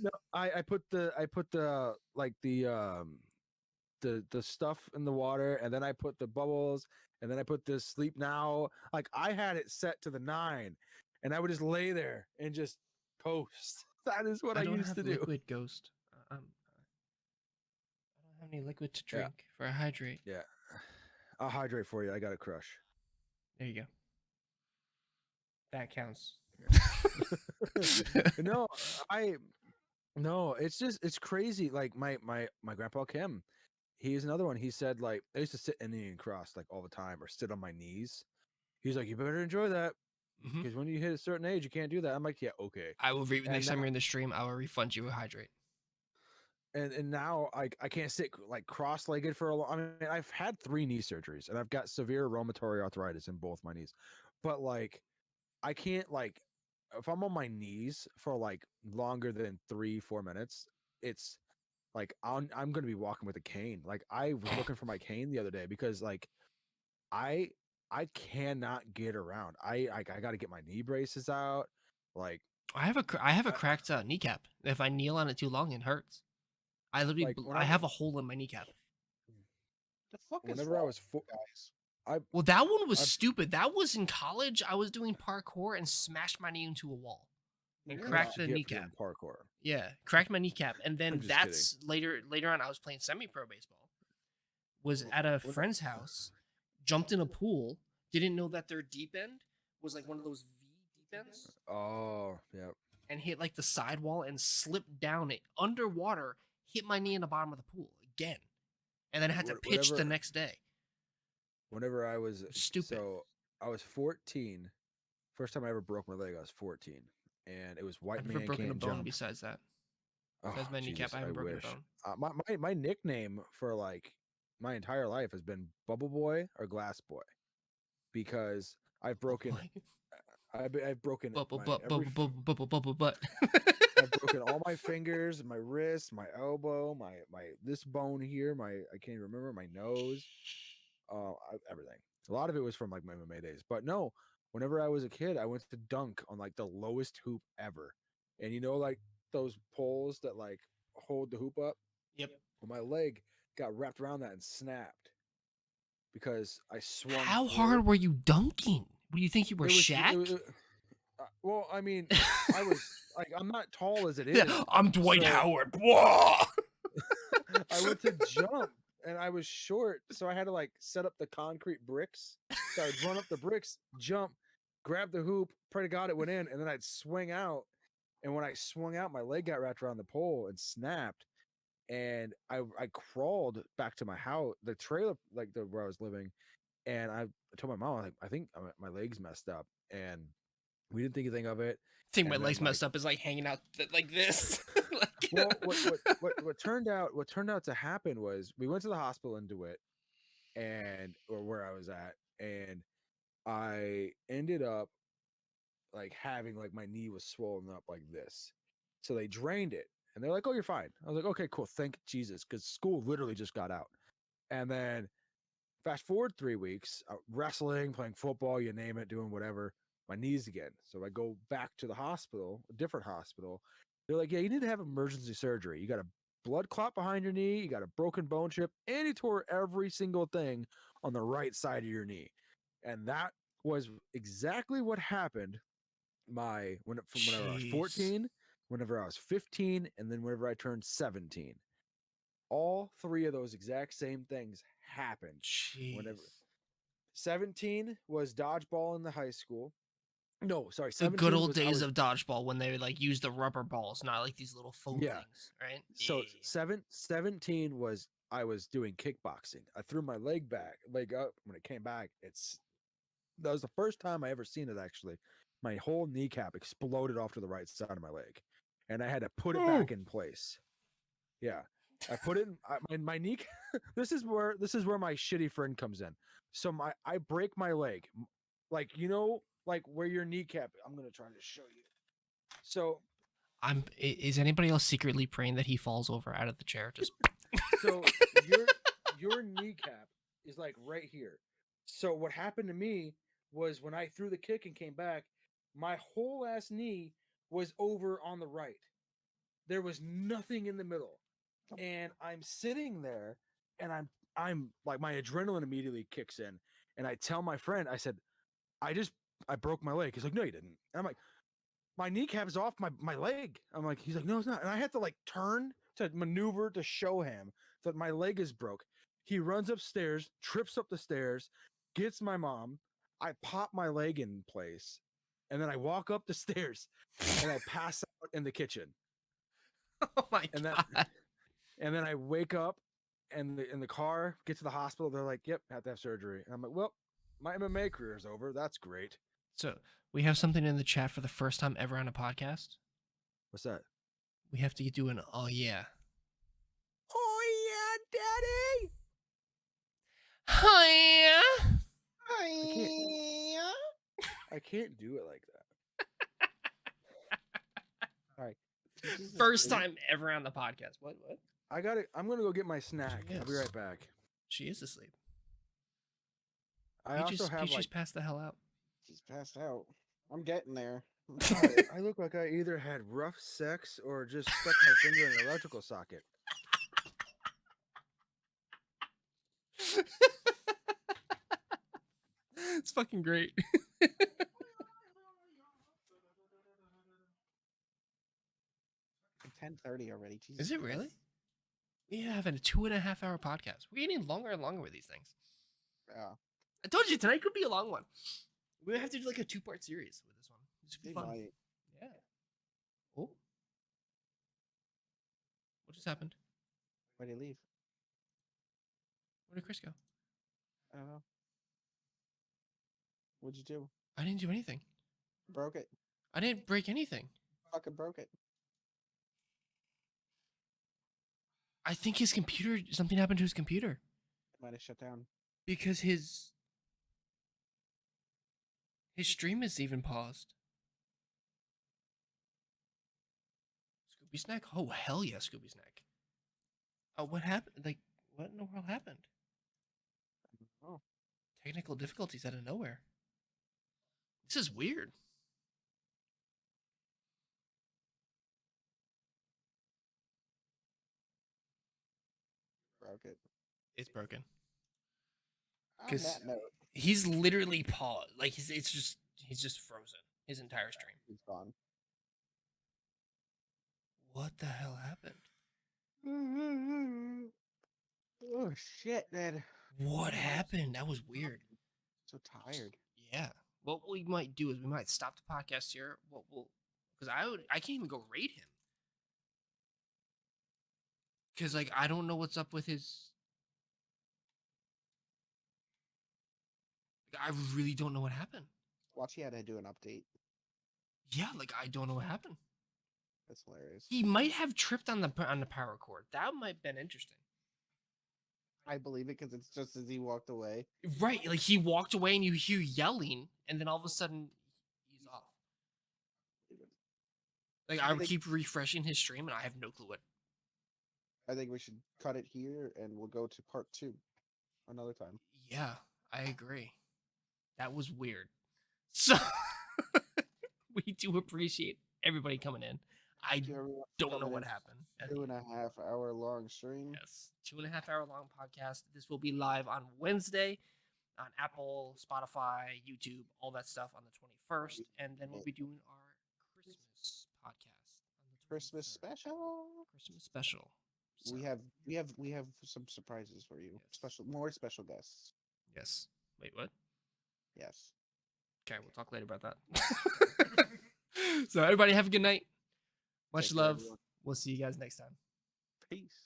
No, I put the like the stuff in the water, and then I put the bubbles, and then I put the sleep now. Like I had it set to the 9, and I would just lay there and just toast. That is what I don't used have to do. liquid, Ghost. I don't have any liquid to Yeah. drink for a hydrate. Yeah, I'll hydrate for you. I got a crush. There you go. That counts. No, it's crazy. Like my grandpa Kim, he's another one. He said like I used to sit Indian cross like all the time or sit on my knees. He's like, you better enjoy that Mhm. because when you hit a certain age, you can't do that. I'm like, yeah, okay. I will And next time now- you're in the stream. I will refund you a hydrate. And now I can't sit like cross-legged for a long. I mean, I've had 3 knee surgeries and I've got severe rheumatoid arthritis in both my knees, but like I can't like if I'm on my knees for like longer than 3-4 minutes, it's like I'm gonna be walking with a cane. Like I was looking for my cane the other day because like I I cannot get around. I got to get my knee braces out. Like I have a cracked kneecap. If I kneel on it too long, it hurts. I literally like I have a hole in my kneecap. The fuck is whenever I wrong was with you guys? Well, that one was I- stupid. That was in college. I was doing parkour and smashed my knee into a wall and You're cracked what the you get for kneecap. doing parkour. Yeah, cracked my kneecap, and then I'm just that's later on. I was playing semi-pro baseball. Was at a When- friend's house, jumped in a pool. Didn't know that their deep end was like one of those V deep ends, Oh, yeah. and hit like the sidewall and slipped down it underwater. Hit my knee in the bottom of the pool again, and then I had to pitch the Whatever- next day. Whenever I was Stupid. so I was 14. First time I ever broke my leg, I was 14, and it was white I've never man broken a can't bone jump. besides that. Oh, Besides my kneecap, Jesus, I haven't broken wish. a bone. My nickname for like my entire life has been Bubble Boy or Glass Boy, because I've broken I've broken Bubble my butt, every bubble bubble bubble butt. I've broken all my fingers, my wrist, my elbow, my this bone here, I can't even remember, my nose, everything. A lot of it was from like my MMA days. But no, whenever I was a kid, I went to dunk on like the lowest hoop ever. And you know, like those poles that like hold the hoop up? Yep. Well, my leg got wrapped around that and snapped because I swung. How forward. hard were you dunking? What do you think you were, It was- Shaq? well, I mean, I was like, I'm not tall as it is. Yeah, I'm Dwight so- Howard. Whoa! I went to jump and I was short, so I had to like set up the concrete bricks. So I'd run up the bricks, jump, grab the hoop, pray to God it went in, and then I'd swing out. And when I swung out, my leg got wrapped around the pole and snapped. And I crawled back to my house, the trailer, like where I was living, and I told my mom, like, I think my leg's messed up, and we didn't think anything of it. I think my And then, legs like- messed up is like hanging out like this. Like- Well, what turned out to happen was we went to the hospital in DeWitt, or where I was at, and I ended up like having like my knee was swollen up like this. So they drained it and they're like, "Oh, you're fine." I was like, "Okay, cool. Thank Jesus," because school literally just got out. And then fast forward 3 weeks, wrestling, playing football, you name it, doing whatever, my knees again. So I go back to the hospital, a different hospital. They're like, "Yeah, you need to have emergency surgery. You got a blood clot behind your knee, you got a broken bone chip, and you tore every single thing on the right side of your knee." And that was exactly what happened from whenever I was Jeez. 14, whenever I was 15, and then whenever I turned 17. All three of those exact same things happened. Whenever Jeez. 17 was dodgeball in the high school. No, sorry, The 17 good old was, I days was- of dodgeball when they like use the rubber balls, not like these little foam Yeah. things, right? So Yeah. 17 was I was doing kickboxing. I threw my leg up when it came back. That was the first time I ever seen it actually. My whole kneecap exploded off to the right side of my leg, and I had to put it back in place. Yeah, I put it in my knee. This is where my shitty friend comes in. So I break my leg, like like where your kneecap. I'm gonna try to show you. So Is anybody else secretly praying that he falls over out of the chair? Just so your kneecap is like right here. So what happened to me was when I threw the kick and came back, my whole ass knee was over on the right. There was nothing in the middle. And I'm sitting there and I'm like my adrenaline immediately kicks in and I tell my friend, I said, I broke my leg. He's like, "No, you didn't." And I'm like, "My kneecap is off my leg." I'm like, he's like, "No, it's not." And I had to like turn to maneuver to show him that my leg is broke. He runs upstairs, trips up the stairs, gets my mom. I pop my leg in place, and then I walk up the stairs and I pass out in the kitchen. oh my And god. And then I wake up and in the car, get to the hospital. They're like, "Yep, have to have surgery." And I'm like, "Well, my MMA career is over. That's great." So we have something in the chat for the first time ever on a podcast. What's that? We have to do an oh yeah. Oh yeah, daddy. Oh yeah. I I can't do it like that. All right. First time ever on the podcast. What? I'm gonna go get my snack. I'll be Yes. right back. She is asleep. I also have Peachy's like passed the hell out. She's passed out. I'm getting there. I look like I either had rough sex or just stuck my finger in an electrical socket. It's fucking great. It's 10:30 already. Jesus Is it Christ. really? We have a 2.5 hour podcast. We're getting longer and longer with these things. Yeah. I told you tonight could be a long one. We have to do like a 2-part series with this one. This would be They fun. might. Yeah. Oh. What just happened? Why'd he leave? Where did Chris go? I don't know. What'd you do? I didn't do anything. Broke it. I didn't break anything. Fucking broke it. I think his computer, something happened to his computer. Might have shut down. Because his stream is even paused. Scooby Snack? Oh, hell yeah, Scooby Snack. Oh, what happened? Like, what in the world happened? Oh. Technical difficulties out of nowhere. This is weird. Broke it. It's broken. On 'Cause- that note, He's literally paused. Like, he's just frozen. His entire stream. he's gone. What the hell happened? Oh shit, man. What happened? That was weird. So tired. Yeah. What we might do is we might stop the podcast here. Because I can't even go raid him. Because like I don't know what's up with his. Like, I really don't know what happened. Watch, he had to do an update. Yeah, like I don't know what happened. That's hilarious. He might have tripped on the power cord. That might have been interesting. I believe it because it's just as he walked away. Right, like he walked away and you hear yelling, and then all of a sudden he's off. Like I think- keep refreshing his stream, and I have no clue what. I think we should cut it here and we'll go to part 2 another time. Yeah, I agree. That was weird. So we do appreciate everybody coming in. I Thank you, everyone, for don't know coming what in. happened. at the end. 2.5 hour long stream. Yes, 2.5 hour long podcast. This will be live on Wednesday on Apple, Spotify, YouTube, all that stuff on the 21st, and then we'll be doing our Christmas podcast on the 23rd. Christmas special. Christmas special. We So, have some surprises for you. Yes. More special guests. yes. Wait, what? Yes. Okay, we'll talk later about that. So everybody have a good night. Much Thank you, love. everyone. We'll see you guys next time. Peace.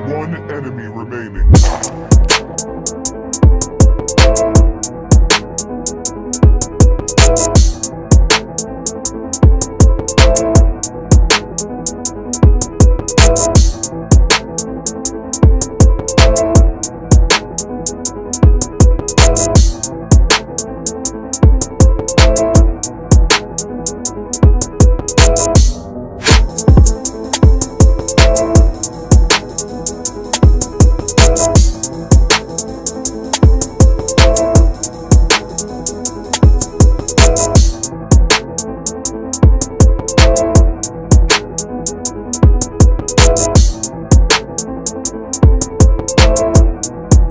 One enemy remaining.